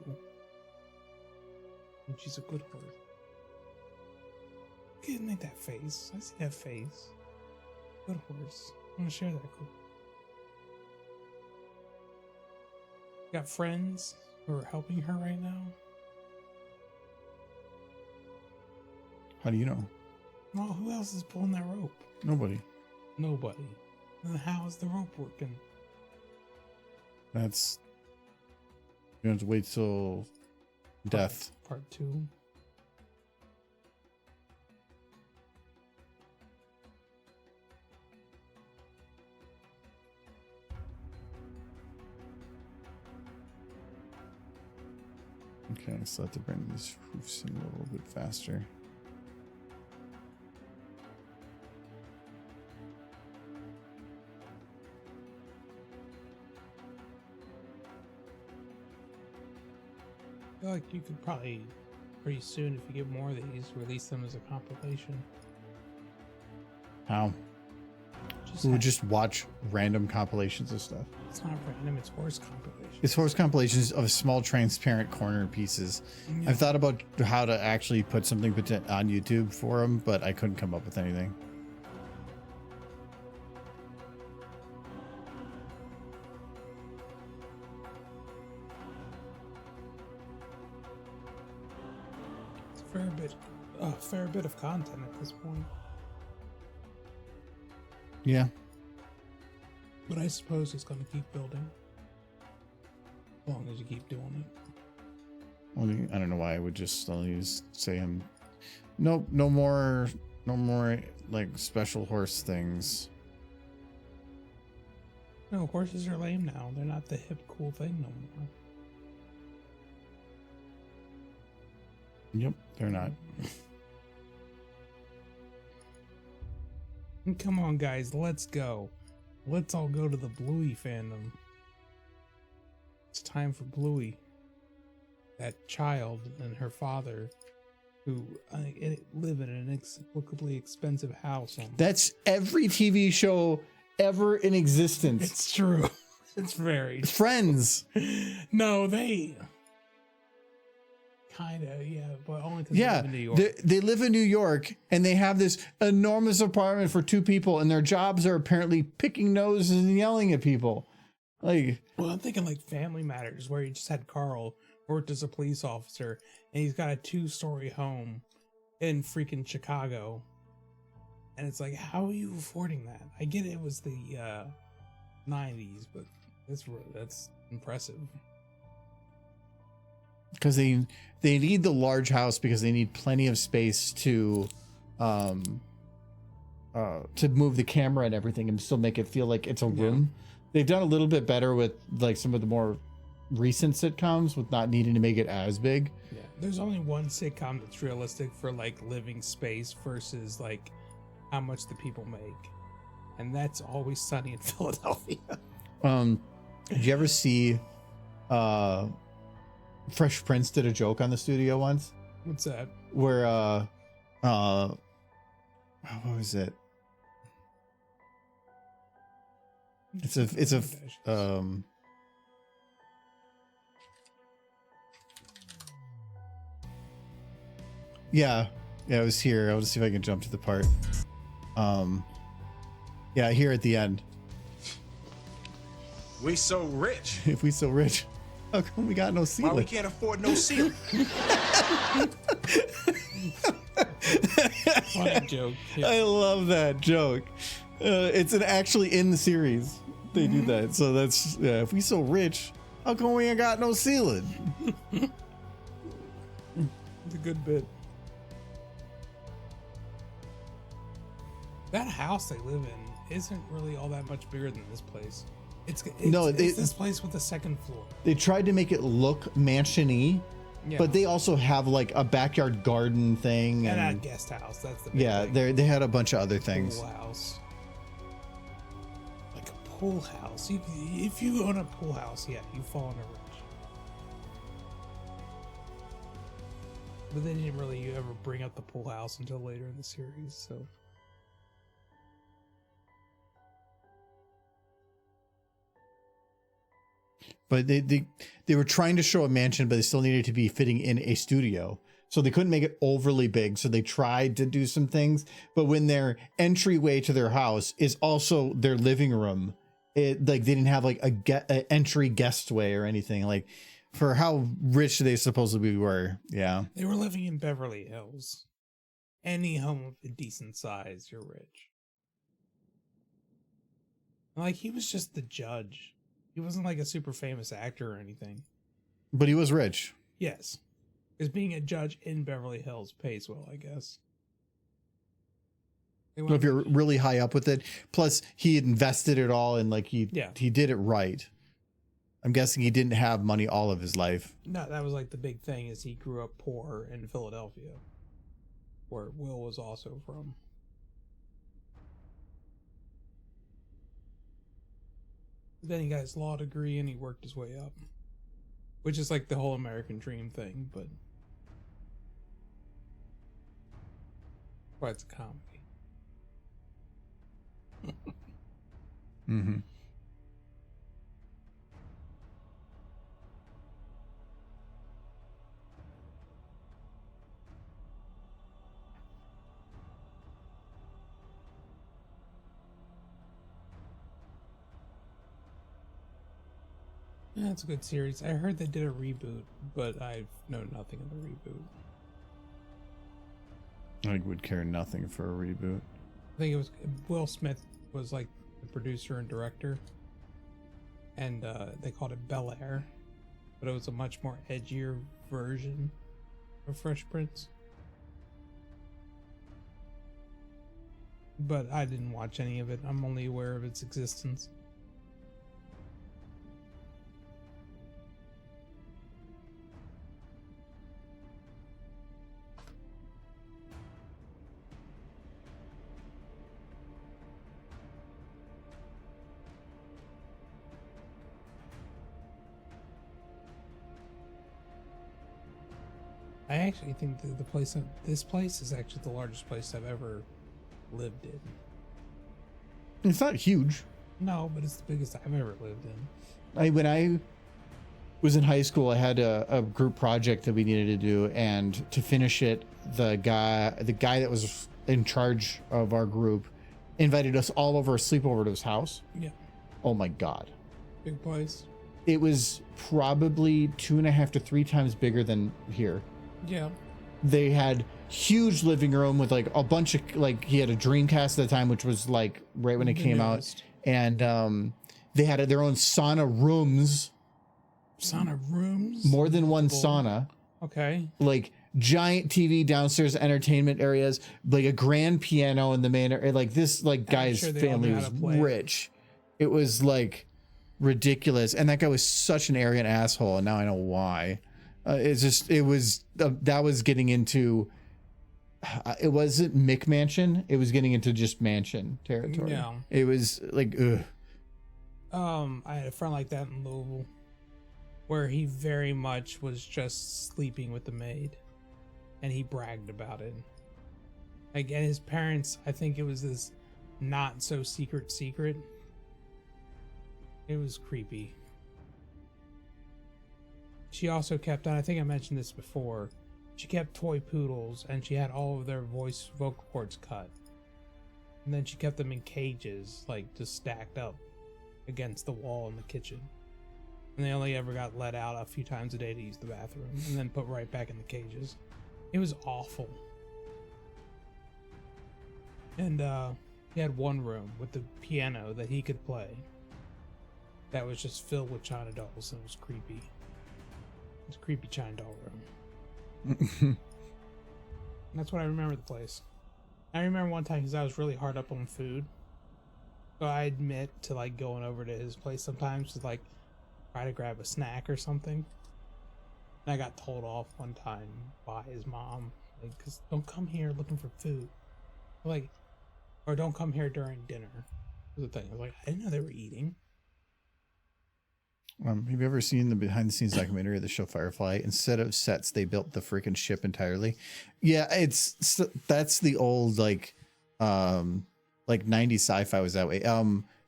And she's a good horse. Look at that face. I see that face. Good horse. I'm gonna share that cookie. Got friends who are helping her right now? How do you know? Well, who else is pulling that rope? Nobody. Nobody. Then how is the rope working? That's, you have to wait till death. Part 2. Okay, so I have to bring these roofs in a little bit faster. I feel like you could probably, pretty soon, if you get more of these, release them as a compilation. How? Just We would just watch random compilations of stuff. It's not random, it's horse compilation. It's horse compilations of small transparent corner pieces. Yeah. I've thought about how to actually put something on YouTube for them, but I couldn't come up with anything. It's a fair bit of content at this point. Yeah. But I suppose it's going to keep building. As long as you keep doing it. Only, I don't know why I would just always say nope, no more like special horse things. No, horses are lame now. They're not the hip, cool thing no more. Yep, they're not. Come on, guys, let's go. Let's all go to the Bluey fandom. It's time for Bluey. That child and her father who live in an inexplicably expensive house. That's every TV show ever in existence. It's true. It's very Friends. No, they kind of, yeah, but only because Yeah, they live in New York. they live in New York and they have this enormous apartment for 2 people, and their jobs are apparently picking noses and yelling at people. Like, Well, I'm thinking like Family Matters, where you just had Carl worked as a police officer, and he's got a 2-story home in freaking Chicago. And it's like, how are you affording that? I get it was the 90s, but that's impressive. because they need the large house because they need plenty of space to move the camera and everything and still make it feel like it's a room. They've done a little bit better with like some of the more recent sitcoms with not needing to make it as big. Yeah, there's only one sitcom that's realistic for like living space versus like how much the people make, and that's Always Sunny in Philadelphia. Did you ever see Fresh Prince did a joke on the studio once What's that? where what was it? It's a yeah, it was here. I'll just see if I can jump to the part. Yeah, here at the end. We so rich. If we so rich, how come we got no Why ceiling? we can't afford no ceiling? Funny joke. Yeah. I love that joke. It's actually in the series. They do that. So that's, yeah, if we so rich, how come we ain't got no ceiling? It's a good bit. That house they live in isn't really all that much bigger than this place. It's this place with the second floor. They tried to make it look mansion-y, Yeah. but they also have like a backyard garden thing. And And a guest house. That's the big yeah, thing. they had a bunch of other things. Pool house. Like a pool house. If you own a pool house, yeah, you fall under rich. But they didn't really ever bring up the pool house until later in the series, so. But they were trying to show a mansion, but they still needed to be fitting in a studio. So they couldn't make it overly big. So they tried to do some things. But when their entryway to their house is also their living room It like they didn't have like a entry guestway or anything, like for how rich they supposedly were. Yeah. They were living in Beverly Hills. Any home of a decent size, you're rich. Like, he was just the judge. He wasn't like a super famous actor or anything. But he was rich. Yes. Because being a judge in Beverly Hills pays well, I guess. So if you're really high up with it, plus he had invested it all and like he did it right. I'm guessing he didn't have money all of his life. No, that was like the big thing is he grew up poor in Philadelphia, where Will was also from. Then he got his law degree and he worked his way up, which is like the whole American dream thing, but it's a comedy. Mm-hmm. Yeah, it's a good series. I heard they did a reboot, but I know nothing of the reboot. I would care nothing for a reboot. I think it was Will Smith was like the producer and director, and they called it Bel Air, but it was a much more edgier version of Fresh Prince. But I didn't watch any of it. I'm only aware of its existence. I actually think that this place is actually the largest place I've ever lived in. It's not huge. No, but it's the biggest I've ever lived in. When I was in high school, I had a group project that we needed to do, and to finish it, the guy that was in charge of our group invited us all over a sleepover to his house. Yeah. Oh my God. Big place. It was probably 2.5 to 3 times bigger than here. Yeah. They had huge living room with like a bunch of like, he had a Dreamcast at the time, which was like right when it came out, and they had their own sauna rooms. Sauna rooms? More than one sauna. Okay. Like giant TV downstairs, entertainment areas, like a grand piano in the main area. Like this, like guy's family was rich. It was like ridiculous, and that guy was such an arrogant asshole, and now I know why. That was getting into, it wasn't McMansion. It was getting into just mansion territory. Yeah. It was like, ugh. I had a friend like that in Louisville, where he very much was just sleeping with the maid, and he bragged about it. Like, and his parents, I think it was this not so secret. It was creepy. She also kept on, I think I mentioned this before, she kept toy poodles and she had all of their vocal cords cut. And then she kept them in cages, like just stacked up against the wall in the kitchen. And they only ever got let out a few times a day to use the bathroom and then put right back in the cages. It was awful. And he had one room with the piano that he could play that was just filled with China dolls, and it was creepy. It's a creepy China doll room. And that's what I remember the place. I remember one time because I was really hard up on food. So I admit to like going over to his place sometimes to like try to grab a snack or something. And I got told off one time by his mom, like, cause don't come here looking for food. Like, or don't come here during dinner. Was the thing. I was like, I didn't know they were eating. Have you ever seen the behind the scenes documentary of the show Firefly? Instead of sets, they built the freaking ship entirely. Yeah, that's the old like 90s sci-fi was that way.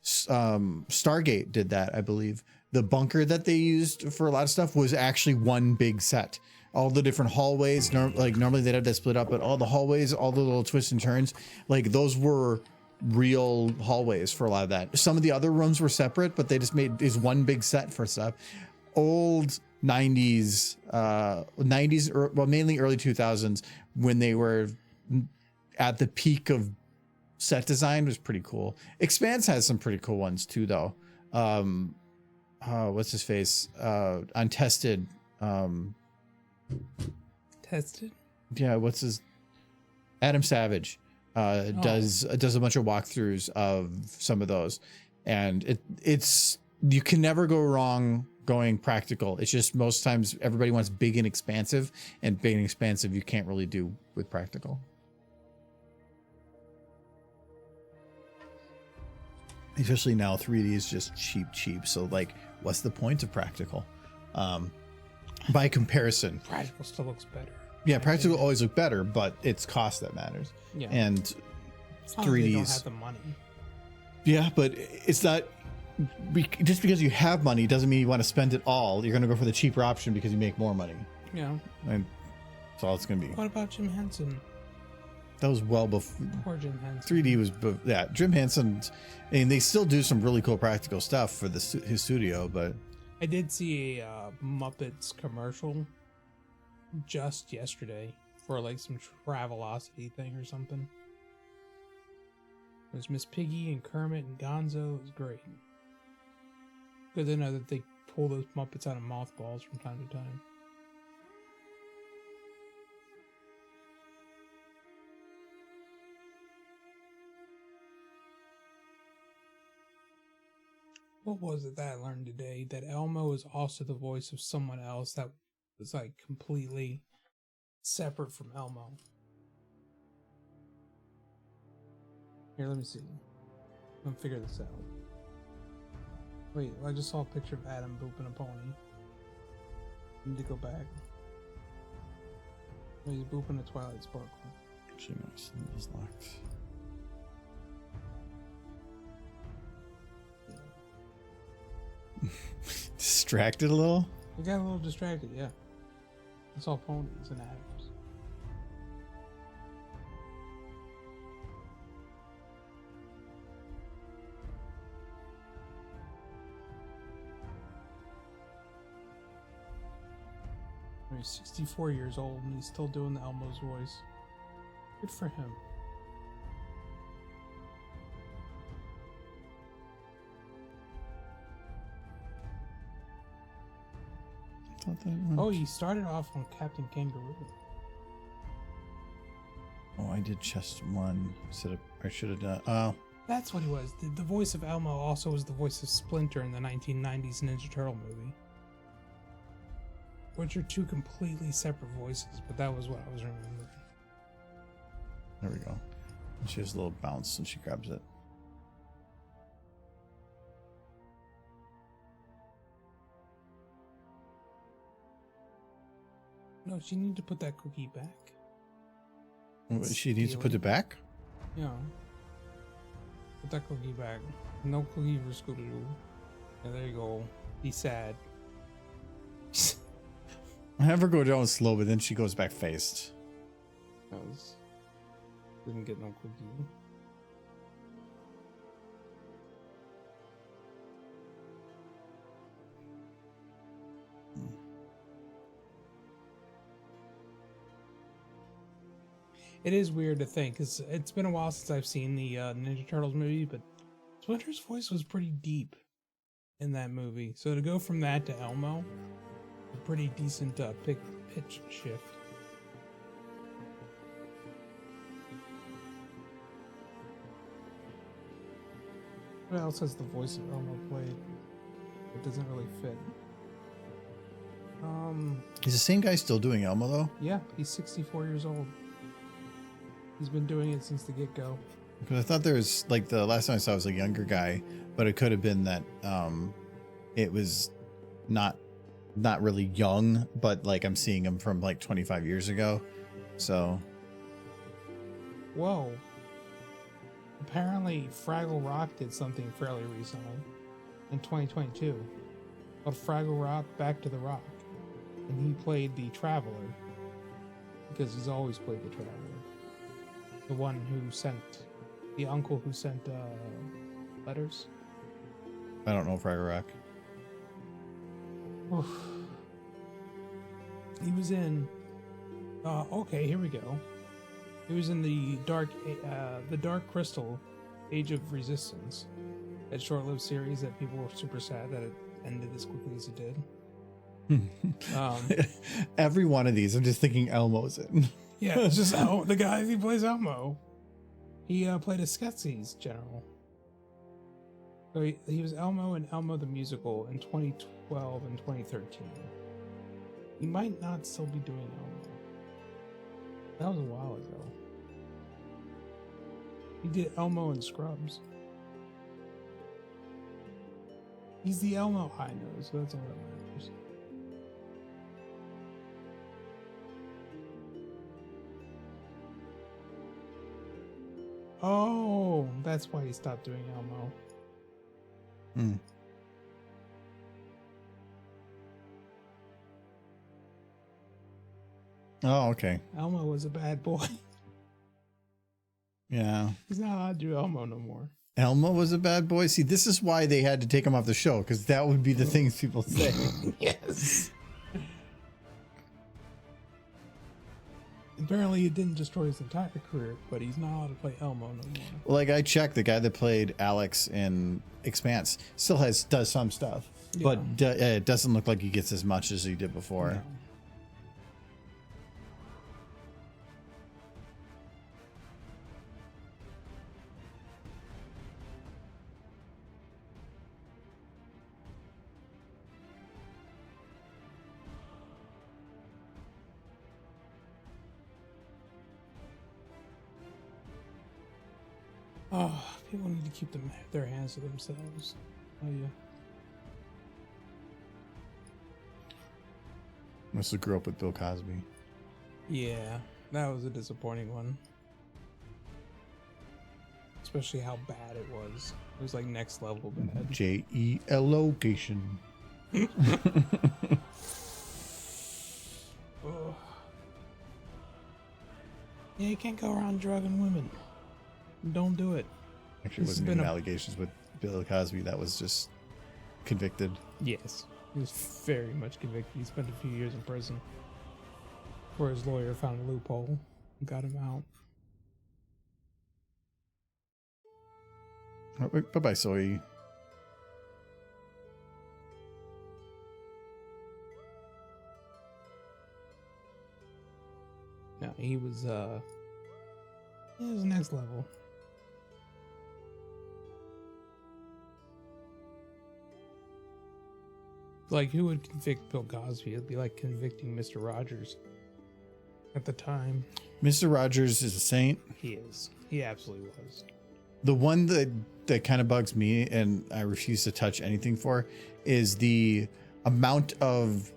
Stargate did that, I believe. The bunker that they used for a lot of stuff was actually one big set. All the different hallways, normally they'd have that split up, but all the hallways, all the little twists and turns, like those were real hallways for a lot of that. Some of the other rooms were separate, but they just made is one big set for stuff. Old 90s, well, mainly early 2000s, when they were at the peak of set design, was pretty cool. Expanse has some pretty cool ones too, though. What's his face? Untested. Tested? Yeah, what's his? Adam Savage does a bunch of walkthroughs of some of those, and it's you can never go wrong going practical. It's just most times everybody wants big and expansive, and big and expansive you can't really do with practical. Especially now, 3D is just cheap. So like, what's the point of practical? By comparison, Practical still looks better. yeah, practical will always look better, but it's cost that matters. Yeah. And It's not like they don't 3Ds. have the money. Yeah, but it's not just because you have money doesn't mean you want to spend it all. You're going to go for the cheaper option because you make more money, Yeah. and that's all it's going to be. What about Jim Henson? That was well before Poor Jim Henson. 3D was. Yeah, Jim Henson, and they still do some really cool practical stuff for his studio, but I did see a Muppets commercial just yesterday for like some Travelocity thing or something. There's Miss Piggy and Kermit and Gonzo. It was great. Good to know that they pull those Muppets out of mothballs from time to time. What was it that I learned today? That Elmo is also the voice of someone else that was like completely separate from Elmo. Here, let me see. I'm gonna figure this out. Wait, I just saw a picture of Adam booping a pony. I need to go back. Oh, he's booping a Twilight Sparkle. she knows it was locked. Distracted a little. I got a little distracted, yeah. I saw ponies and Adams. He's 64 years old and he's still doing the Elmo's voice. Good for him. I thought that went. Oh, he started off on Captain Kangaroo. Oh, I did chest one. I should have done. Oh, That's what he was. The voice of Elmo also was the voice of Splinter in the 1990s Ninja Turtle movie. Which are two completely separate voices, but that was what I was remembering. there we go. And she has a little bounce and she grabs it. No, she needed to put that cookie back. She needs to put it back. Yeah. Put that cookie back. No cookie for Scootaloo. Yeah, there you go. Be sad. I have her go down slow, but then she goes back faced. Because didn't get no cookie. It is weird to think, because it's been a while since I've seen the Ninja Turtles movie, but Splinter's voice was pretty deep in that movie. So to go from that to Elmo, a pretty decent pitch shift. What else has the voice of Elmo played? It doesn't really fit. Is the same guy still doing Elmo though? Yeah, he's 64 years old. He's been doing it since the get-go. Because I thought there was like the last time I saw was a younger guy, but it could have been that it was not really young, but like I'm seeing him from like 25 years ago. So Whoa. Apparently, Fraggle Rock did something fairly recently, in 2022, called Fraggle Rock Back to the Rock. And he played the Traveler, because he's always played the Traveler. The one who sent The uncle who sent letters. I don't know Fraggle Rock. Oof. He was in. Okay, here we go. He was in the Dark Crystal, Age of Resistance, that short-lived series that people were super sad that it ended as quickly as it did. Every one of these, I'm just thinking Elmo's in. Yeah, it's just the guy who plays Elmo. He played a Skeksis general. So he was Elmo in Elmo the Musical in 2012 and 2013. He might not still be doing Elmo. That was a while ago. He did Elmo in Scrubs. He's the Elmo I know, so that's all that matters. Oh, that's why he stopped doing Elmo. Hmm. Oh, okay. Elmo was a bad boy. Yeah. He's not allowed to do Elmo no more. Elmo was a bad boy. See, this is why they had to take him off the show, because that would be the things people say. Yes. Apparently, it didn't destroy his entire career, but he's not allowed to play Elmo no more. Like, I checked, the guy that played Alex in Expanse still does some stuff, but it doesn't look like he gets as much as he did before. No. Oh, people need to keep their hands to themselves. Oh yeah. Must have grew up with Bill Cosby. Yeah, that was a disappointing one. Especially how bad it was. It was like next level bad. JEL location. Oh. Yeah, you can't go around drugging women. Don't do it. Actually, it wasn't even allegations with Bill Cosby. That was just convicted. Yes, he was very much convicted. He spent a few years in prison before his lawyer found a loophole and got him out. Oh, bye-bye, Soy. No, he was next level. Like, who would convict Bill Cosby? It'd be like convicting Mr. Rogers at the time. Mr. Rogers is a saint. He is. He absolutely was. The one that kind of bugs me, and I refuse to touch anything for, is the amount of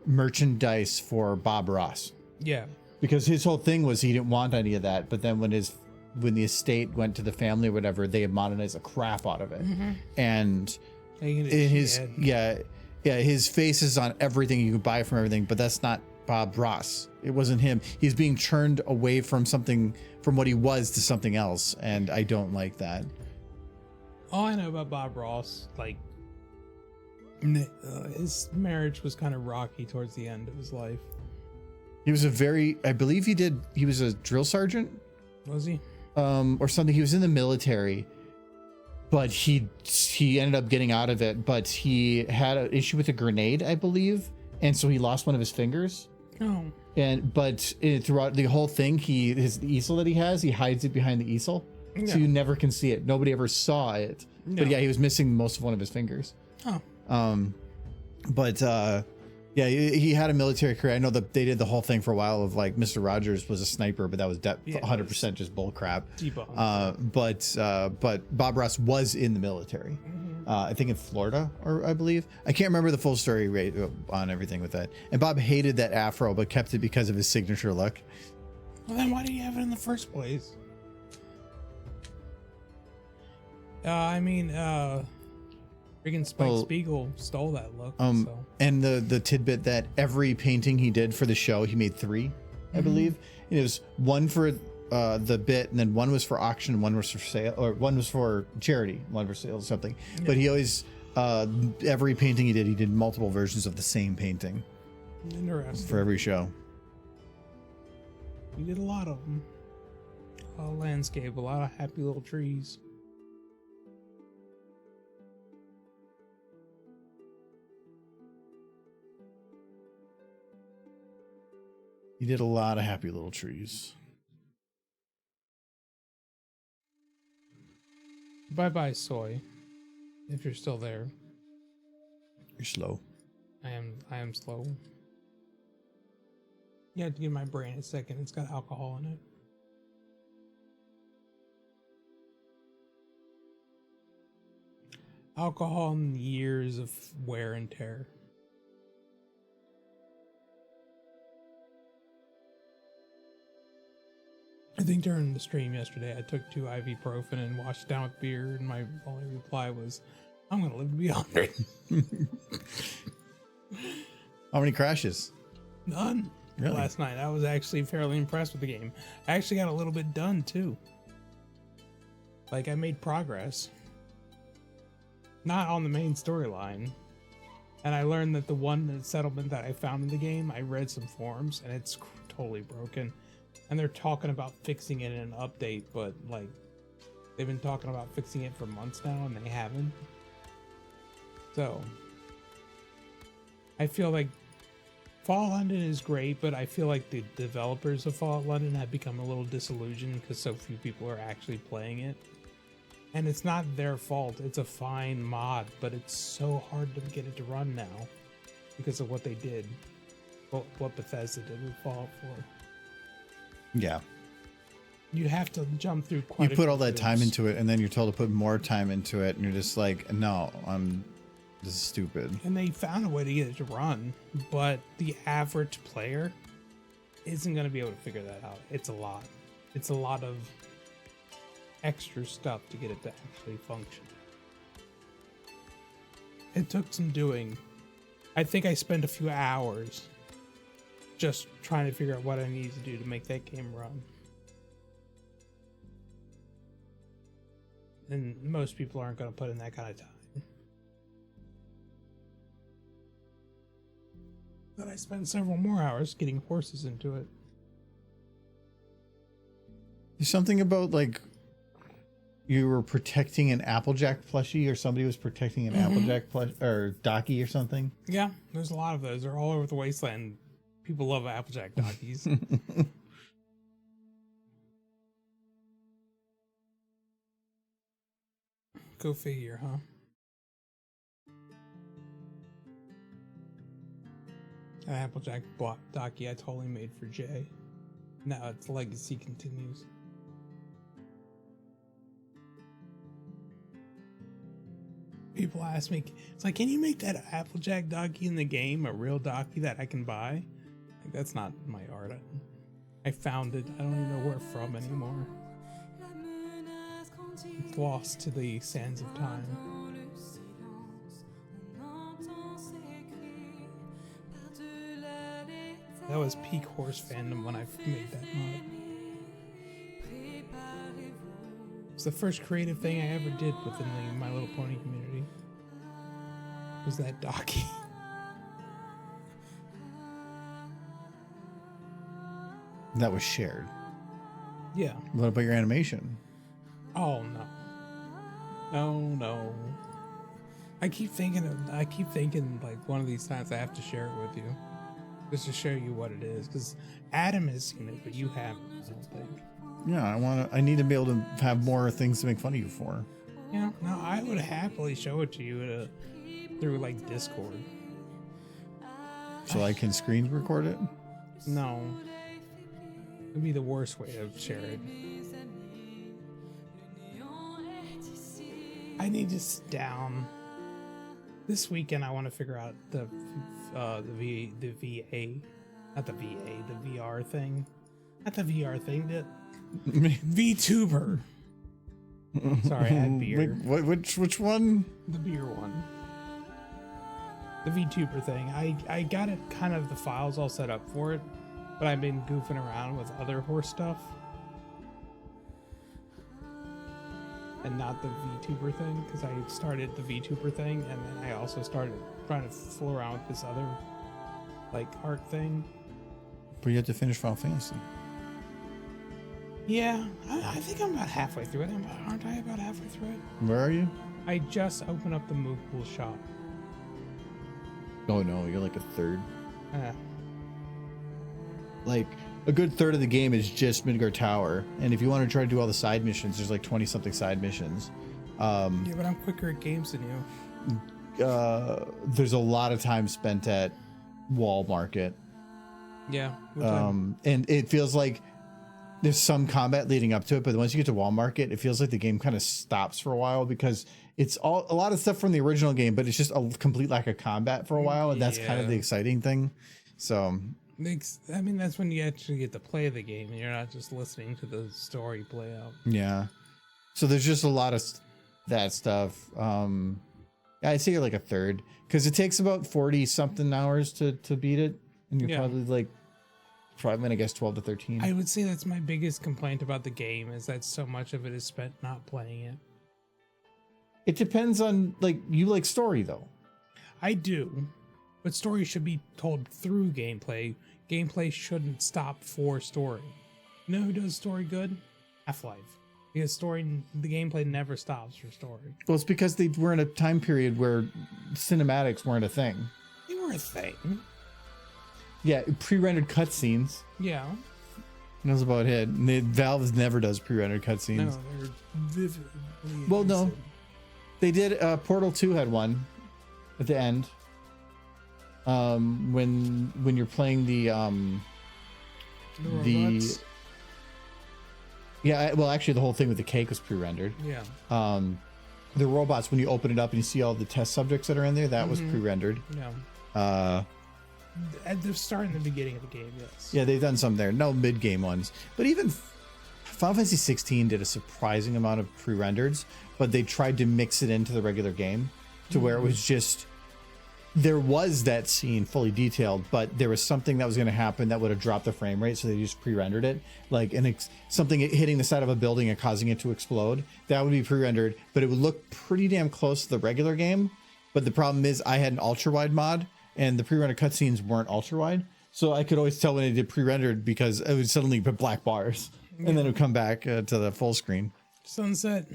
merchandise for Bob Ross. Yeah. Because his whole thing was he didn't want any of that, but then when the estate went to the family or whatever, they monetized the crap out of it. Mm-hmm. And his face is on everything you can buy from everything, but that's not Bob Ross. It wasn't him. He's being turned away from what he was to something else, and I don't like that. All I know about Bob Ross, like, his marriage was kind of rocky towards the end of his life. He was I believe he was a drill sergeant. Was he? Or something. He was in the military, but he ended up getting out of it, but he had an issue with a grenade, I believe, and so he lost one of his fingers. Oh. But throughout the whole thing, his easel that he has, he hides it behind the easel, so you never can see it. Nobody ever saw it. No. But yeah, he was missing most of one of his fingers. Oh. Yeah, he had a military career. I know that they did the whole thing for a while of like Mr. Rogers was a sniper, but that was 100% just bull crap. But Bob Ross was in the military. Mm-hmm. I think in Florida, or I believe. I can't remember the full story on everything with that. And Bob hated that afro, but kept it because of his signature look. Well, then why did he have it in the first place? Freaking Spike Spiegel stole that look. And the tidbit that every painting he did for the show, he made 3, I believe. And it was one for the bit, and then one was for auction, one was for sale, or one was for charity, one for sale or something. Yeah. But he always, every painting he did multiple versions of the same painting Interesting. for every show. We did a lot of them. A lot of landscape, a lot of happy little trees. He did a lot of happy little trees. Bye bye, soy. If you're still there. You're slow. I am slow. You have to give my brain a second. It's got alcohol in it. Alcohol and years of wear and tear. I think during the stream yesterday, I took 2 ibuprofen and washed it down with beer, and my only reply was, "I'm gonna live to be 100." How many crashes? None. Really? Last night, I was actually fairly impressed with the game. I actually got a little bit done too. Like, I made progress. Not on the main storyline. And I learned that the one settlement that I found in the game, I read some forums, and it's totally broken. And they're talking about fixing it in an update, but like, they've been talking about fixing it for months now, and they haven't. So, I feel like Fallout London is great, but I feel like the developers of Fallout London have become a little disillusioned because so few people are actually playing it. And it's not their fault. It's a fine mod, but it's so hard to get it to run now because of what they did. What Bethesda did with Fallout 4. Yeah. You have to jump through You put all that time into it, and then you're told to put more time into it, and you're just like, no, this is stupid. And they found a way to get it to run, but the average player isn't going to be able to figure that out. It's a lot. It's a lot of extra stuff to get it to actually function. It took some doing. I think I spent a few hours just trying to figure out what I needed to do to make that game run. And most people aren't going to put in that kind of time. But I spent several more hours getting horses into it. There's something about like you were protecting an Applejack plushie, or somebody was protecting an Applejack plush or Docky or something. Yeah, there's a lot of those. They're all over the wasteland. People love Applejack Dockies. Go figure, huh? An Applejack Docky I totally made for Jay. Now its legacy continues. People ask me, it's like, can you make that Applejack Docky in the game a real Docky that I can buy? Like, that's not my art. I found it. I don't even know where from anymore. It's lost to the sands of time. That was peak horse fandom when I made that mod. It's the first creative thing I ever did within the My Little Pony community. Was that Docky. That was shared. Yeah. What about your animation? Oh no. No. I keep thinking like one of these times I have to share it with you. Just to show you what it is. Because Adam has seen it, but you haven't, I don't think. Yeah, I need to be able to have more things to make fun of you for. Yeah, no, I would happily show it to you through like Discord. So I can screen record it? No. It'd be the worst way to share it. I need to sit down. This weekend I want to figure out the VR thing. Not the VR thing, the VTuber. Sorry, I had beer. Wait, which one? The beer one. The VTuber thing. I got it the files all set up for it, but I've been goofing around with other horse stuff. and not the VTuber thing, because I started the VTuber thing and then I also started trying to fool around with this other like art thing. But you have to finish Final Fantasy. Yeah, I think I'm about halfway through it. Aren't I about halfway through it? Where are you? I just opened up the movable shop. Oh no, you're like a third. Uh, Like a good third of the game is just Midgard Tower, and if you want to try to do all the side missions, there's like 20 something side missions. yeah, but I'm quicker at games than you. There's a lot of time spent at Wall Market, Yeah. and it feels like there's some combat leading up to it, but once you get to Wall Market, it feels like the game kind of stops for a while because it's all a lot of stuff from the original game, but it's just a complete lack of combat for a while, and that's kind of the exciting thing. So I mean, that's when you actually get to play the game and you're not just listening to the story play out. yeah, so there's just a lot of that stuff. I'd say you're like a third because it takes about 40 something hours to beat it, and you're probably gonna guess 12 to 13. I would say that's my biggest complaint about the game is that so much of it is spent not playing it. It depends on you like story though. I do, but story should be told through gameplay. Gameplay shouldn't stop for story. You know who does story good? Half-Life. Because the gameplay never stops for story. Well, it's because they were in a time period where cinematics weren't a thing. They were a thing. Yeah, pre-rendered cutscenes. Yeah. That's about it. And Valve never does pre-rendered cutscenes. No, they're vividly. Well, no. innocent. They did. Portal 2 had one at the end. When you're playing the robots? yeah, well, actually, the whole thing with the cake was pre-rendered. Yeah. The robots, when you open it up and you see all the test subjects that are in there, that was pre-rendered. Yeah. At the start and the beginning of the game, yes. Yeah, they've done some there. No mid-game ones, but even Final Fantasy 16 did a surprising amount of pre-rendereds, but they tried to mix it into the regular game to where it was just there was that scene fully detailed, but there was something that was going to happen that would have dropped the frame rate, so they just pre-rendered it, like something hitting the side of a building and causing it to explode. That would be pre-rendered, but it would look pretty damn close to the regular game. But the problem is, I had an ultra-wide mod, and the pre-rendered cutscenes weren't ultra-wide, so I could always tell when it did pre-rendered because it would suddenly put black bars, and then it would come back to the full screen. Sunset.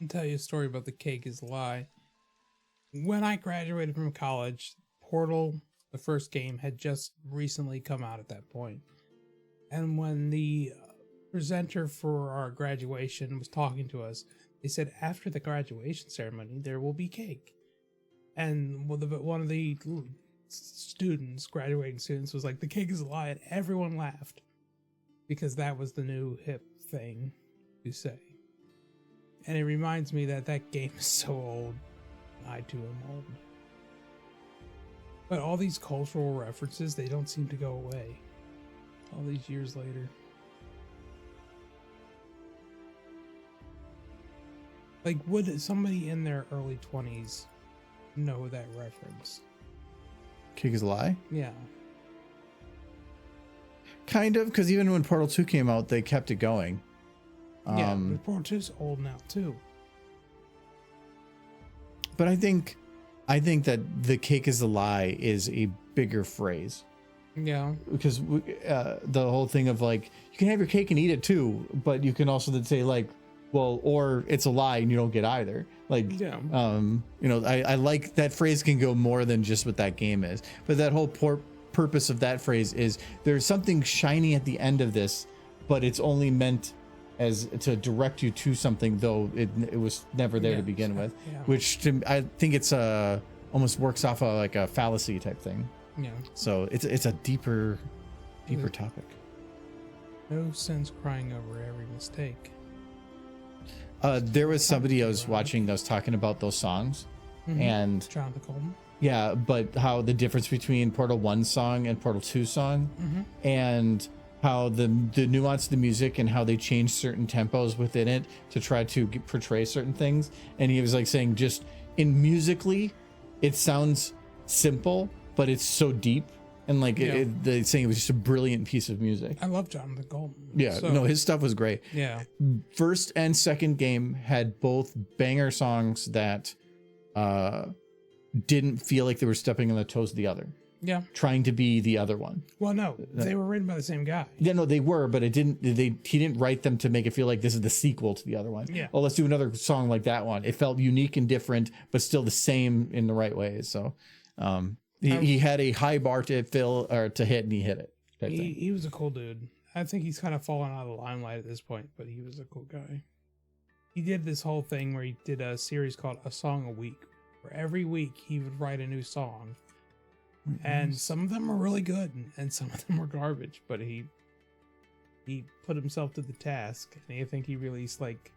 I'll tell you a story about the cake is a lie. When I graduated from college, Portal, the first game, had just recently come out at that point. And when the presenter for our graduation was talking to us, they said after the graduation ceremony, there will be cake. And one of the students, graduating students, was like, the cake is a lie, and everyone laughed. Because that was the new hip thing to say. And it reminds me that that game is so old. I too am old. But all these cultural references, they don't seem to go away. All these years later. Like, would somebody in their early 20s know that reference? Cake is a lie? Yeah. Kind of, because even when Portal 2 came out, they kept it going. Yeah, but Portal 2's old now, too. But I think that the cake is a lie is a bigger phrase. Yeah. Because the whole thing of like, you can have your cake and eat it too, but you can also then say like, well, or it's a lie and you don't get either. Like, Yeah. I like that phrase can go more than just what that game is. But that whole purpose of that phrase is there's something shiny at the end of this, but it's only meant as to direct you to something, though it was never there to begin with. Yeah. Which I think it's almost works off of like a fallacy type thing. Yeah. So it's a deeper topic. No sense crying over every mistake. There was somebody I was watching that was talking about those songs, and Jonathan Coleman. yeah, but how the difference between Portal 1 song and Portal 2 song, and how the nuance of the music and how they change certain tempos within it to try to portray certain things. And he was like saying, just in musically, it sounds simple, but it's so deep And like Yeah. they saying it was just a brilliant piece of music. I love Jonathan Golden. Yeah, So, no, his stuff was great. yeah. First and second game had both banger songs that didn't feel like they were stepping on the toes of the other, Yeah. trying to be the other one. Well, no, they were written by the same guy. Yeah, no, they were, but it didn't. He didn't write them to make it feel like this is the sequel to the other one. Yeah. Oh, let's do another song like that one. It felt unique and different, but still the same in the right ways. So, he had a high bar to fill or to hit, and he hit it. type thing. He was a cool dude. I think he's kind of fallen out of the limelight at this point, but he was a cool guy. He did this whole thing where he did a series called A Song a Week, where every week he would write a new song. And some of them were really good and some of them were garbage, but he put himself to the task, and I think he released like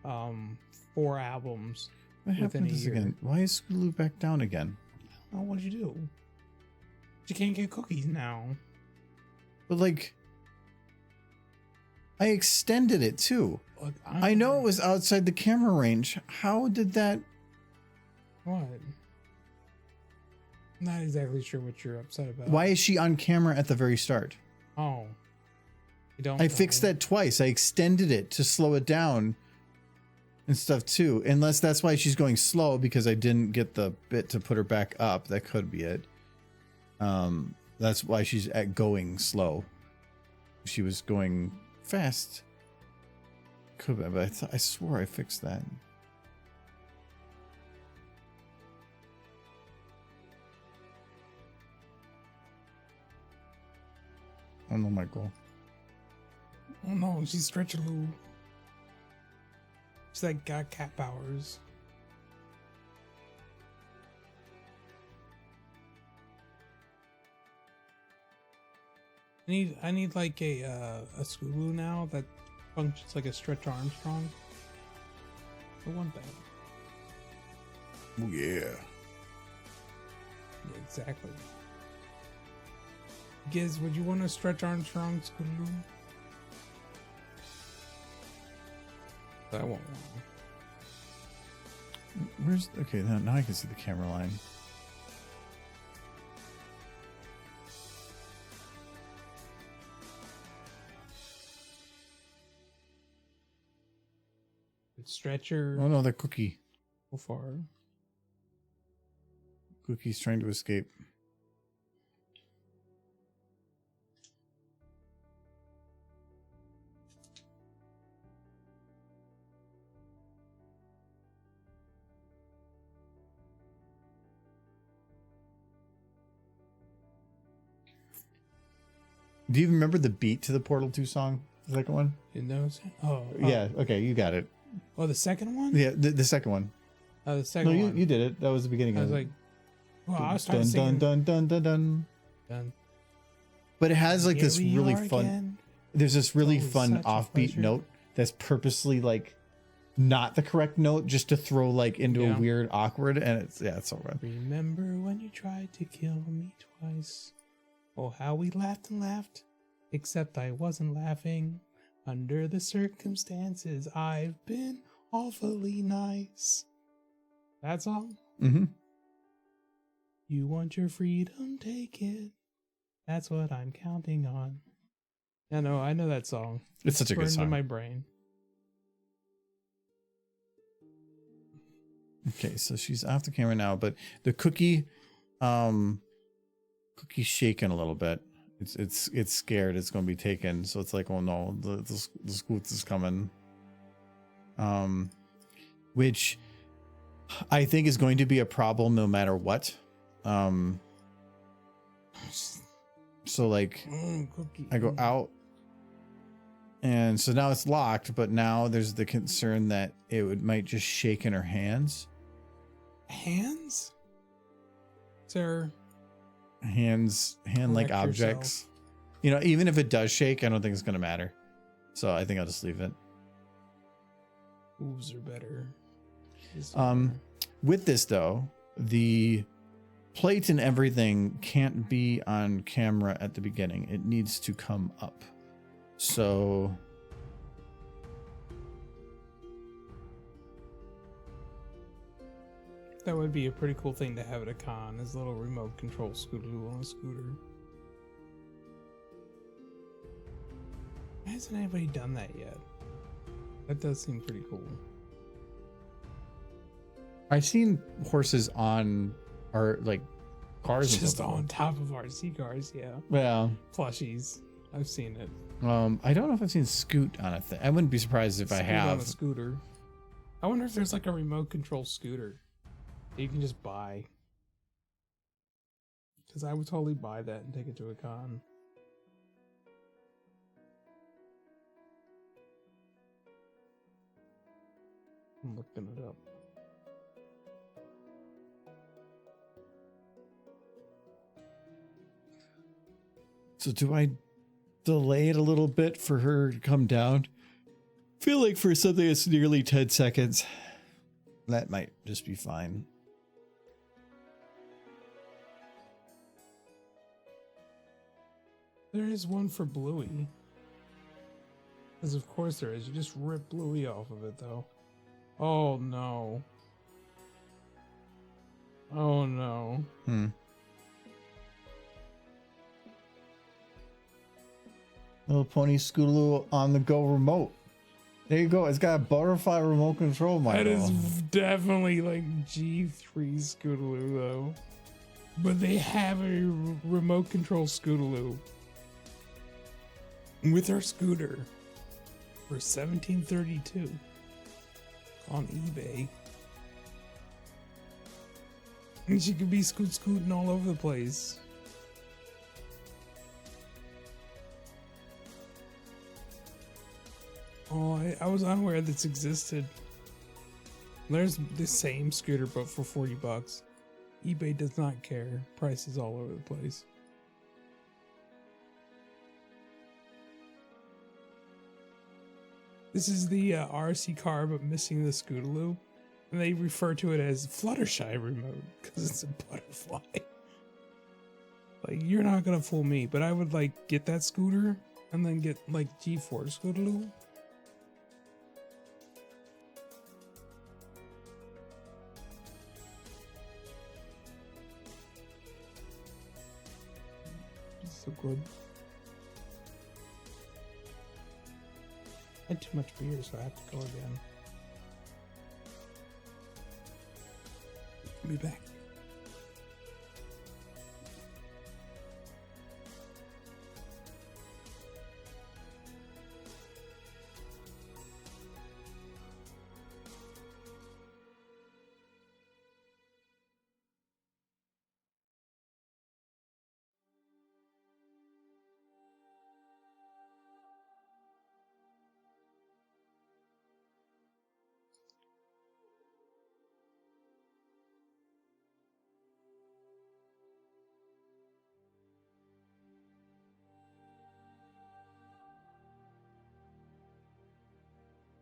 4 albums What within happened a to this year. again? Why is Scootaloo back down again? Oh, what'd you do? You can't get cookies now. But like, I extended it too. Look, I know it was outside the camera range. How did that? What? I'm not exactly sure what you're upset about. Why is she on camera at the very start? Oh. You don't I fixed know. that twice. I extended it to slow it down and stuff too. Unless that's why she's going slow, because I didn't get the bit to put her back up. That could be it. That's why she's at going slow. She was going fast. Could be, but I swore I fixed that. Oh no, Michael. Oh no, she's Scootaloo. She's like got cat powers. I need like a Scootaloo now that functions like a Stretch Armstrong. I want that. Oh yeah. Yeah, exactly. Giz, would you want a Stretch Armstrong Scootaloo? I want one. Where's okay? Now I can see the camera line. Stretcher. Oh no, the cookie. So far. Cookie's trying to escape. Do you remember the beat to the Portal 2 song? The second one? You know? Oh, Yeah, okay, you got it. Oh, the second one? Yeah, the second one. Oh, the second No, one. you did it. That was the beginning I of was it. like, well, I was trying dun, to sing. dun, dun, dun, dun, dun. Dun. But it has like Here this we really are fun. again. There's this really Always fun such a offbeat pleasure. note that's purposely like not the correct note, just to throw like into Yeah. a weird awkward, and it's all right. Remember when you tried to kill me twice? Oh, how we laughed and laughed. Except I wasn't laughing. Under the circumstances, I've been awfully nice. That's all. Mm-hmm. You want your freedom, take it. That's what I'm counting on. I know that song. It's such a good burned song. in my brain. Okay, so she's off the camera now, but the cookie's shaking a little bit. It's scared it's going to be taken, so it's like, oh no, the Scoots is coming. Which I think is going to be a problem no matter what. So like Cookie. I go out, and so now it's locked, but now there's the concern that might just shake in her hands. Hands? Is there... Hand-like Correct objects. You know, even if it does shake, I don't think it's gonna matter. So I think I'll just leave it. Hooves are better. Is With this though, the plate and everything can't be on camera at the beginning. It needs to come up. So That would be a pretty cool thing to have at a con, is a little remote control Scootaloo on a scooter. Why hasn't anybody done that yet? That does seem pretty cool. I've seen horses on our like cars. and Just stuff. on top of RC cars, yeah. Yeah. Plushies. I've seen it. I don't know if I've seen Scoot on a thing. I wouldn't be surprised if I Scoot have. on a scooter. I wonder if there's like a remote control scooter that you can just buy. Because I would totally buy that and take it to a con. I'm looking it up. So do I delay it a little bit for her to come down? Feel like for something that's nearly 10 seconds, that might just be fine. There is one for Bluey. Because of course there is. You just rip Bluey off of it though. Oh no. Oh no. Little Pony Scootaloo on the go remote. There you go. It's got a butterfly remote control, Michael. That is definitely like G3 Scootaloo though. But they have a remote control Scootaloo with her scooter for $17.32 on eBay. And she could be scooting all over the place. Oh, I was unaware this existed. There's the same scooter but for $40. eBay does not care. Prices all over the place. This is the RC car but missing the Scootaloo. And they refer to it as Fluttershy remote because it's a butterfly. Like, you're not gonna fool me, but I would like get that scooter and then get like G4 Scootaloo. So good. I had too much beer, so I have to go again. I'll be back.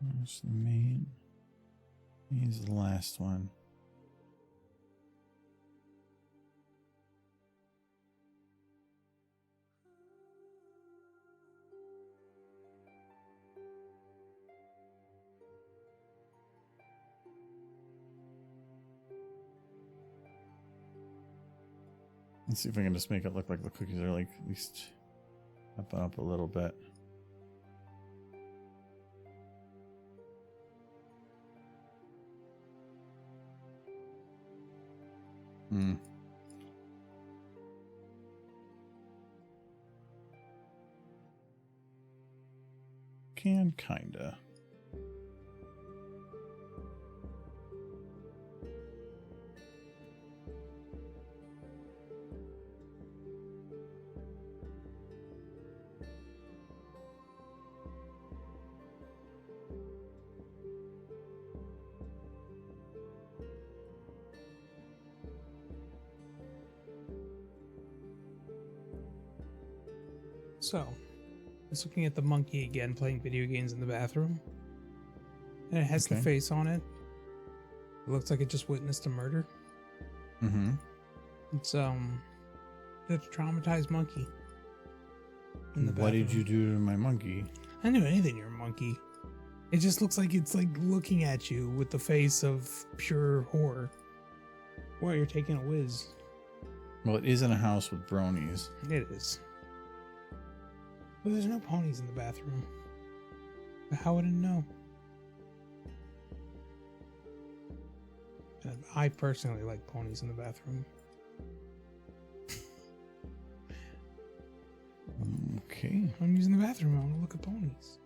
Where's the main? He's the last one. Let's see if I can just make it look like the cookies are like at least up a little bit. Kinda. So, I was looking at the monkey again, playing video games in the bathroom. And it has the Okay. face on it. It looks like it just witnessed a murder. Mm-hmm. It's a traumatized monkey. In the What did bathroom. you do to my monkey? I didn't do anything, you're a monkey. It just looks like it's like looking at you with the face of pure horror. Well, you're taking a whiz. Well, it is in a house with bronies. It is. But there's no ponies in the bathroom. How would it know? I personally like ponies in the bathroom. Okay. I'm using the bathroom. I want to look at ponies.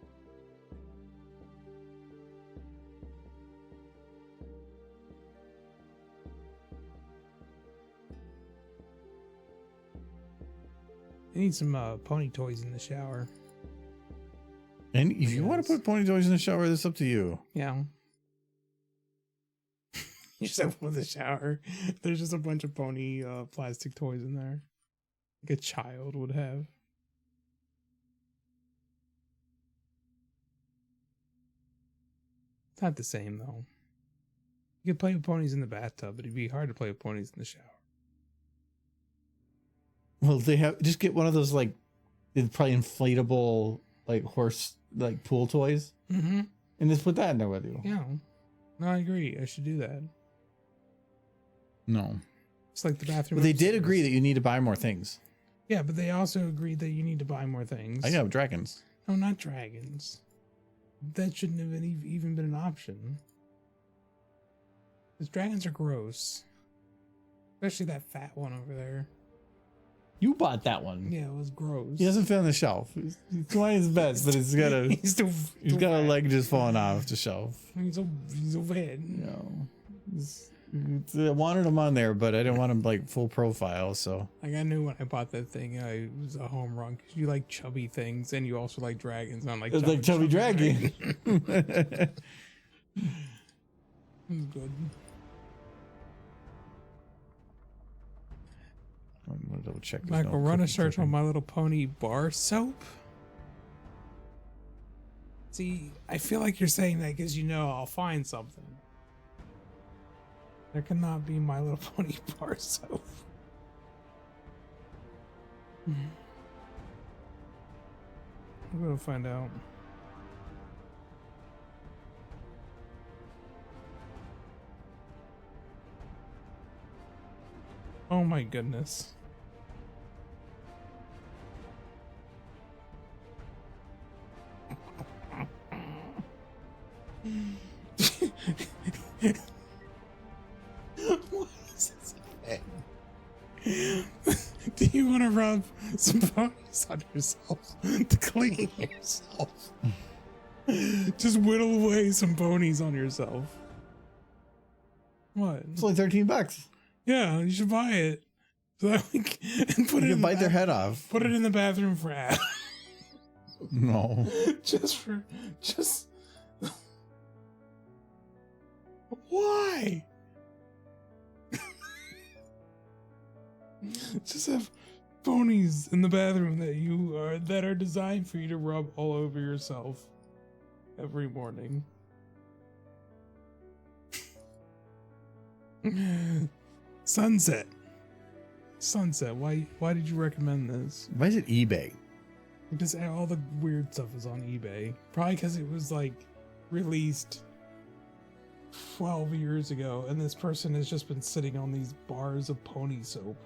I need some pony toys in the shower. And if you want to put pony toys in the shower, that's up to you. Yeah. You just open the shower. There's just a bunch of pony plastic toys in there. Like a child would have. It's not the same though. You could play with ponies in the bathtub, but it'd be hard to play with ponies in the shower. Well, they have just get one of those like probably inflatable like horse like pool toys, Mm-hmm. and just put that in there with you. Yeah. No, I agree. I should do that. No, It's like the bathroom. but they did upstairs. agree that you need to buy more things. Yeah, but they also agreed that you need to buy more things. I know dragons. No, not dragons. That shouldn't have been even been an option. Because dragons are gross. Especially that fat one over there. You bought that one. Yeah, it was gross. He doesn't fit on the shelf. He's trying his best, but it's got a he's still he's got a fat. leg just falling off the shelf. He's so fat. No, I wanted him on there, but I didn't want him like full profile. So Like I knew when I bought that thing, it was a home run because you like chubby things and you also like dragons. And I'm like, it's like chubby dragon. It was good. I'm gonna double check. there's Michael, no run a cookie search on dripping. My Little Pony bar soap. See, I feel like you're saying that because you know I'll find something. There cannot be My Little Pony bar soap. I'm gonna find out. Oh my goodness. What is this thing? Do you want to rub some ponies on yourself to clean yourself? Just whittle away some ponies on yourself. What? It's only $13. Yeah, you should buy it. So that we can put You it can in bite their head off. Put it in the bathroom for Adam. No. just. Why? Just have ponies in the bathroom that are designed for you to rub all over yourself every morning. Sunset. Why did you recommend this? Why is it eBay? Because all the weird stuff is on eBay. Probably because it was like released 12 years ago, and this person has just been sitting on these bars of pony soap.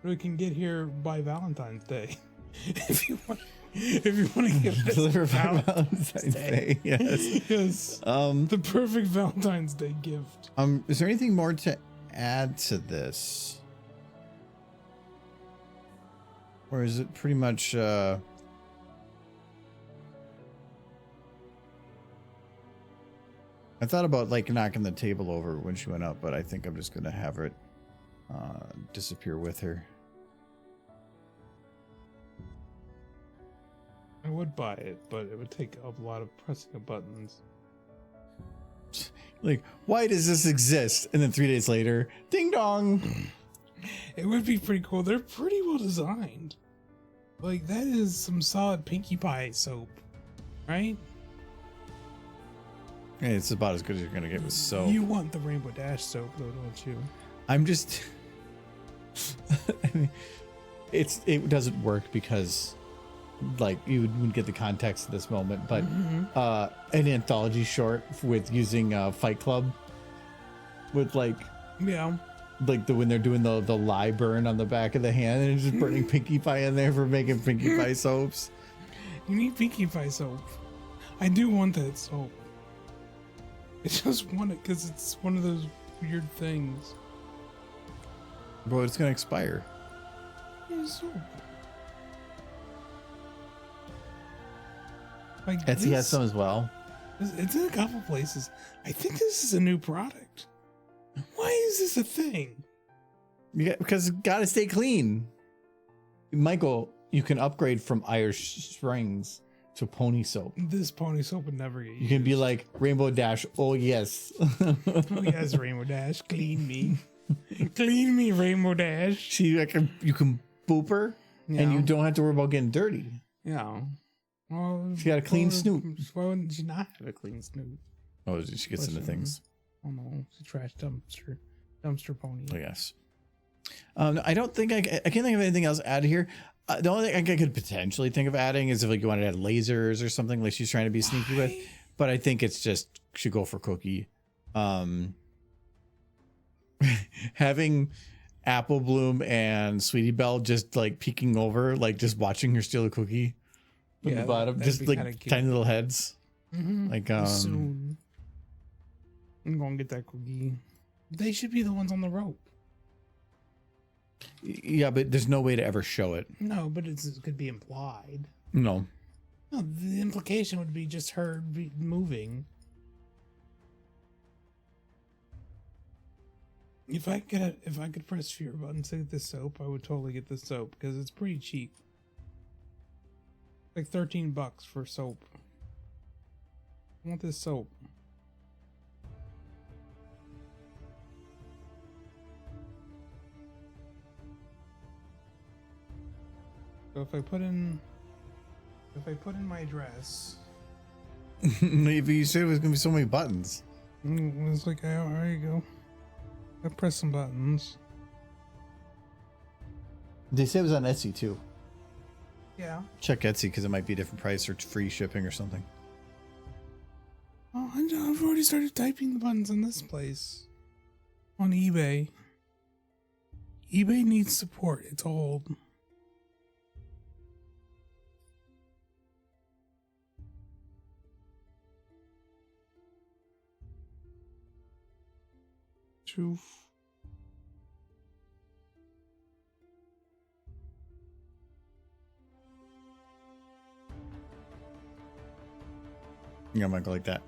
We can get here by Valentine's Day. If you want to give it Deliver as by Valentine's Day. Yes. Yes. The perfect Valentine's Day gift. Is there anything more to add to this? Or is it pretty much I thought about like knocking the table over when she went up, but I think I'm just gonna have it disappear with her. I would buy it, but it would take a lot of pressing of buttons. Like, why does this exist? And then 3 days later, ding dong. It would be pretty cool. They're pretty well designed. Like, that is some solid Pinkie Pie soap, right? Hey, it's about as good as you're gonna get with soap. You want the Rainbow Dash soap, though, don't you? I'm just I mean, it doesn't work because like you wouldn't get the context of this moment, but Mm-hmm. an anthology short with using Fight Club with like Yeah. when they're doing the lye burn on the back of the hand and just burning Pinkie Pie in there for making Pinkie Pie soaps. You need Pinkie Pie soap. I do want that soap. I just want it because it's one of those weird things. Bro, it's gonna expire. It's soap. Like Etsy has some as well. It's in a couple places. I think this is a new product. Why is this a thing? Yeah, because it's gotta stay clean. Michael, you can upgrade from Irish Springs to pony soap. This pony soap would never get used. You can be like Rainbow Dash. Oh yes. Oh yes, Rainbow Dash, clean me. Clean me, Rainbow Dash. You can boop her, and you don't have to worry about getting dirty. Yeah. Well, She got a clean snoot. Why wouldn't she not have a clean snoot? Oh, she gets into things. Oh no, it's a trash dumpster pony. I guess. I don't think I can't think of anything else to add here. The only thing I could potentially think of adding is if like you wanted to add lasers or something like she's trying to be sneaky with, but I think it's just should go for Cookie. Having Apple Bloom and Sweetie Belle just like peeking over, like just watching her steal a cookie from the bottom, that'd just be like kinda cute. tiny little heads. Mm-hmm. Like Soon. I'm gonna get that cookie. They should be the ones on the rope. Yeah, but there's no way to ever show it. No, but it could be implied. No. No, the implication would be just her moving. If I could press fear buttons to get this soap, I would totally get this soap because it's pretty cheap. Like $13 for soap. I want this soap. So if I put in my address, If you said it was gonna be so many buttons. it's like, oh, there you go. I press some buttons. They say it was on Etsy too. Yeah. Check Etsy because it might be a different price or free shipping or something. Oh, I've already started typing the buttons on this place. On eBay. eBay needs support. It's old. Truth. Yeah, might go like that.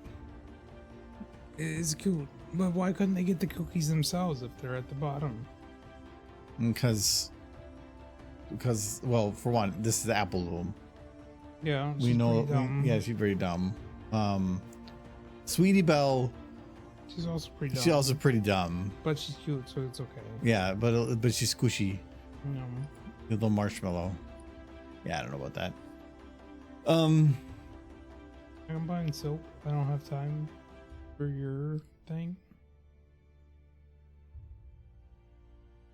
It's cute. But why couldn't they get the cookies themselves if they're at the bottom? Because, well, for one, this is Apple Bloom. Yeah, We know, yeah, she's pretty dumb. Sweetie Belle, she's also pretty dumb. she's also pretty dumb. But she's cute, so it's okay. Yeah, but she's squishy, Yeah. a little marshmallow. Yeah, I don't know about that. I'm buying soap. I don't have time for your thing.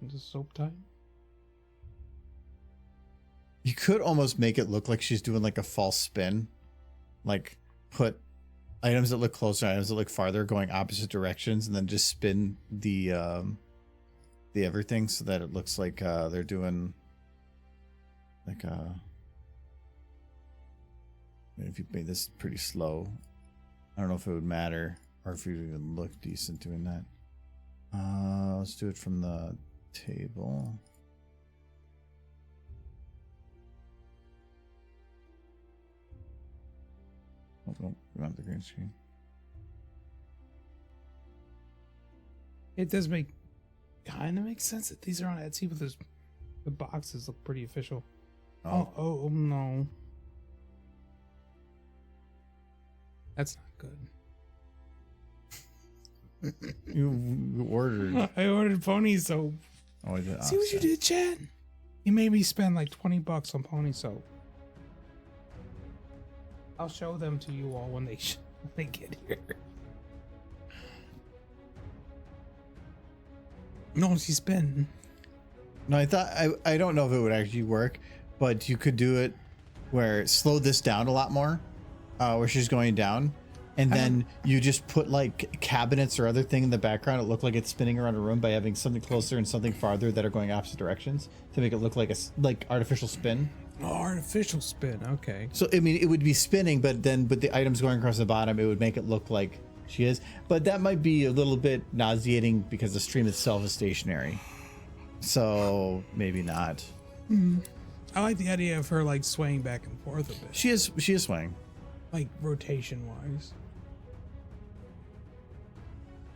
It's just soap time. You could almost make it look like she's doing like a false spin, like put items that look closer, items that look farther, going opposite directions, and then just spin the everything so that it looks like they're doing like if you made this pretty slow, I don't know if it would matter or if it would even look decent doing that. Let's do it from the table. Oh, no, we want the green screen. It does kind of make sense that these are on Etsy, but the boxes look pretty official. Oh no. That's not good. You ordered. I ordered pony soap. Oh, I did. See what you did, Chad? You made me spend like $20 on pony soap. I'll show them to you all when they get here. No, she's been. No, I thought I don't know if it would actually work, but you could do it where slow this down a lot more, where she's going down, and then you just put like cabinets or other thing in the background. It look like it's spinning around a room by having something closer and something farther that are going opposite directions to make it look like like artificial spin. Oh, artificial spin. Okay. So I mean, it would be spinning, but then with the items going across the bottom, it would make it look like she is. But that might be a little bit nauseating because the stream itself is stationary. So maybe not. I like the idea of her like swaying back and forth a bit, She is swaying. like rotation wise.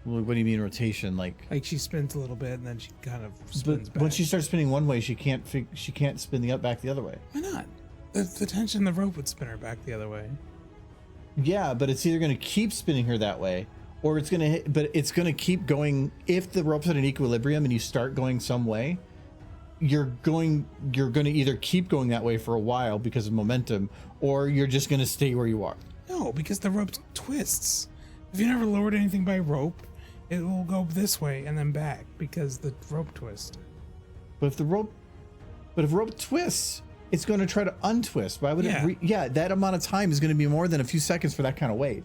Well, what do you mean rotation? Like Like she spins a little bit and then she kind of spins but back. when she starts spinning one way, she can't spin back the other way. Why not? The tension in the rope would spin her back the other way. Yeah, but it's either going to keep spinning her that way, or it's going to hit. But it's going to keep going. If the rope's at an equilibrium and you start going some way, you're going to either keep going that way for a while because of momentum, or you're just going to stay where you are. No, because the rope twists. If you never lowered anything by rope, it will go this way and then back because the rope twists. But if rope twists, it's going to try to untwist. Why would Yeah. it? Yeah, that amount of time is going to be more than a few seconds for that kind of weight.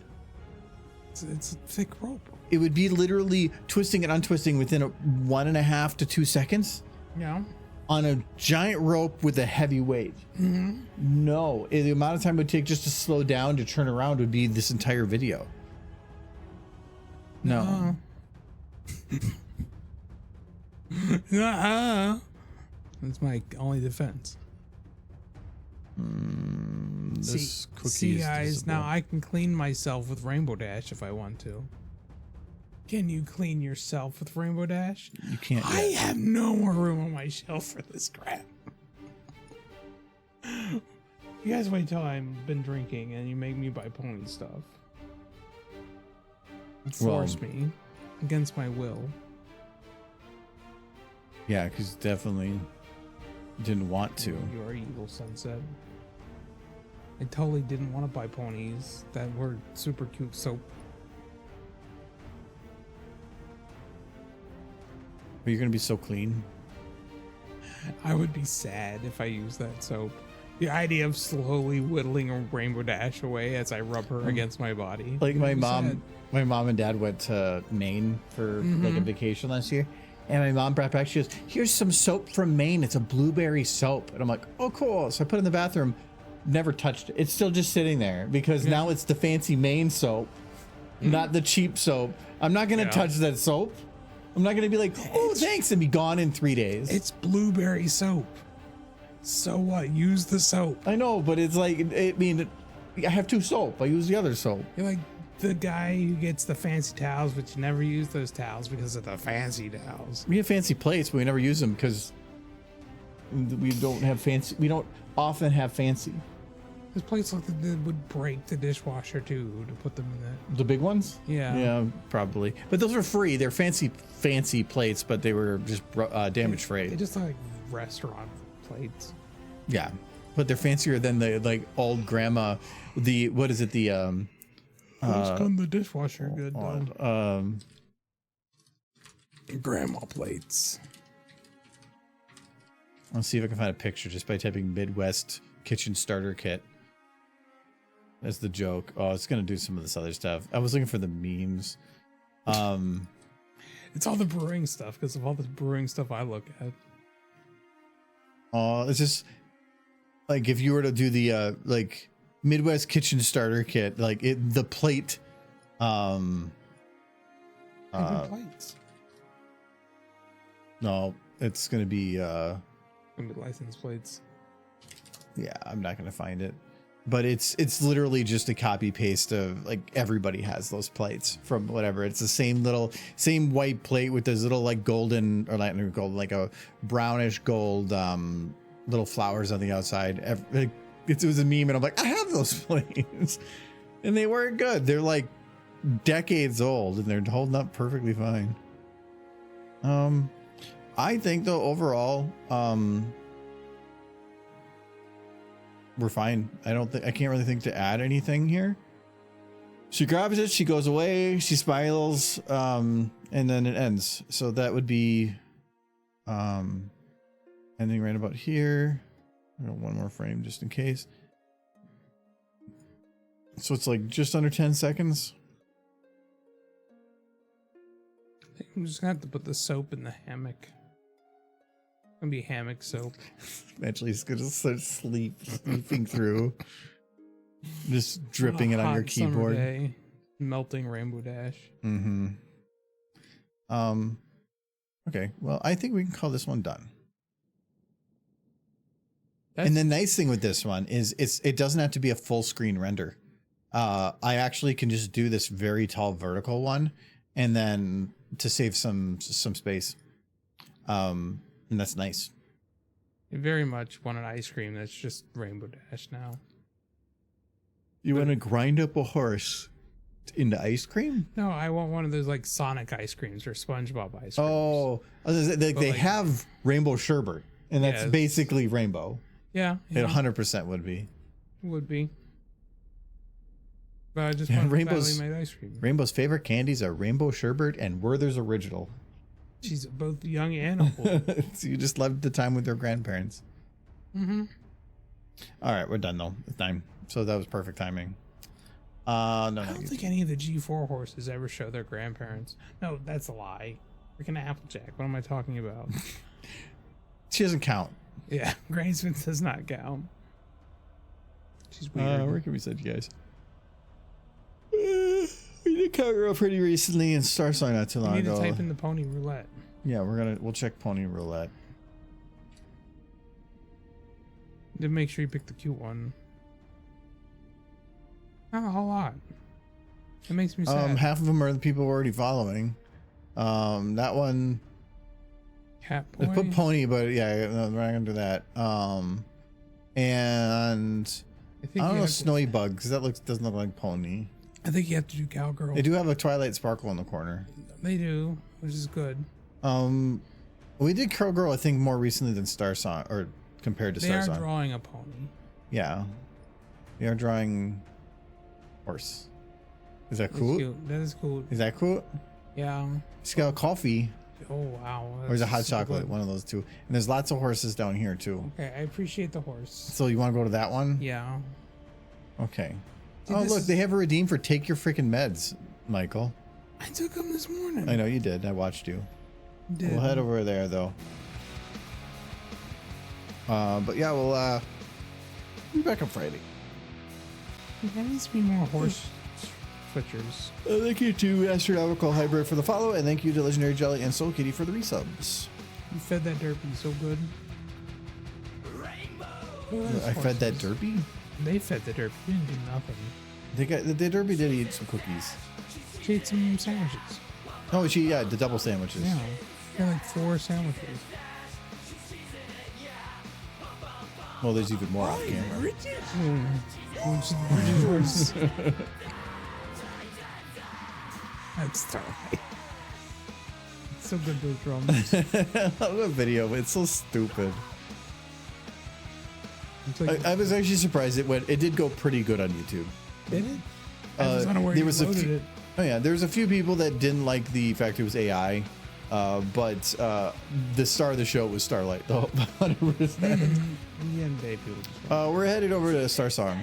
It's a thick rope. It would be literally twisting and untwisting within 1.5 to 2 seconds Yeah. on a giant rope with a heavy weight. No, the amount of time it would take just to slow down to turn around would be this entire video. No. That's my only defense. This cookie See is guys, visible. now I can clean myself with Rainbow Dash if I want to. Can you clean yourself with Rainbow Dash? You can't I yet. have no more room on my shelf for this crap. You guys wait till I've been drinking and you make me buy pony stuff. Force me against my will. Yeah, because definitely didn't want to. You are evil, Sunset. I totally didn't want to buy ponies that were super cute soap. But you're gonna be so clean. I would be sad if I used that soap. The idea of slowly whittling a Rainbow Dash away as I rub her against my body. Like would my be mom, sad. my mom and dad went to Maine for like a vacation last year, and my mom brought back. She goes, "Here's some soap from Maine. It's a blueberry soap." And I'm like, "Oh, cool." So I put it in the bathroom. Never touched it. It's still just sitting there because now it's the fancy Maine soap, not the cheap soap. I'm not gonna touch that soap. I'm not gonna be like, "Oh, thanks," and be gone in 3 days. It's blueberry soap. So what? Use the soap. I know, but it's like, I mean, I have 2 soap. I use the other soap. You're like the guy who gets the fancy towels, but you never use those towels because of the fancy towels. We have fancy plates, but we never use them because we don't have fancy. We don't often have fancy. Those plates look like they would break the dishwasher too to put them in that. The big ones? Yeah. Yeah, probably. But those are free. They're fancy plates, but they were just damage free. They just look like restaurant plates. Yeah, but they're fancier than the like old grandma. What is it? The Who's done the dishwasher good though? Grandma plates. Let's see if I can find a picture just by typing Midwest kitchen starter kit. That's the joke. Oh, it's gonna do some of this other stuff. I was looking for the memes. It's all the brewing stuff because of all the brewing stuff I look at. Oh, it's just like if you were to do the like Midwest kitchen starter kit, like the plate. Different plates. No, it's gonna be Gonna be license plates. yeah, I'm not gonna find it. But it's literally just a copy paste of like everybody has those plates from whatever. It's the same white plate with those little like golden or like gold, like a brownish gold little flowers on the outside. It was a meme and I'm like, I have those plates. And they weren't good. They're like decades old and they're holding up perfectly fine. I think though overall, we're fine. I can't really think to add anything here. She grabs it, she goes away, she smiles, and then it ends. So that would be ending right about here. I got one more frame just in case. So it's like just under 10 seconds. I'm just gonna have to put the soap in the hammock. It's gonna be hammock soap. Eventually it's gonna start sleeping through. Just dripping it on your Hot summer keyboard. day, melting Rainbow Dash. Mm-hmm. Okay, well, I think we can call this one done. And the nice thing with this one is it doesn't have to be a full screen render. I actually can just do this very tall vertical one, and then to save some space. And that's nice. I very much want an ice cream that's just Rainbow Dash now. You want to grind up a horse into ice cream? No, I want one of those like Sonic ice creams or SpongeBob ice creams. Oh, they have rainbow sherbet, and that's basically rainbow. Yeah, It 100% would be. Would be. But I just want Rainbow's made ice cream. Rainbow's favorite candies are rainbow sherbet and Werther's Original. She's both young and old. So you just loved the time with your grandparents. Mm-hmm. All right, we're done though. It's time. So that was perfect timing. No, I don't think any of the G4 horses ever show their grandparents. No, that's a lie. Freaking Applejack. What am I talking about? She doesn't count. Yeah, Granny Smith does not count. She's weird. Where can we send you guys? We did Cowgirl pretty recently and Star Sign not too long You need ago. to type in the pony roulette. Yeah, we'll check Pony Roulette. Then make sure you pick the cute one. Not a whole lot. It makes me sad. Half of them are the people we're already following. That one. Cat boy. Let's put Pony, but yeah, no, we're not gonna do that. And I don't know Snowy Bug because that doesn't look like Pony. I think you have to do Cowgirl. They do have a Twilight Sparkle in the corner. They do, which is good. We did Cowgirl I think more recently than Star Song, or compared to Star Song. They are drawing a pony. Yeah, they are drawing horse. Is that cool? Cute. That is cool. Is that cool? Yeah. It's got a coffee. Oh wow. Or is it hot so chocolate? good. One of those two. And there's lots of horses down here too. Okay, I appreciate the horse. So you want to go to that one? Yeah. Okay. See, oh look, they have a redeem for take your freaking meds, Michael. I took them this morning. I know you did. I watched you. Did. We'll head over there though. But yeah, we'll be back on Friday. There needs to be more horse switchers. Thank you to Astronomical Hybrid for the follow, and thank you to Legendary Jelly and Soul Kitty for the resubs. You fed that derpy so good. I fed that derpy? They fed the derpy. You didn't do nothing. The derpy did eat some cookies. She ate some sandwiches. Oh, the double sandwiches. Yeah. She had like 4 sandwiches. Well, there's even more off camera. That's Starlight. It's so good, those drums. I love the video. It's so stupid. It's like, I was actually surprised it did go pretty good on YouTube. did it? I was unaware there you was a loaded few, it. Oh yeah, there was a few people that didn't like the fact it was AI, but the star of the show was Starlight, though. 100%. Yeah, babe, people just want We're headed over to Star Song,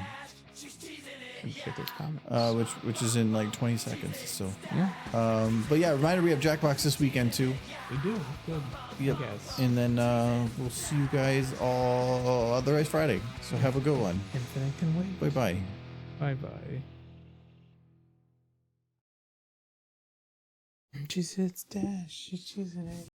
to check those comments. which is in like 20 seconds. So, Yeah, but yeah, reminder we have Jackbox this weekend too. we do. Good. Yep. Yes. And then we'll see you guys all otherwise Friday. So have a good one. Infinite can wait. Bye bye. Bye bye. She sits dash. She's an